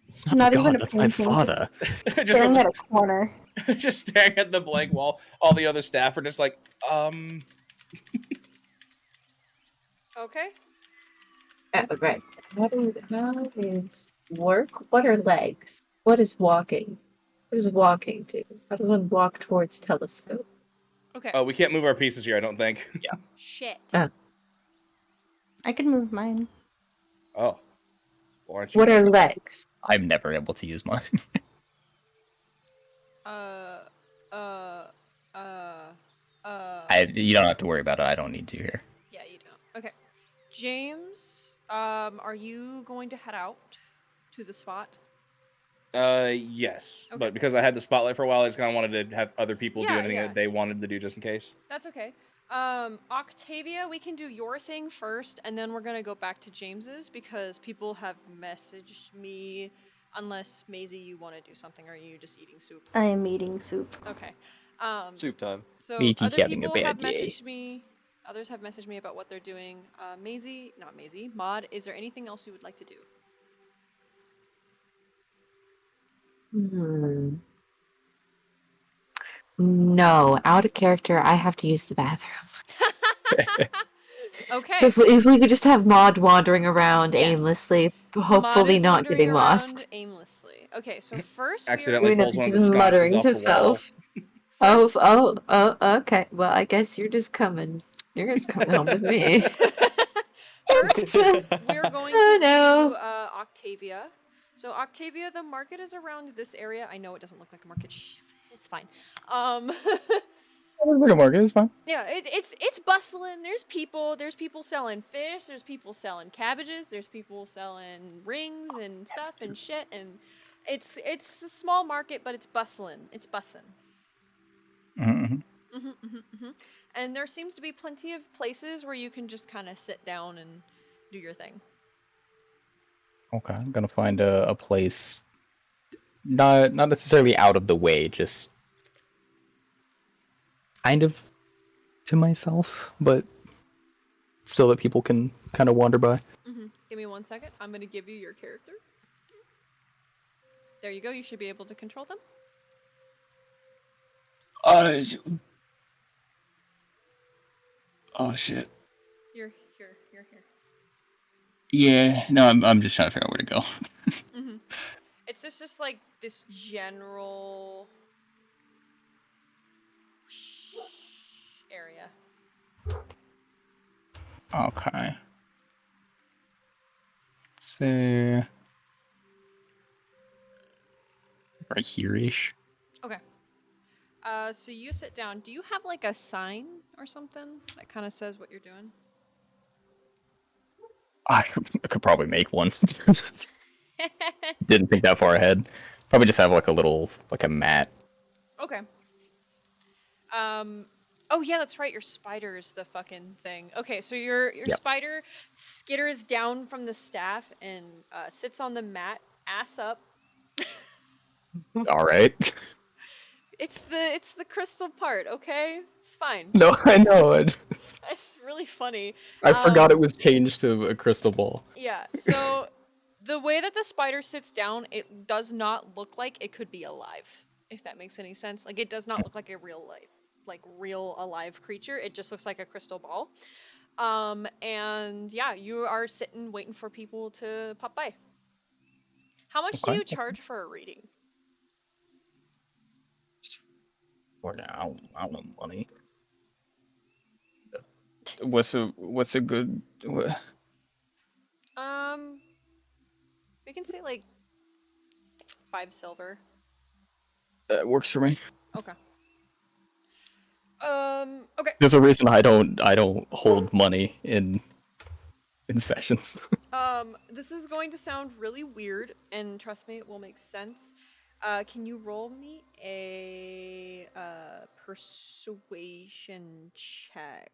It's not, Not God, even a that's my painting, father. just staring at a corner. just staring at the blank wall. All the other staff are just like, Okay. Right. How is work? What are legs? What is walking? What is walking to? How does one walk towards telescope? Okay. oh, we can't move our pieces here, I don't think. Shit. I can move mine. Oh. Well, aren't you What are fine? legs? I'm never able to use mine. Uh. Uh. Uh. You don't have to worry about it. I don't need to here. Yeah, you don't. Okay. James, are you going to head out to the spot? Yes. Okay. But because I had the spotlight for a while, I just kind of wanted to have other people do Yeah, anything yeah. that they wanted to do just in case. That's okay. Octavia, we can do your thing first, and then we're gonna go back to James's because people have messaged me. Unless Maisie, you want to do something, or are you just eating soup? I am eating soup. Okay. Soup time. So Matey's other having a people have bad day. messaged me. Others have messaged me about what they're doing. Maisie, not Maisie, Maud, is there anything else you would like to do? No, out of character. I have to use the bathroom. Okay. So if we could just have Maud wandering around Yes. aimlessly, Maud hopefully is not wandering getting around lost. aimlessly. Okay, so first Accidentally You know, pulls one of the just sconces muttering off to the wall. self. Oh, First, okay. Well, I guess you're just coming. You're just coming home with me. First, we're going to Oh, no. do Octavia. So Octavia, the market is around this area. I know it doesn't look like a market. It's fine. Market is fine. Yeah, it's bustling. There's people. There's people selling fish. There's people selling cabbages. There's people selling rings and stuff and shit. And it's a small market, but it's bustling. It's bussin'. Mm-hmm. And there seems to be plenty of places where you can just kind of sit down and do your thing. Okay, I'm gonna find a place, not necessarily out of the way, just kind of to myself, but still that people can kind of wander by. Give me 1 second. I'm going to give you your character. There you go. You should be able to control them. Oh shit. You're here. You're here. Yeah, no, I'm just trying to figure out where to go. It's just like this general area. Okay. So right here-ish. Okay. So you sit down. Do you have like a sign or something that kind of says what you're doing? I could probably make one. Didn't think that far ahead. Probably just have like a little, like a mat. Okay. Oh yeah, that's right. Your spider is the fucking thing. Okay, so your Yep. spider skitters down from the staff and sits on the mat, ass up. All right. It's the crystal part. Okay, it's fine. No, I know. It's really funny. I forgot it was changed to a crystal ball. Yeah. So the way that the spider sits down, it does not look like it could be alive. If that makes any sense. Like it does not look like a real alive creature. It just looks like a crystal ball. And yeah, you are sitting waiting for people to pop by. How much do Okay. you charge for a reading? Or now, I don't know money. What's a good? We can say like 5 silver. That works for me. Okay. Okay. There's a reason I don't hold money in sessions. This is going to sound really weird, and trust me, it will make sense. Can you roll me a persuasion check?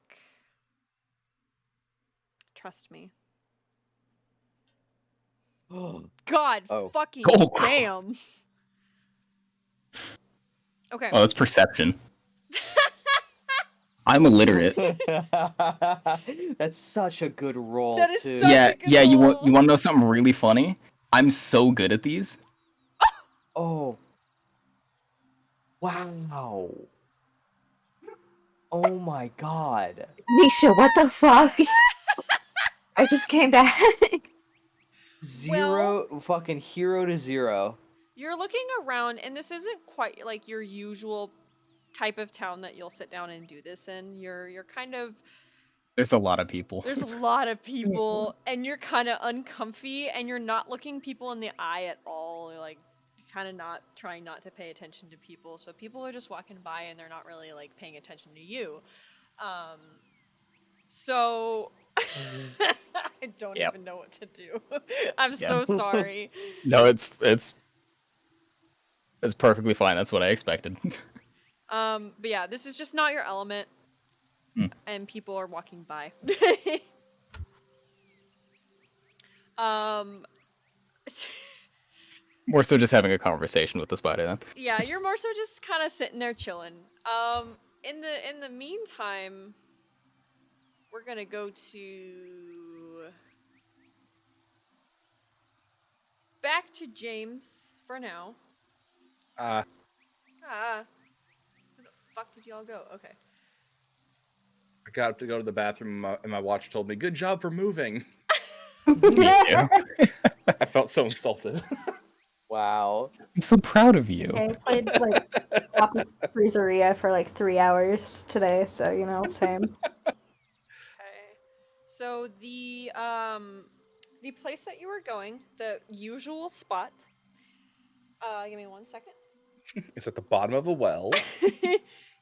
Trust me. God Oh. fucking Oh. damn. Okay. Oh, that's perception. I'm illiterate. That's such a good roll. That is too. such Yeah, a good yeah. You want roll. you want to know something really funny? I'm so good at these. Oh. Wow. Oh my god. Nisha, what the fuck? I just came back. Zero fucking hero to zero. You're looking around, and this isn't quite like your usual type of town that you'll sit down and do this in. You're kind of There's a lot of people. there's a lot of people, and you're kind of uncomfy, and you're not looking people in the eye at all. You're like kind of not trying not to pay attention to people. So people are just walking by, and they're not really like paying attention to you. So I don't Yep. even know what to do. I'm so sorry. No, it's perfectly fine. That's what I expected. But yeah, this is just not your element, Hmm. and people are walking by. um, More so just having a conversation with the spider then. yeah, you're more so just kind of sitting there chilling. In the meantime, we're gonna go to back to James for now. Uh, Where the fuck did y'all go? Okay. I got up to go to the bathroom, and my watch told me, "Good job for moving." Yeah. I felt so insulted. Wow. I'm so proud of you. I played like Office Freezeria for like 3 hours today, so you know, same. Okay. So the place that you were going, the usual spot. Give me 1 second. It's at the bottom of a well.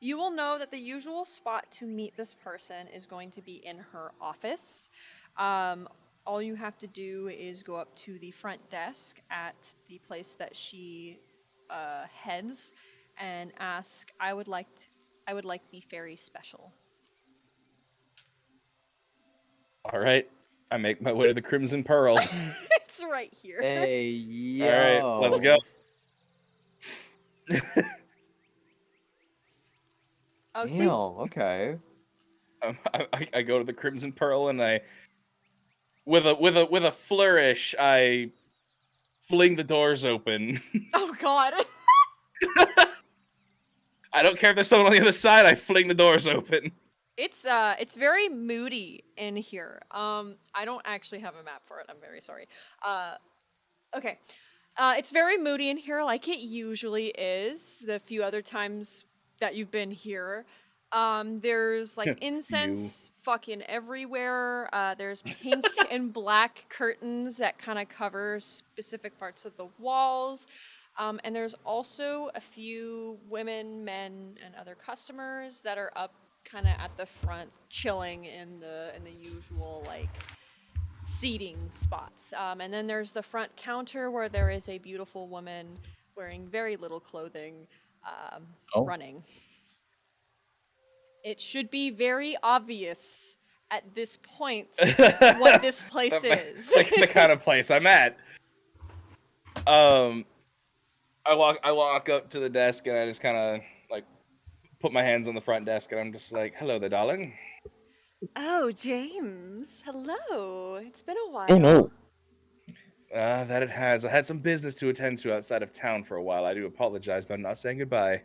You will know that the usual spot to meet this person is going to be in her office. All you have to do is go up to the front desk at the place that she heads and ask, I would like the fairy special. All right, I make my way to the Crimson Pearl. It's right here. Hey, yo. All right, let's go. Okay. Damn, okay. I go to the Crimson Pearl, and I, with a flourish, I fling the doors open. Oh God. I don't care if there's someone on the other side. I fling the doors open. It's very moody in here. I don't actually have a map for it. I'm very sorry. Okay. It's very moody in here, like it usually is. The few other times that you've been here, there's like incense fucking everywhere. There's pink and black curtains that kind of cover specific parts of the walls. And there's also a few women, men, and other customers that are up kind of at the front, chilling in the usual like seating spots. And then there's the front counter where there is a beautiful woman wearing very little clothing, running. It should be very obvious at this point what this place is. the kind of place I'm at. I walk up to the desk, and I just kind of like put my hands on the front desk, and I'm just like, "Hello there, darling." Oh, James. Hello. It's been a while. Oh no. That it has. I had some business to attend to outside of town for a while. I do apologize, but I'm not saying goodbye.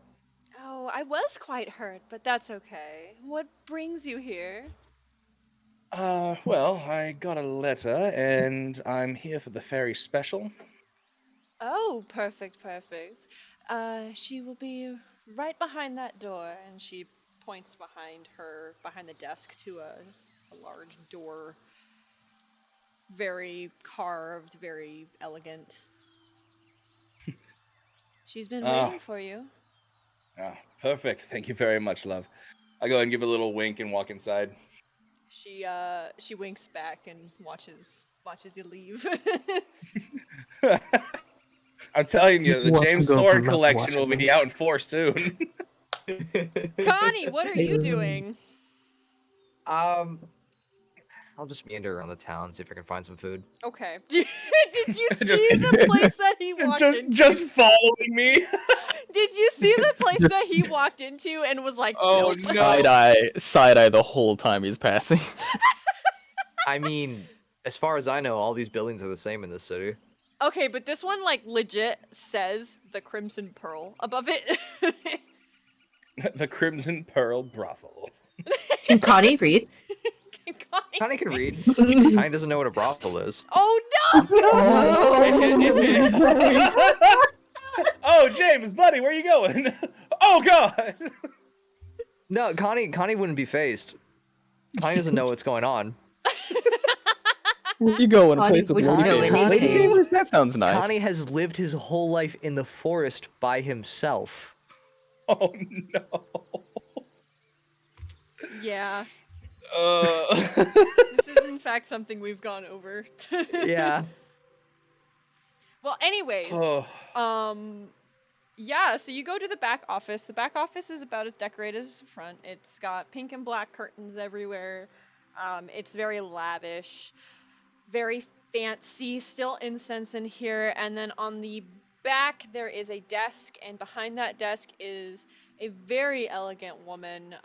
Oh, I was quite hurt, but that's okay. What brings you here? Well, I got a letter, and I'm here for the fairy special. Oh, perfect, perfect. She will be right behind that door, and she points behind the desk to a large door. Very carved, very elegant. She's been waiting for you. Perfect. Thank you very much, love. I go ahead and give a little wink and walk inside. She winks back and watches you leave. I'm telling you, the Watch James him go Soren from left to collection will watch be him. out in force soon. Connie, what are you doing? I'll just meander around the town, see if I can find some food. Okay. Did you see the place that he walked into? just following me. Did you see the place that he walked into and was like, Oh, nope. no. Side eye the whole time he's passing. I mean, as far as I know, all these buildings are the same in this city. Okay, but this one like legit says the Crimson Pearl above it. The Crimson Pearl brothel. Can Connie read? Connie. Connie can read. Connie doesn't know what a brothel is. Oh no! Oh, James, buddy, where are you going? Oh God! No, Connie wouldn't be phased. Connie doesn't know what's going on. You go in a Connie place with wouldn't lady know favors. Lady anything. favors? That sounds nice. Connie has lived his whole life in the forest by himself. Oh no! Yeah, Uh... this is in fact something we've gone over. Yeah. Well, anyways, yeah, so you go to the back office. The back office is about as decorated as the front. It's got pink and black curtains everywhere. It's very lavish, very fancy, still incense in here. And then on the back, there is a desk, and behind that desk is a very elegant woman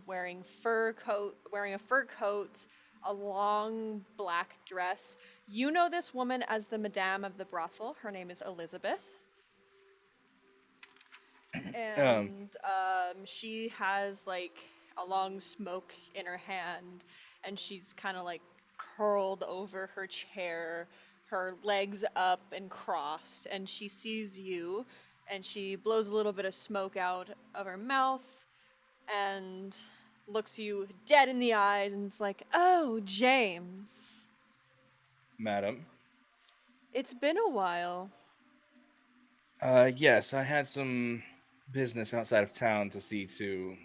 wearing a fur coat, a long black dress. You know this woman as the Madame of the brothel. Her name is Elizabeth. And she has like a long smoke in her hand, and she's kind of like curled over her chair, her legs up and crossed, and she sees you, and she blows a little bit of smoke out of her mouth and looks you dead in the eyes and is like, "Oh, James. Madam. It's been a while." Yes, I had some business outside of town to see to.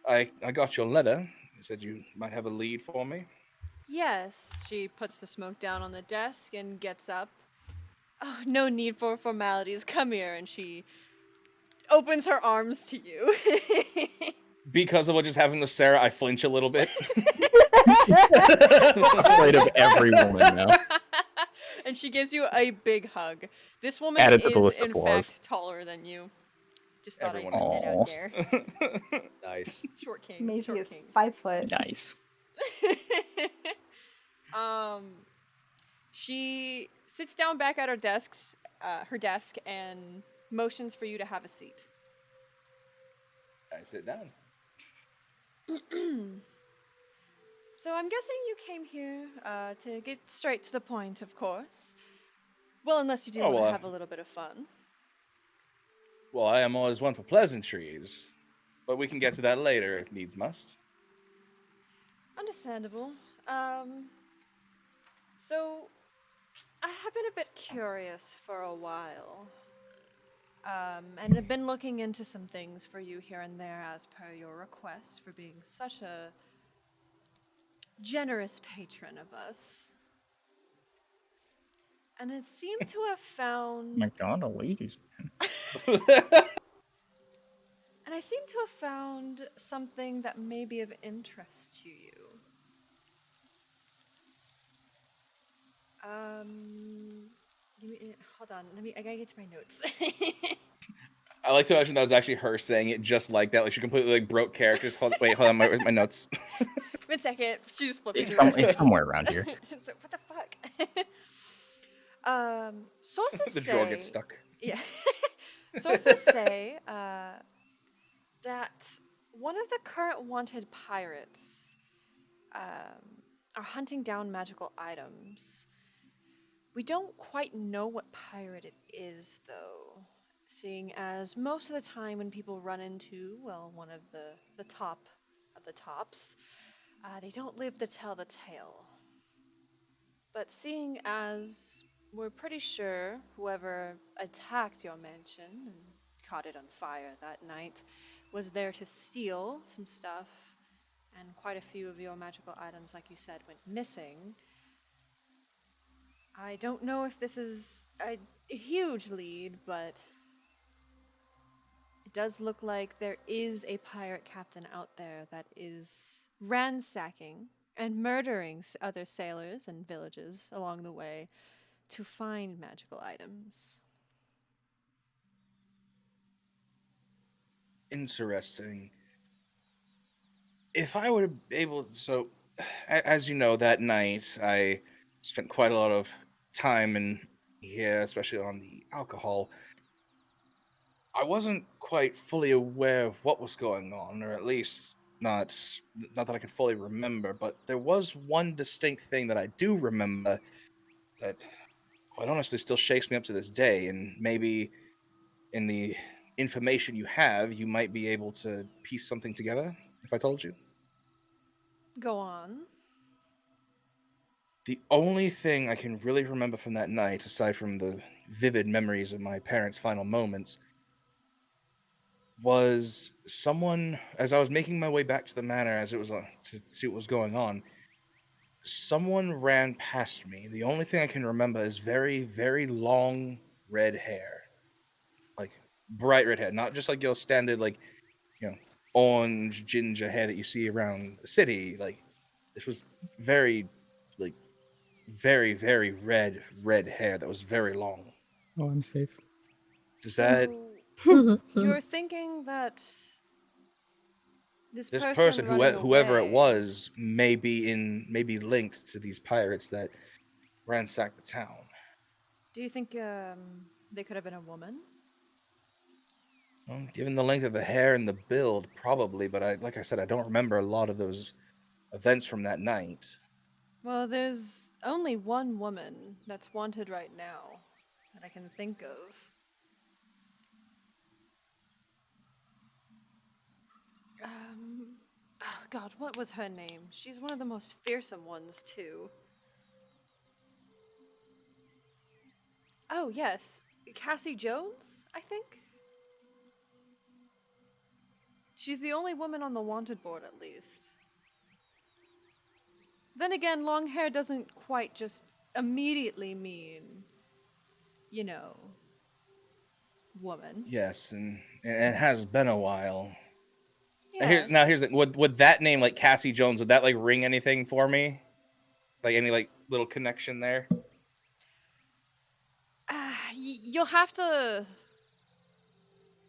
I got your letter. You said you might have a lead for me. Yes, she puts the smoke down on the desk and gets up. "Oh, no need for formalities. Come here." And she opens her arms to you. Because of what just happened with Sarah, I flinch a little bit. Afraid of every woman now. And she gives you a big hug. This woman Added to the is, list of in flaws. fact, taller than you. Just thought Everyone I'd point it out is. there. Nice. Short king. Maisie Short is king. 5 foot. Nice. She sits down back at her desk, and motions for you to have a seat. I sit down. So I'm guessing you came here to get straight to the point, of course. Well, unless you do want to have a little bit of fun. Well, I am always one for pleasantries, but we can get to that later if needs must. Understandable. So I have been a bit curious for a while. And have been looking into some things for you here and there as per your request for being such a generous patron of us. And it seemed to have found... My God, a ladies' man. And I seem to have found something that may be of interest to you. Hold on, I gotta get to my notes. I like to imagine that was actually her saying it just like that. Like she completely like broke characters. Hold on, my notes. 1 second, she's just flipping It's, through her it's somewhere around here. So, what the fuck? Sources The say... drawer gets stuck. Yeah. Sources say that one of the current wanted pirates are hunting down magical items. We don't quite know what pirate it is, though. seeing as most of the time when people run into, well, one of the top of the tops, they don't live to tell the tale. But seeing as we're pretty sure whoever attacked your mansion and caught it on fire that night was there to steal some stuff, and quite a few of your magical items, like you said, went missing. I don't know if this is a huge lead, but it does look like there is a pirate captain out there that is ransacking and murdering other sailors and villages along the way to find magical items. Interesting. If I would have able, so as you know, that night I spent quite a lot of time in here, especially on the alcohol. I wasn't quite fully aware of what was going on, or at least not that I can fully remember. But there was one distinct thing that I do remember that, quite honestly, still shakes me up to this day. And maybe in the information you have, you might be able to piece something together. If I told you. Go on. The only thing I can really remember from that night, aside from the vivid memories of my parents' final moments, was someone, as I was making my way back to the manor as it was to see what was going on, someone ran past me. The only thing I can remember is very, very long red hair. Like bright red hair. Not just like your standard, like, orange ginger hair that you see around the city. Like, this was very, like, very, very red hair that was very long. Oh, I'm safe. Does that So you're thinking that this this person person, running whoever it away, was, may be linked to these pirates that ransacked the town? do you think they could have been a woman? Well, given the length of the hair and the build, probably. But like I said, I don't remember a lot of those events from that night. Well, there's only one woman that's wanted right now that I can think of. Oh God, what was her name? She's one of the most fearsome ones, too. Oh, yes. Cassie Jones, I think? She's the only woman on the wanted board, at least. Then again, long hair doesn't quite just immediately mean, you know, woman. Yes, and it has been a while. Yes. Here's the, would that name, like Cassie Jones, would that like ring anything for me? Like any like little connection there? You'll have to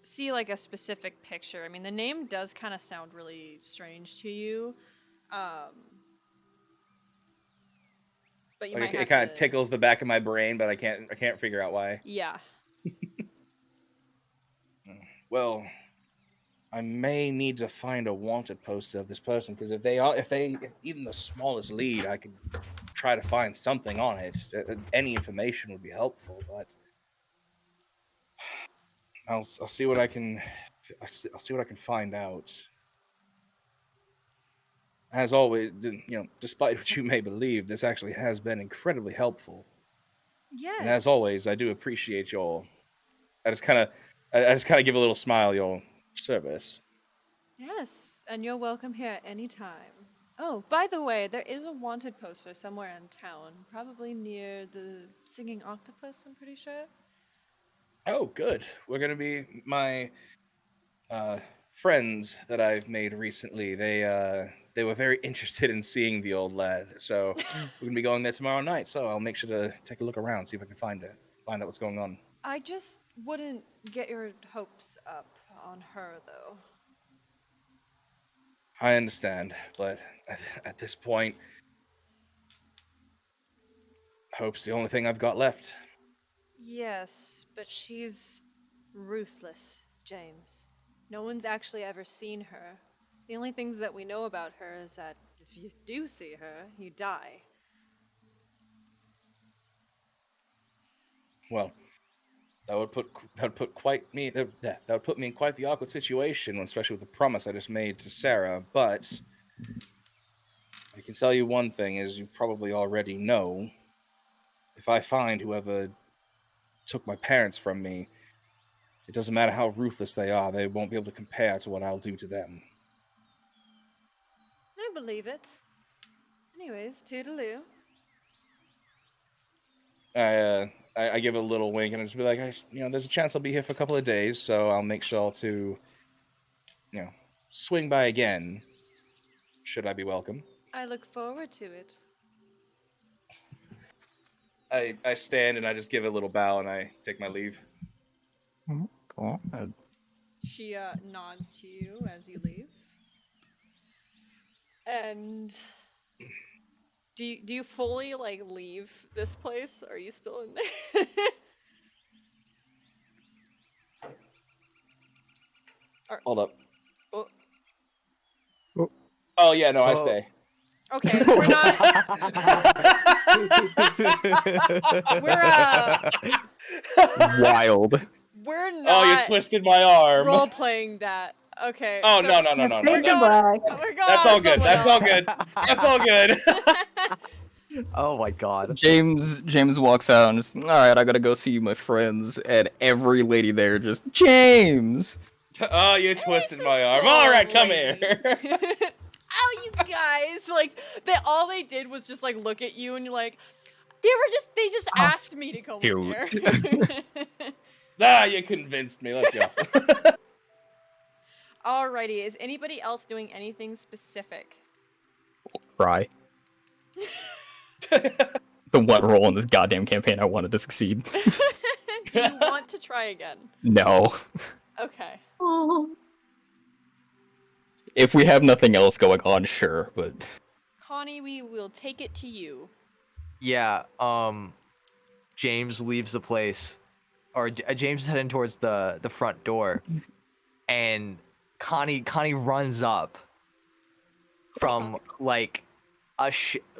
see like a specific picture. I mean, the name does kind of sound really strange to you, but you Like might it have kind to. of tickles the back of my brain, but I can't figure out why. Yeah. Well, I may need to find a wanted poster of this person, because if even the smallest lead, I could try to find something on it. Any information would be helpful, but I'll see what I can. I'll see what I can find out. As always, despite what you may believe, this actually has been incredibly helpful. Yes. And as always, I do appreciate your. I just kind of give a little smile, your service. Yes, and you're welcome here at any time. Oh, by the way, there is a wanted poster somewhere in town, probably near the singing octopus, I'm pretty sure. Oh, good. We're gonna be my friends that I've made recently. They were very interested in seeing the old lad, so we're gonna be going there tomorrow night. So I'll make sure to take a look around, see if I can find out what's going on. I just wouldn't get your hopes up on her, though. I understand, but at this point, hope's the only thing I've got left. Yes, but she's ruthless, James. No one's actually ever seen her. The only things that we know about her is that if you do see her, you die. Well, That would put that would put me in quite the awkward situation, especially with the promise I just made to Sarah. But I can tell you one thing, as you probably already know: if I find whoever took my parents from me, it doesn't matter how ruthless they are; they won't be able to compare to what I'll do to them. I believe it. Anyways, toodaloo. I give it a little wink and I just be like, there's a chance I'll be here for a couple of days, so I'll make sure to, swing by again. Should I be welcome? I look forward to it. I stand and I just give a little bow and I take my leave. God. She nods to you as you leave. And do you fully like leave this place? Are you still in there? Hold up. Oh, Oh yeah, no, I Oh. stay. okay, we're not. Wild. We're not. Oh, you twisted my arm. Role playing that. Okay. Oh so no. Fade to black. We're going That's on all good. someone That's else. all good. That's all good. Oh my god. James walks out and just, all right, I gotta go see my friends, and every lady there just, James. Oh, you twisted Just my arm. full All of right, come ladies. here. Oh, you guys! Like all they did was just like look at you, and you're like, they just asked me to go in there. You convinced me. Let's go. Alrighty, is anybody else doing anything specific? Cry. The one role in this goddamn campaign I wanted to succeed. Do you want to try again? No. Okay. If we have nothing else going on, sure, but Connie, we will take it to you. Yeah, James leaves the place, or James is heading towards the front door, and Connie runs up from like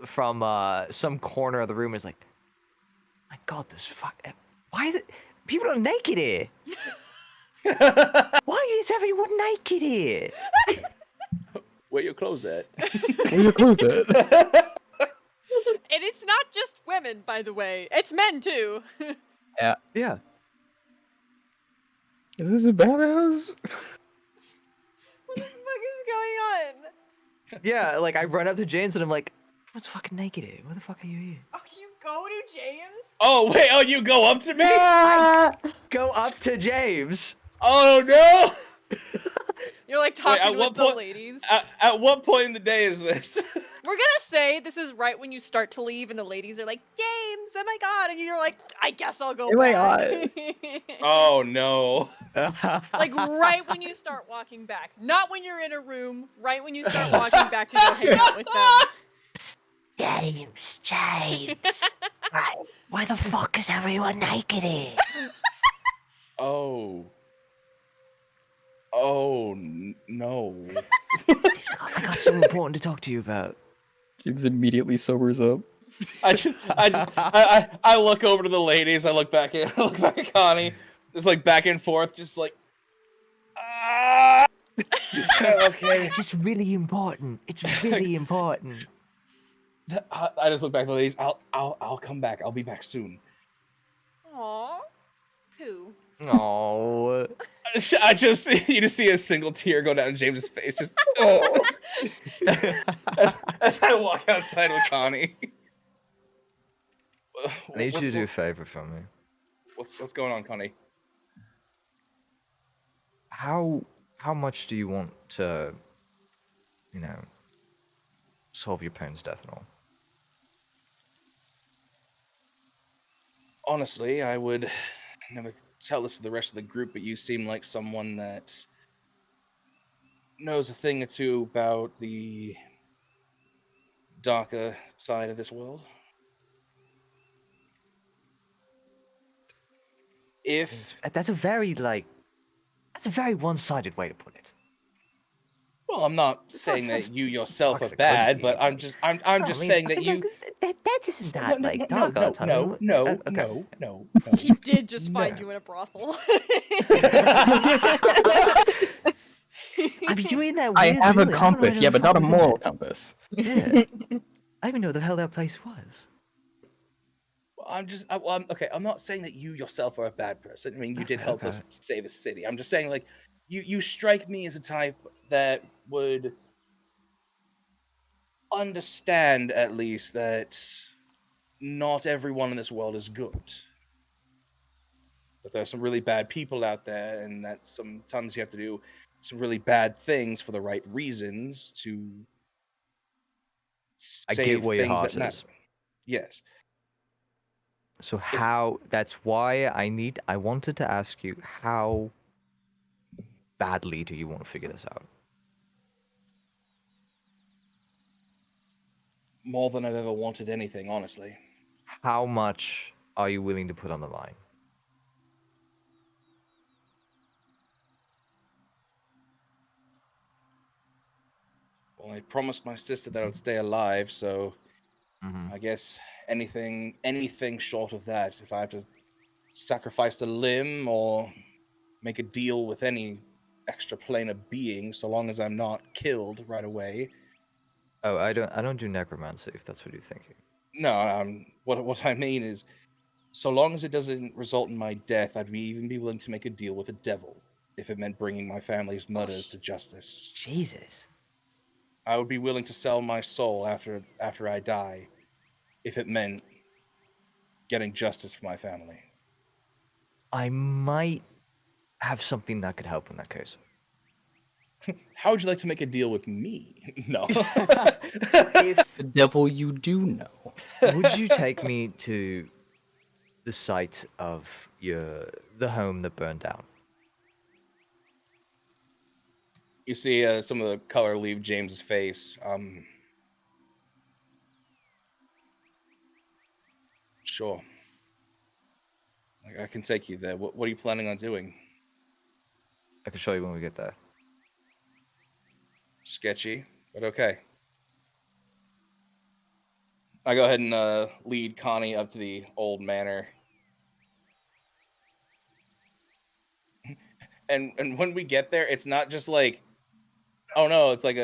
from some corner of the room. Is like, my God, this why people are naked here? Why is everyone naked here? Where your clothes at? where you close it? And it's not just women, by the way. It's men too. Yeah. Yeah. Is this a bathhouse? What the fuck is going on? Yeah, like I run up to James and I'm like, what's fucking naked here? Where the fuck are you here? Oh, you go to James? Oh wait. Oh, you go up to me? Go up to James. Oh no. You're like talking at with what the point- ladies. At what point in the day is this? We're gonna say this is right when you start to leave, and the ladies are like, James, oh my god, and you're like, I guess I'll go Oh my back. Oh no. Like right when you start walking back, not when you're in a room. Right when you start walking back to go hang out with them. James. Right. Why the fuck is everyone naked here? Oh. Oh no. I got something important to talk to you about. James immediately sobers up. I look over to the ladies. I look back at Connie. It's like back and forth, just like. Okay. It's just really important. It's really important. I just look back at the ladies. I'll come back. I'll be back soon. Aww. Who? Oh. I just you just see a single tear go down James's face. Just oh. as I walk outside with Connie. I need you to do a favor for me. What's going on, Connie? How much do you want to, solve your parents' death and all? Honestly, I would never tell this to the rest of the group, but you seem like someone that knows a thing or two about the darker side of this world. If That's a very one-sided way to put it. Well, I'm not It's saying not- that you it's yourself are toxic bad, but positivity. I'm No, just I mean, saying that look, you. that isn't that No, like no, dark all the no, time. no, no, Okay. no, no, He did just find no. you in a brothel. I mean, you're in that I weird have a village. I don't know compass, who yeah, the but fuck not a was in moral that. compass. Yeah. I even know the hell that place was. Okay. I'm not saying that you yourself are a bad person. I mean, you did help Okay. us save a city. I'm just saying, like, you strike me as a type that would understand at least that not everyone in this world is good. That there's some really bad people out there, and that sometimes you have to do some really bad things for the right reasons to I get save where your things heart that matter. is. Yes. So If that's why I wanted to ask you, how badly do you want to figure this out? more than I've ever wanted anything, honestly. How much are you willing to put on the line? Well, I promised my sister that I would stay alive, so Mm-hmm. I guess anything short of that, if I have to sacrifice a limb or make a deal with any extra plane of being, so long as I'm not killed right away. Oh, I don't do necromancy, if that's what you're thinking. No, what I mean is, so long as it doesn't result in my death, I'd even be willing to make a deal with the devil if it meant bringing my family's murders to justice. Jesus. I would be willing to sell my soul after I die if it meant getting justice for my family. I might have something that could help in that case. How would you like to make a deal with me? No. If The devil you do know. would you take me to the site of the home that burned down? You see some of the color leave James's face. Sure. I can take you there. What are you planning on doing? I can show you when we get there. Sketchy, but okay. I go ahead and lead Connie up to the old manor. And when we get there, it's not just like, oh no, it's like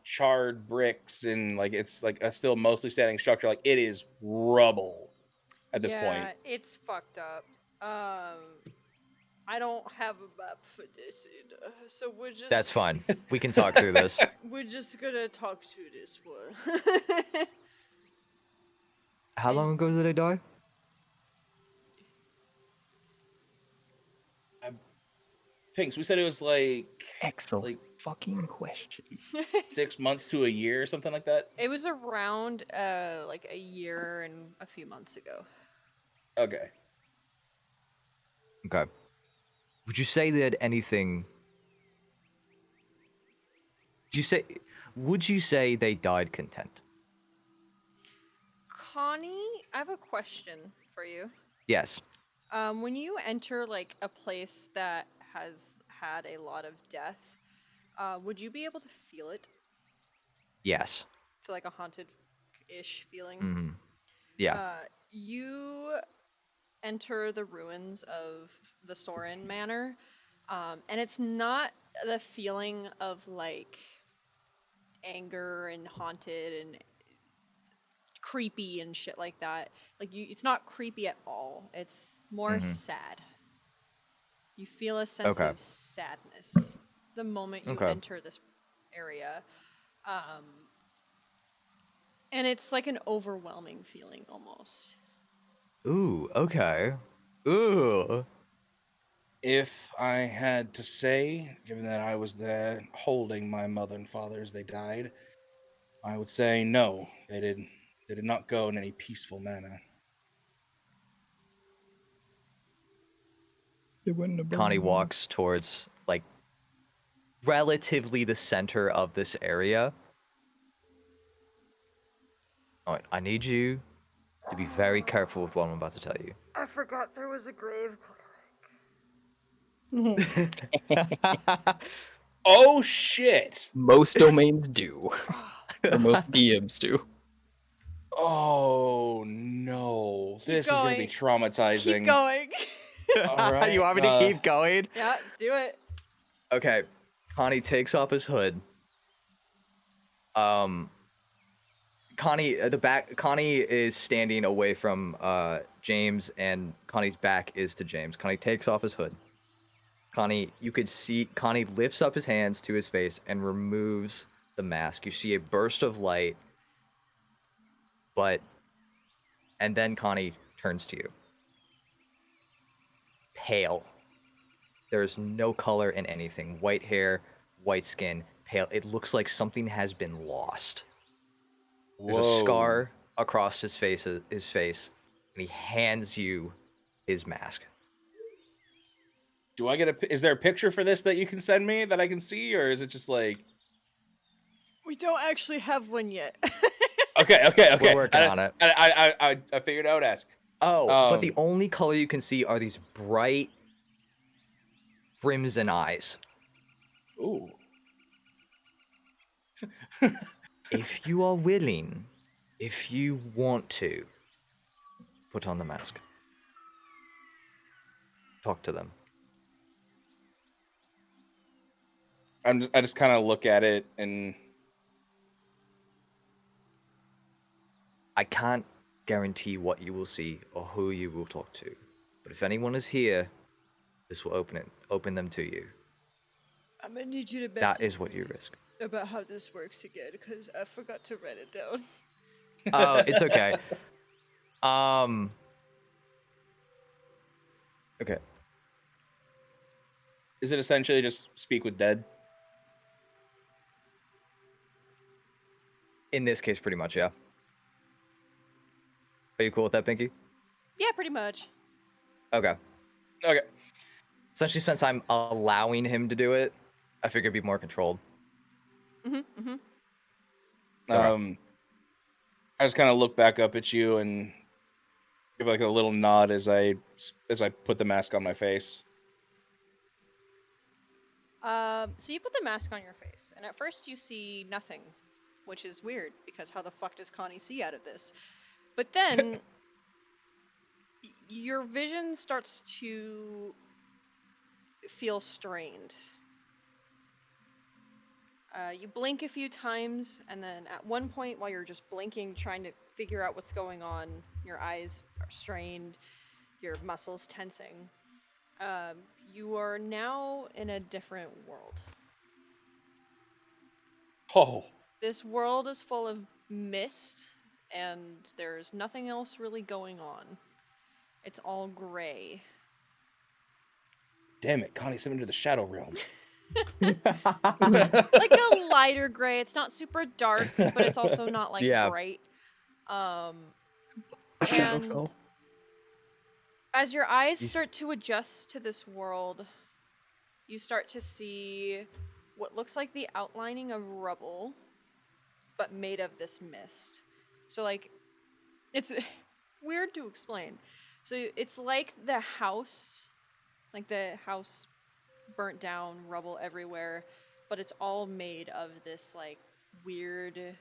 charred bricks and like it's like a still mostly standing structure. Like it is rubble at this point. Yeah, it's fucked up. I don't have a map for this, so we're just. That's fine. We can talk through this. We're just gonna talk to this one. How long ago did they die? Pinks, we said it was like Excellent fucking question. 6 months to a year or something like that. It was around like a year and a few months ago. Okay. Okay. Would you say that anything? Would you say they died content? Connie, I have a question for you. Yes. When you enter like a place that has had a lot of death, would you be able to feel it? Yes. So like a haunted-ish feeling. Mm-hmm. Yeah. You enter the ruins of the Soren Manor, and it's not the feeling of like anger and haunted and creepy and shit like that. Like it's not creepy at all. It's more sad. You feel a sense Okay. of sadness the moment you Okay. enter this area. And it's like an overwhelming feeling almost. Ooh. Okay. Ooh. If I had to say, given that I was there holding my mother and father as they died, I would say no. They did not go in any peaceful manner. Connie walks towards like relatively the center of this area. All right, I need you to be very careful with what I'm about to tell you. I forgot there was a grave cleric. Oh shit! Most domains do, or most DMs do. Oh no! This is gonna be Keep traumatizing. going. All right. You want me to keep going? Yeah, do it. Okay. Connie takes off his hood. Connie is standing away from James, and Connie's back is to James. Connie takes off his hood. You could see Connie lifts up his hands to his face and removes the mask. You see a burst of light, and then Connie turns to you. Pale. There's no color in anything. White hair, white skin, pale. It looks like something has been lost. There's a scar across his face, and he hands you his mask. Do I get is there a picture for this that you can send me that I can see, or is it just like? We don't actually have one yet. Okay. We're working on it. I figured I would ask. Oh, but the only color you can see are these bright crimson eyes. Ooh. If you are willing, if you want to, put on the mask. Talk to them. I just kind of look at it and I can't guarantee what you will see or who you will talk to, but if anyone is here, this will open them to you. I'm gonna need you to That is what you risk. about how this works again, because I forgot to write it down. Oh, it's okay. Okay. is it essentially just speak with dead? In this case, pretty much, yeah. Are you cool with that, Pinky? Yeah, pretty much. Okay. Okay. Since she spent time allowing him to do it, I figured it'd be more controlled. I Okay. just kind of look back up at you and give like a little nod as I put the mask on my face. So you put the mask on your face, and at first you see nothing, which is weird, because how the fuck does Connie see out of this? But then your vision starts to feel strained. You blink a few times, and then at one point, while you're just blinking, trying to figure out what's going on, your eyes are strained, your muscles tensing. You are now in a different world. Oh. This world is full of mist, and there's nothing else really going on. It's all gray. Damn it, Connie sent me to the shadow realm. Like a lighter gray. It's not super dark, but it's also not like Yeah. bright. And as your eyes start to adjust to this world, you start to see what looks like the outlining of rubble, but made of this mist. So, like, it's weird to explain. So it's like the house burnt down, rubble everywhere, but it's all made of this, like, weird,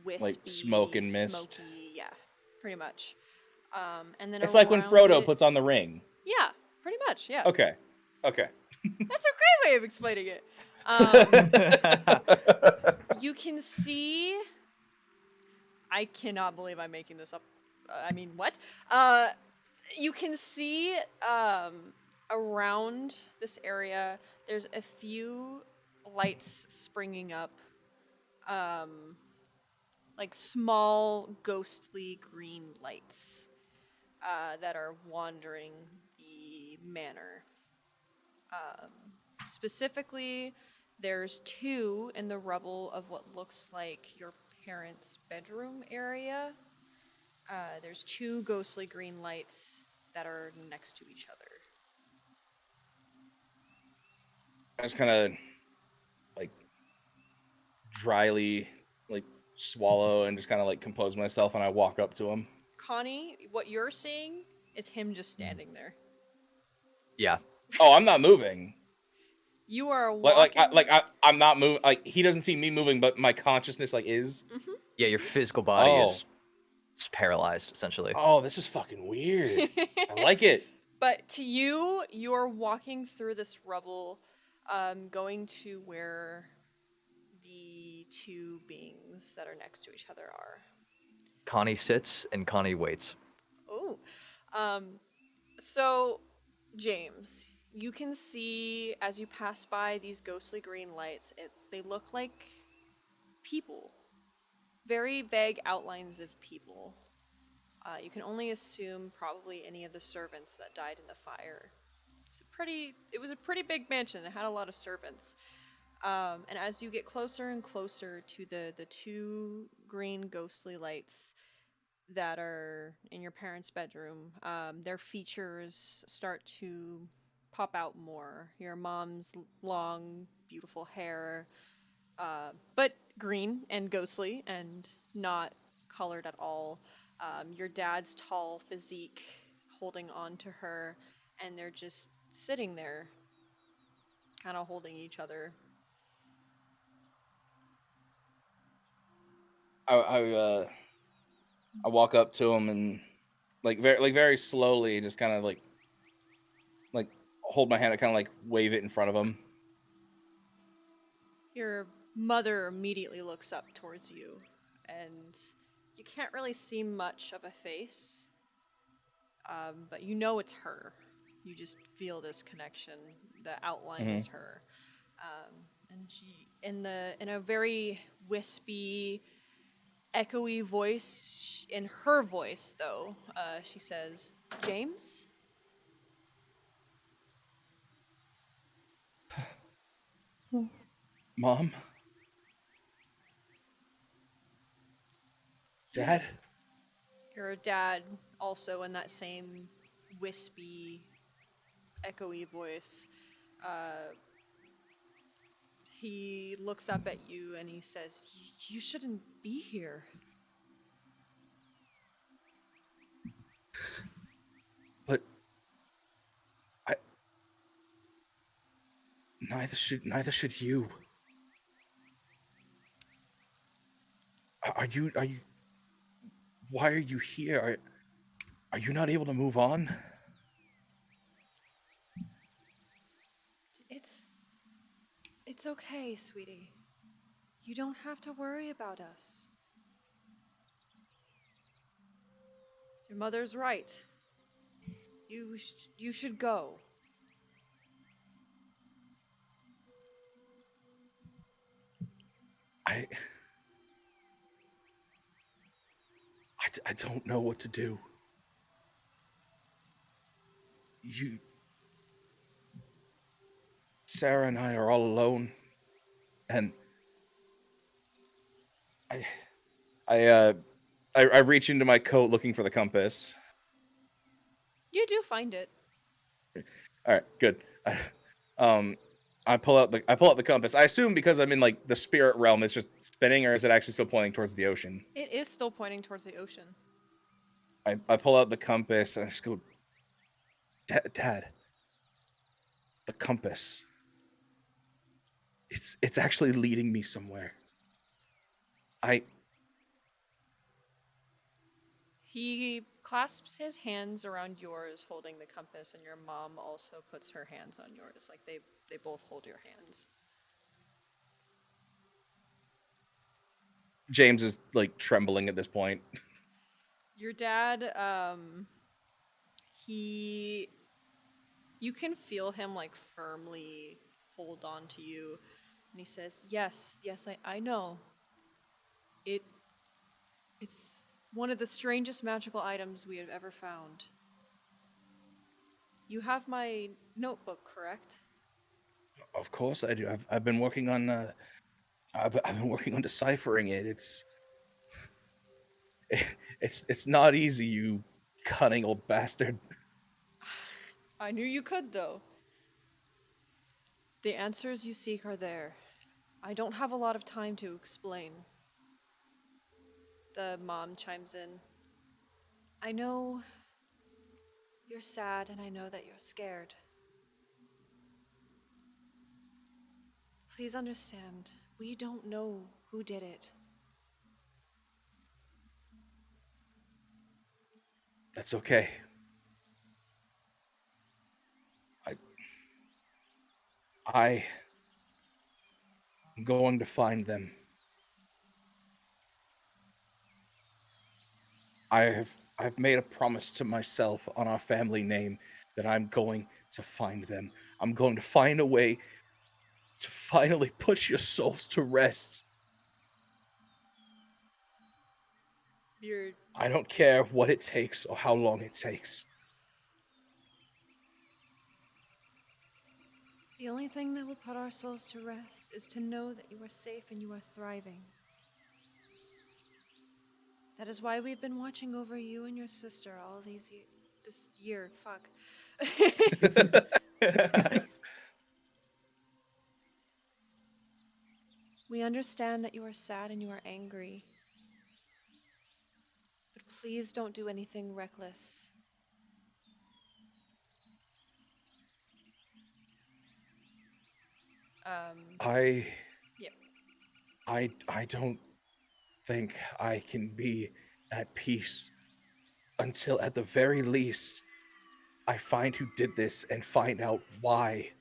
wispy, Like smoke and mist. smoky, yeah, pretty much. And then It's like when around Frodo it- puts on the ring. Yeah, pretty much, yeah. Okay. That's a great way of explaining it. You can see. I cannot believe I'm making this up. I mean, what? You can see around this area, there's a few lights springing up. Like small, ghostly green lights that are wandering the manor. Specifically, there's two in the rubble of what looks like your parents' bedroom area. There's two ghostly green lights that are next to each other. I just kind of like dryly like swallow and just kind of like compose myself, and I walk up to him. Connie, what you're seeing is him just standing there. Yeah. Oh, I'm not moving. You are walking. I'm not moving. Like he doesn't see me moving, but my consciousness like is. Yeah, your physical body Oh. is paralyzed essentially. Oh, this is fucking weird. I like it. But to you, you're walking through this rubble, going to where the two beings that are next to each other are. Connie sits and Connie waits. Oh. So, James, you can see as you pass by these ghostly green lights, they look like people. Very vague outlines of people. You can only assume probably any of the servants that died in the fire. It was a pretty big mansion. It had a lot of servants. And as you get closer and closer to the two green ghostly lights that are in your parents' bedroom, their features start to pop out more. Your mom's long, beautiful hair, but green and ghostly and not colored at all. Your dad's tall physique holding on to her, and they're just sitting there, kind of holding each other. I walk up to him and very slowly, just kind of like hold my hand and kind of like wave it in front of him. Your mother immediately looks up towards you, and you can't really see much of a face, but you know it's her. You just feel this connection. The outline is her, and she in a very wispy, echoey voice. In her voice, though, she says, "James." Mom? Dad? Your dad, also in that same wispy, echoey voice, he looks up at you and he says, "You shouldn't be here." But neither should you. Are you why are you here? Are you not able to move on? It's okay, sweetie. You don't have to worry about us. Your mother's right. You should go. I don't know what to do. Sarah and I are all alone, and I reach into my coat looking for the compass. You do find it. All right, good. I pull out the compass. I assume because I'm in like the spirit realm, it's just spinning, or is it actually still pointing towards the ocean? It is still pointing towards the ocean. I pull out the compass and I just go, Dad, the compass. It's actually leading me somewhere. He clasps his hands around yours, holding the compass, and your mom also puts her hands on yours. Like they both hold your hands. James is like trembling at this point. Your dad, you can feel him like firmly hold on to you, and he says, yes, I know. It's one of the strangest magical items we have ever found. You have my notebook, correct? Of course I do. I've been working on I've been working on deciphering it. It's not easy, you cunning old bastard. I knew you could, though. The answers you seek are there. I don't have a lot of time to explain. The mom chimes in. I know you're sad, and I know that you're scared. Please understand, we don't know who did it. That's okay. I am going to find them. I've made a promise to myself on our family name that I'm going to find them. I'm going to find a way to finally put your souls to rest. You're I don't care what it takes or how long it takes. The only thing that will put our souls to rest is to know that you are safe and you are thriving. That is why we've been watching over you and your sister all these this year. Fuck. We understand that you are sad and you are angry. But please don't do anything reckless. I Yeah. I don't think I can be at peace until at the very least I find who did this and find out why.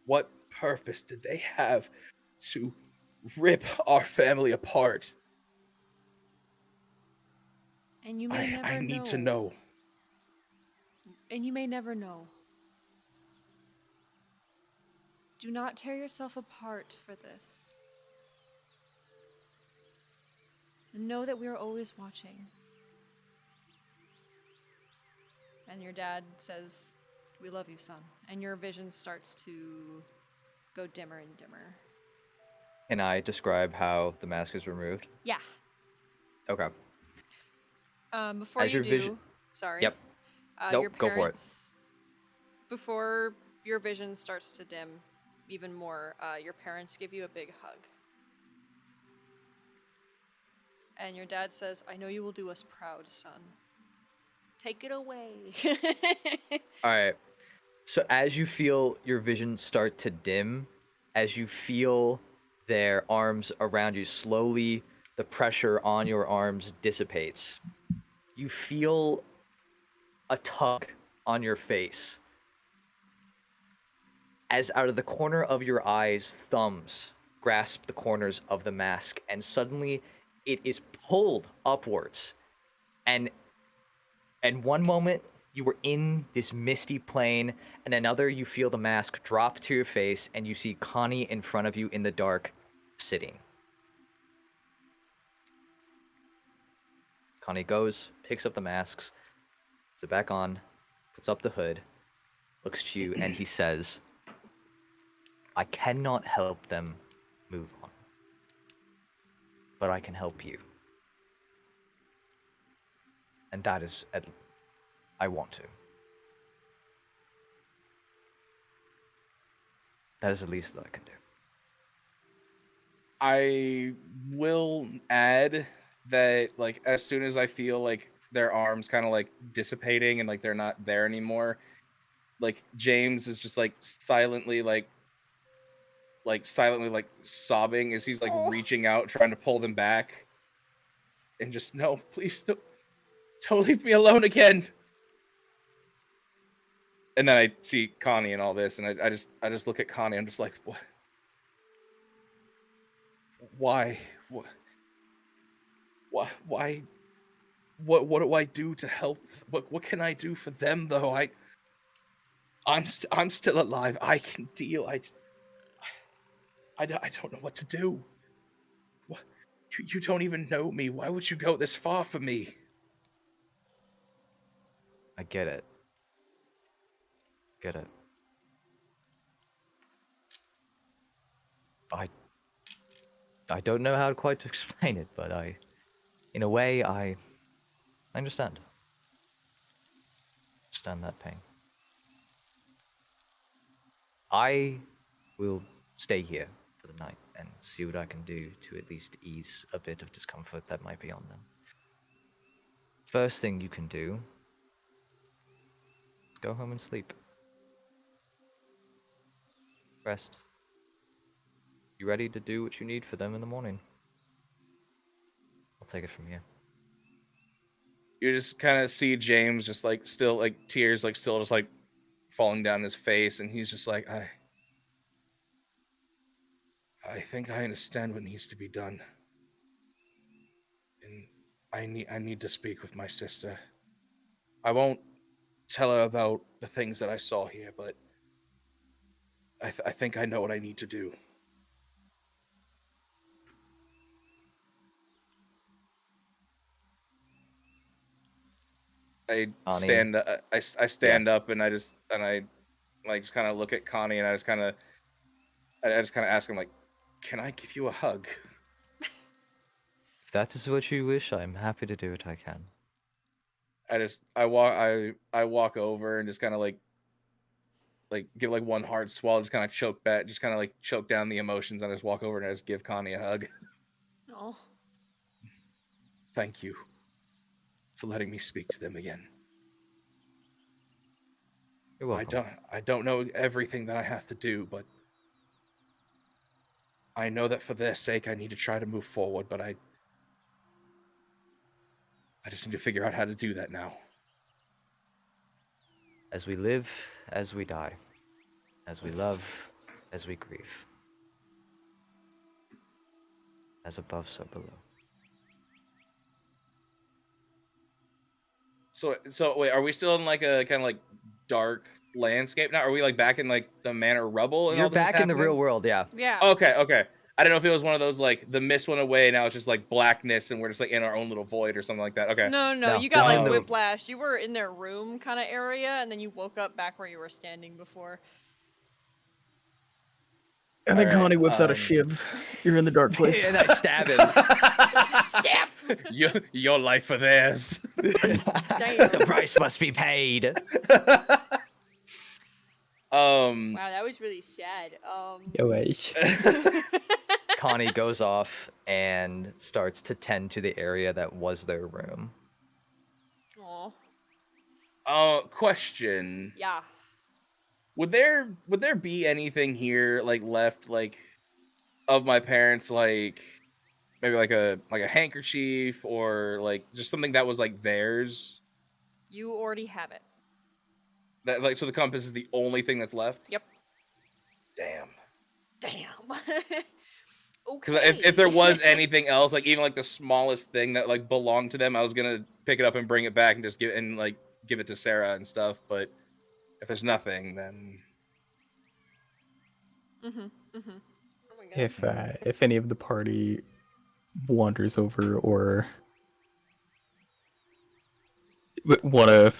What purpose did they have to rip our family apart? And you may never I need to know. know. And you may never know. Do not tear yourself apart for this. And know that we are always watching. And your dad says, "We love you, son." And your vision starts to go dimmer and dimmer. Can I describe how the mask is removed? Yeah. Okay. Before As you your do, vision- sorry. Yep. Your Nope, go for it. parents, before your vision starts to dim even more, your parents give you a big hug. And your dad says, "I know you will do us proud, son. Take it away." All right. So as you feel your vision start to dim, as you feel their arms around you, slowly the pressure on your arms dissipates. You feel a tug on your face. As out of the corner of your eyes, thumbs grasp the corners of the mask, and suddenly it is pulled upwards. And one moment you were in this misty plane, and another you feel the mask drop to your face, and you see Connie in front of you in the dark, sitting. Connie goes, picks up the masks, puts it back on, puts up the hood, looks to you, and he says, "I cannot help them move on, but I can help you. And that is, I want to. That is the least that I can do." I will add that, like, as soon as I feel like their arms kind of like dissipating and like they're not there anymore, like James is just like silently like sobbing as he's like reaching out trying to pull them back, and just, no, please don't leave me alone again. And then I see Connie and all this, and I just look at Connie. I'm just like, what? Why? Why? What do I do to help? What can I do for them though? I'm still alive. I can deal. I don't know what to do. What? You don't even know me. Why would you go this far for me? I get it. Get it. I don't know how quite to explain it, but in a way, I understand. Understand that pain. I will stay here for the night and see what I can do to at least ease a bit of discomfort that might be on them. First thing you can do is go home and sleep. Rest. You ready to do what you need for them in the morning? I'll take it from you. You just kind of see James just like still like tears like still just like falling down his face, and he's just like, I think I understand what needs to be done. And I need to speak with my sister. I won't tell her about the things that I saw here, but I think I know what I need to do. I Connie. stand up and I like just kind of look at Connie, and I just kind of ask him like, "Can I give you a hug?" If that is what you wish, I'm happy to do what I can. I walk over and just kind of like give like one hard swallow, just kind of choke down the emotions, and I just walk over and I just give Connie a hug. Oh. Thank you for letting me speak to them again. You're welcome. I don't know everything that I have to do, but I know that for their sake I need to try to move forward, but I just need to figure out how to do that now. As we live, as we die. As we love, as we grieve. As above, so below. So wait, are we still in like a kind of like dark landscape now? Are we like back in like the Manor rubble? And You're all this is back in the happening? real world, yeah. Yeah. Okay. I don't know if it was one of those like the mist went away, now it's just like blackness, and we're just like in our own little void or something like that. Okay. No, No, you got this is like the- whiplash. You were in their room kind of area, and then you woke up back where you were standing before. And then Alright, Connie whips out a shiv. You're in the dark place. And I stab him. Stab! Your life for theirs. Damn. The price must be paid. Wow, that was really sad. Connie goes off and starts to tend to the area that was their room. Aw. Question. Yeah. Would there be anything here like left like of my parents, like maybe like a handkerchief or like just something that was like theirs? You already have it. That like so the compass is the only thing that's left? Yep. Damn. Because Okay. if there was anything else, like even like the smallest thing that like belonged to them, I was gonna pick it up and bring it back and just give it to Sarah and stuff. But if there's nothing, then Oh my God. If any of the party wanders over or want to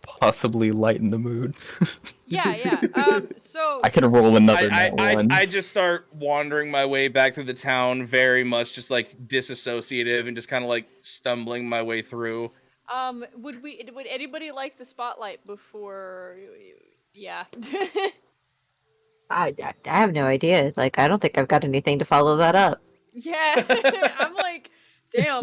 possibly lighten the mood, Yeah. So I can roll another nat one. I just start wandering my way back through the town, very much just like disassociative and just kind of like stumbling my way through. would anybody like the spotlight before? Yeah. I have no idea. Like, I don't think I've got anything to follow that up. Yeah. I'm like, damn.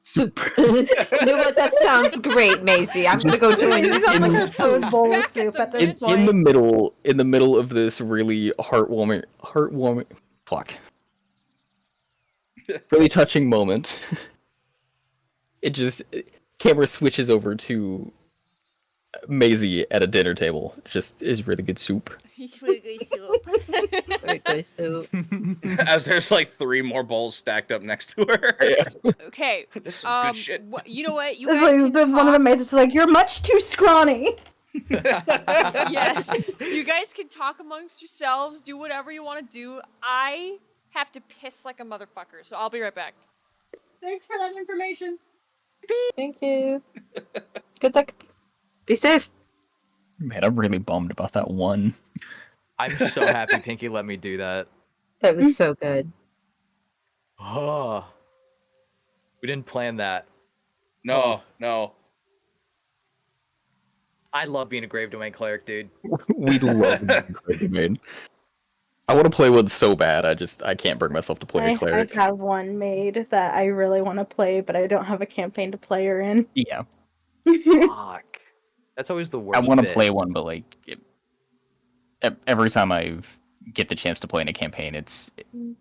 Soup. You know what? That sounds great, Macy. I'm gonna go join It this. sounds like a in- food bowl Back of soup at at the this point. in the middle of this really heartwarming, really touching moment, camera switches over to Maisie at a dinner table. Just is really good soup. He's really good soup. Very good soup. As there's like 3 more bowls stacked up next to her. Okay. This is some good shit. You know what? You It's guys like, can one of the talk. maids is like, "You're much too scrawny." Yes. You guys can talk amongst yourselves. Do whatever you want to do. I have to piss like a motherfucker, so I'll be right back. Thanks for that information. Thank you. Good luck. Be safe. Man, I'm really bummed about that one. I'm so happy Pinky let me do that. That was so good. Oh. We didn't plan that. No. I love being a Grave Domain cleric, dude. We love Great Maid. I want to play one so bad. I can't bring myself to play a I cleric. have one made that I really want to play, but I don't have a campaign to play her in. Yeah, Fuck. That's always the worst. I want to bit. play one, but like every time I've get the chance to play in a campaign, it's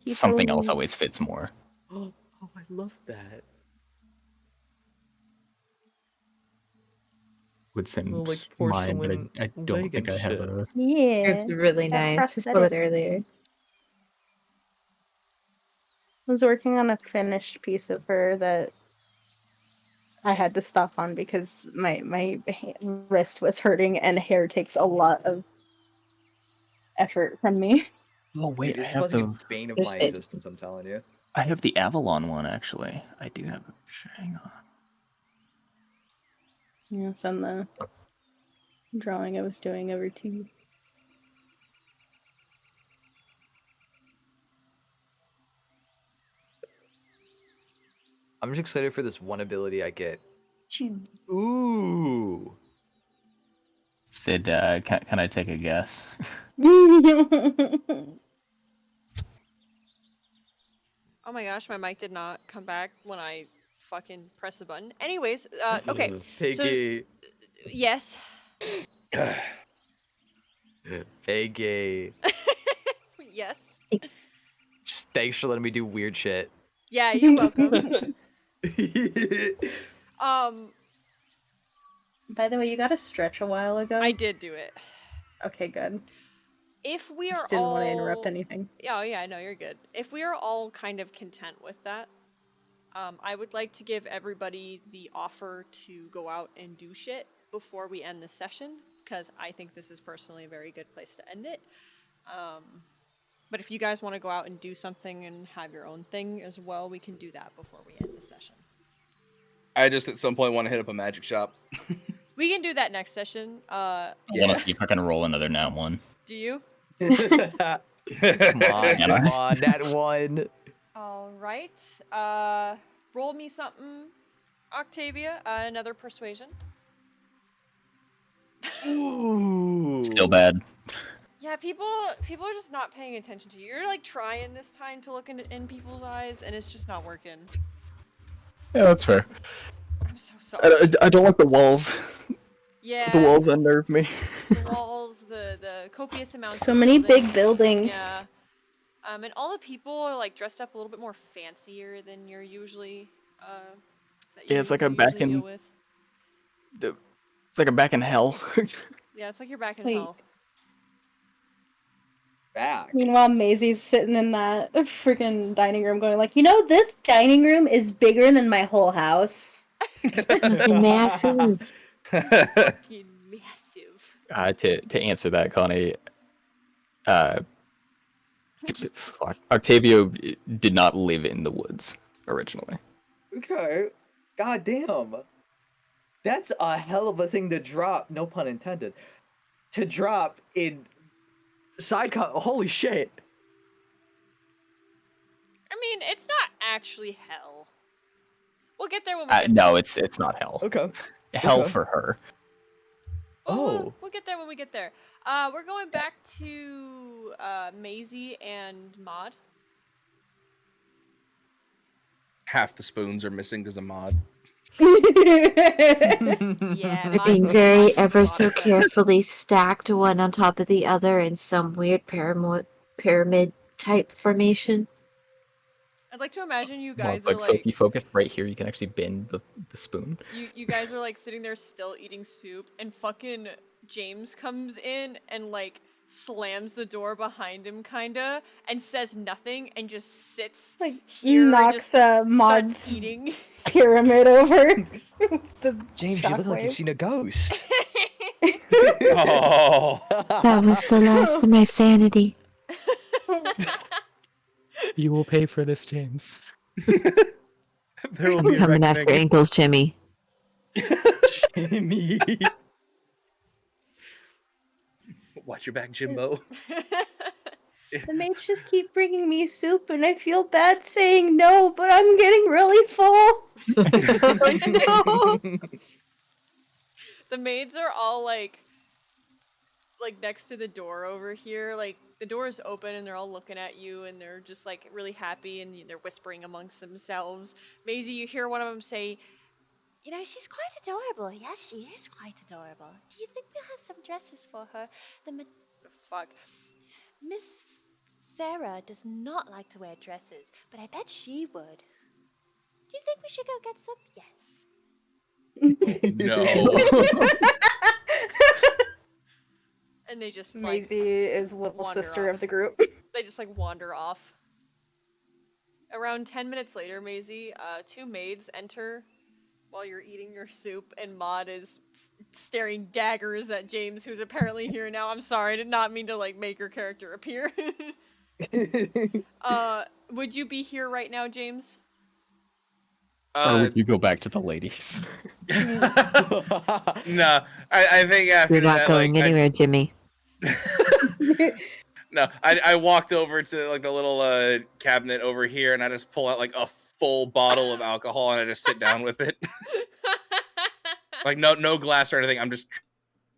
He something told else me- always fits more. Oh, I love that. Would send Little, like, mine, but porcelain I don't leg think and I have shit. a. Yeah. It's really that nice. I saw it prosthetic. earlier. I was working on a finished piece of her that I had to stop on because my wrist was hurting and hair takes a lot of effort from me. Oh Dude, wait, this is about to be bane of There's my it. existence, I'm telling you. I have the Avalon one actually. I do have a picture. Hang on. Yeah, send the drawing I was doing over to you. I'm just excited for this one ability I get. Ooh. Sid, can I take a guess? Oh my gosh, my mic did not come back when I fucking pressed the button. Anyways, okay. Piggy. Yes. Piggy. Yes. Just thanks for letting me do weird shit. Yeah, you're welcome. By the way, you got a stretch a while ago. I did do it. Okay, good. If we are Just didn't all... want to interrupt anything. Oh yeah, no, you're good. If we are all kind of content with that, I would like to give everybody the offer to go out and do shit before we end the session, because I think this is personally a very good place to end it. But if you guys want to go out and do something and have your own thing as well, we can do that before we end the session. I just at some point want to hit up a magic shop. We can do that next session. I want to see if I can roll another nat one. Do you? Come on, that one. All right. Roll me something, Octavia. Another persuasion. Ooh. Still bad. Yeah, people are just not paying attention to you. You're like trying this time to look in people's eyes, and it's just not working. Yeah, that's fair. I'm so sorry. I don't like the walls. Yeah. The walls unnerve me. The walls, the copious amounts. So of many buildings. big buildings. Yeah. And all the people are like dressed up a little bit more fancier than you're usually. That Yeah, it's like I'm usually back in- deal with. It's like I'm back in hell. Yeah, it's like you're back in Sweet. hell. Back. Meanwhile, Maisie's sitting in that freaking dining room going like, this dining room is bigger than my whole house. Fucking massive. Fucking massive. To answer that, Connie, fuck, Octavio did not live in the woods originally. Okay. God damn. That's a hell of a thing to drop, no pun intended. To drop in holy shit. I mean, it's not actually hell. We'll get there when we get No, there. it's not hell. Okay. Hell Okay. for her. We'll get there when we get there. We're going back to Maisie and Maud. Half the spoons are missing because of mod. Yeah, They're being Maud's very watching ever Maud so with that. carefully stacked one on top of the other in some weird pyramid type formation. I'd like to imagine you Well, guys like, are so like if you focus right here, you can actually bend the spoon. you guys are like sitting there still eating soup, and fucking James comes in and like slams the door behind him kinda and says nothing and just sits Like, here and knocks, just starts Maud's eating. pyramid over. The James, you look like you've shockwave. seen a ghost. Oh, That was the last of my sanity. You will pay for this, James. there will I'm be a coming after reckoning. ankles, Jimmy. Jimmy. Watch your back, Jimbo. The maids just keep bringing me soup, and I feel bad saying no, but I'm getting really full. Oh, no. The maids are all like next to the door over here. Like the door is open and they're all looking at you and they're just like really happy and they're whispering amongst themselves. Maisie, you hear one of them say, she's quite adorable. Yes, she is quite adorable. Do you think we'll have some dresses for her? Fuck. Miss Sarah does not like to wear dresses, but I bet she would. Do you think we should go get some? Yes. No. And they just like Maisie is little wander sister off. of the group. they just like wander off. Around 10 minutes later, Maisie, two maids enter while you're eating your soup, and Maud is staring daggers at James, who's apparently here now. I'm sorry, I did not mean to like make your character appear. Would you be here right now, James? Or would you go back to the ladies? No, I think after You're not that, going like, anywhere, Jimmy. I walked over to like the little cabinet over here, and I just pull out like a full bottle of alcohol, and I just sit down with it. Like no glass or anything. I'm just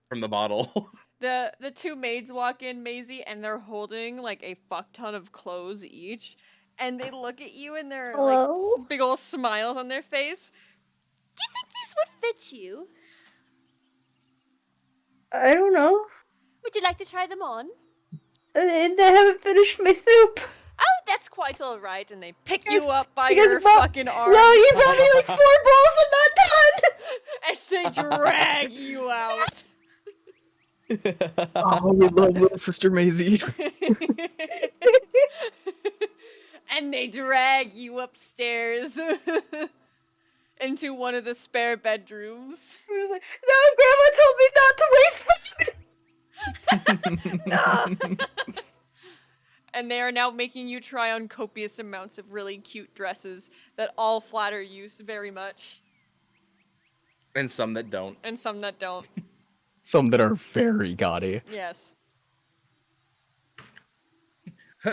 from the bottle. The two maids walk in, Maisie, and they're holding like a fuck ton of clothes each, and they look at you and they're Hello? like big old smiles on their face. Do you think these would fit you? I don't know. Would you like to try them on? I haven't finished my soup. Oh, that's quite all right. And they pick Because- you up by because your Bo- fucking arms. No, you brought me like 4 bowls and not done. As they drag you out. Oh, we love little sister Maisie. And they drag you upstairs into one of the spare bedrooms. I was like, no, Grandma told me not to waste food. And they are now making you try on copious amounts of really cute dresses that all flatter you very much, And some that don't. and some that don't. Some that are very gaudy. Yes.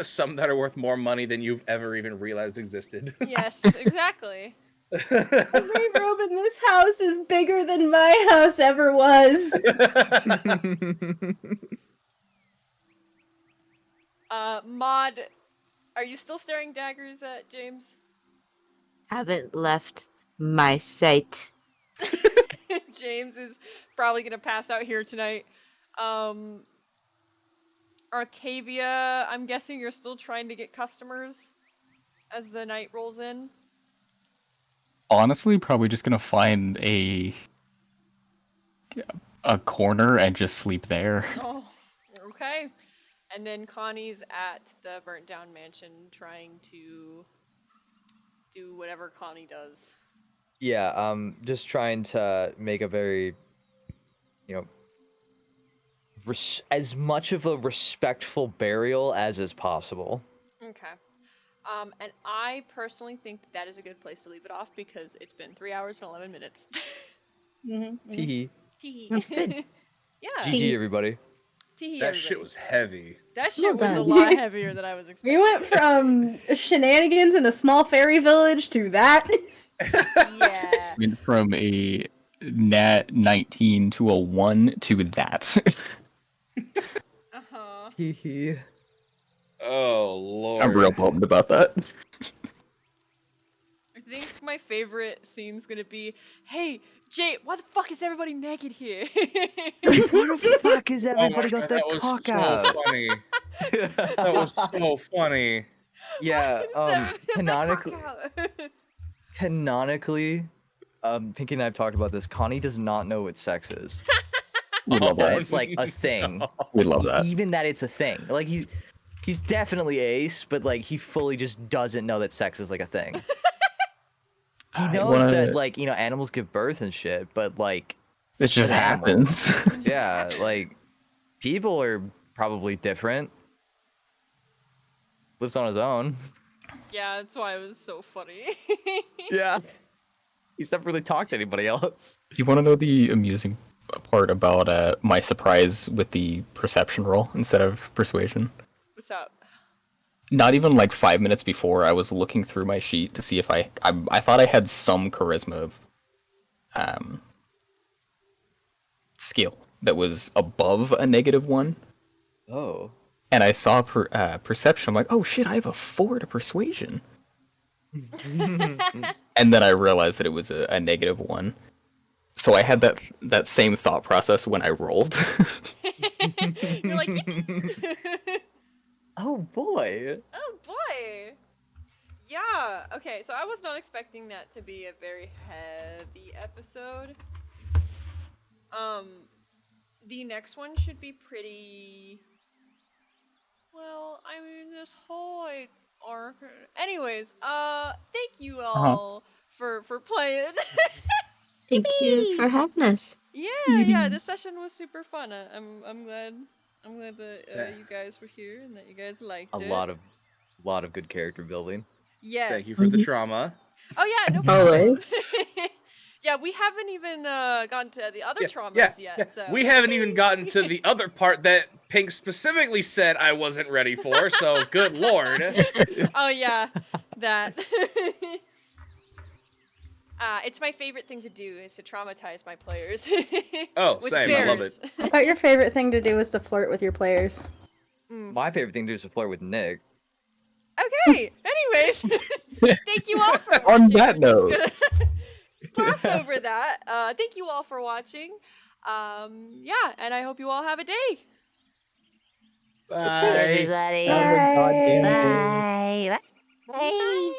Some that are worth more money than you've ever even realized existed. Yes, exactly. My robe in this house is bigger than my house ever was. Maud, are you still staring daggers at James? Haven't left my sight. James is probably gonna pass out here tonight. Arcavia, I'm guessing you're still trying to get customers as the night rolls in. Honestly, probably just gonna find a corner and just sleep there. Oh, okay. And then Connie's at the burnt down mansion trying to do whatever Connie does. Yeah, just trying to make a very, as much of a respectful burial as is possible. Okay. And I personally think that is a good place to leave it off because it's been 3 hours and 11 minutes. Tee Tee. That's good. Yeah. GG, everybody. Tee That shit was heavy. That shit was a done. lot heavier than I was expecting. We went from shenanigans in a small fairy village to that. Yeah. Went from a nat 19 to a 1 to that. Uh-huh. Hee. Oh lord. I'm real bummed about that. I think my favorite scene's gonna be, hey, Jay, why the fuck is everybody naked here? Why the fuck is Oh my everybody God, got their that was cock so out? funny. That was so funny. Yeah, Canonically. canonically, Pinky and I have talked about this. Connie does not know what sex is. We love That that. it's like a thing. We love that. Even that it's a thing. Like he's definitely ace, but like he fully just doesn't know that sex is like a thing. He I knows wanna- that like, animals give birth and shit, but like It just animals. happens. yeah, like people are probably different. Lives on his own. Yeah, that's why it was so funny. Yeah. He's never really talked to anybody else. You want to know the amusing part about my surprise with the perception roll instead of persuasion? What's up? Not even like 5 minutes before, I was looking through my sheet to see if I thought I had some charisma skill that was above a -1, Oh. and I saw perception. I'm like, oh shit, I have a 4 to persuasion. And then I realized that it was a -1. So I had that same thought process when I rolled. You're like, yippee! Oh boy. Oh boy. Yeah. Okay. So I was not expecting that to be a very heavy episode. The next one should be pretty. Well, I mean, this whole like arc. Anyways, thank you all for playing. Thank you for having us. Yeah. This session was super fun. I'm glad. I'm glad that Yeah. you guys were here and that you guys liked A it. lot of good character building. Yes. Thank you for the trauma. Oh yeah, no Always. problem. Yeah, we haven't even gotten to the other traumas Yeah. yet. So We haven't even gotten to the other part that Pink specifically said I wasn't ready for, so good lord. Oh yeah, that. It's my favorite thing to do is to traumatize my players. Oh, with same, I love it. bears. I thought your favorite thing to do was to flirt with your players. My favorite thing to do is to flirt with Nick. Okay. Anyways, thank you all for watching. On that We're just note. gonna gloss over that. Thank you all for watching. Yeah, and I hope you all have a day. Bye. Everybody. Have a goddamn day. Bye. Bye.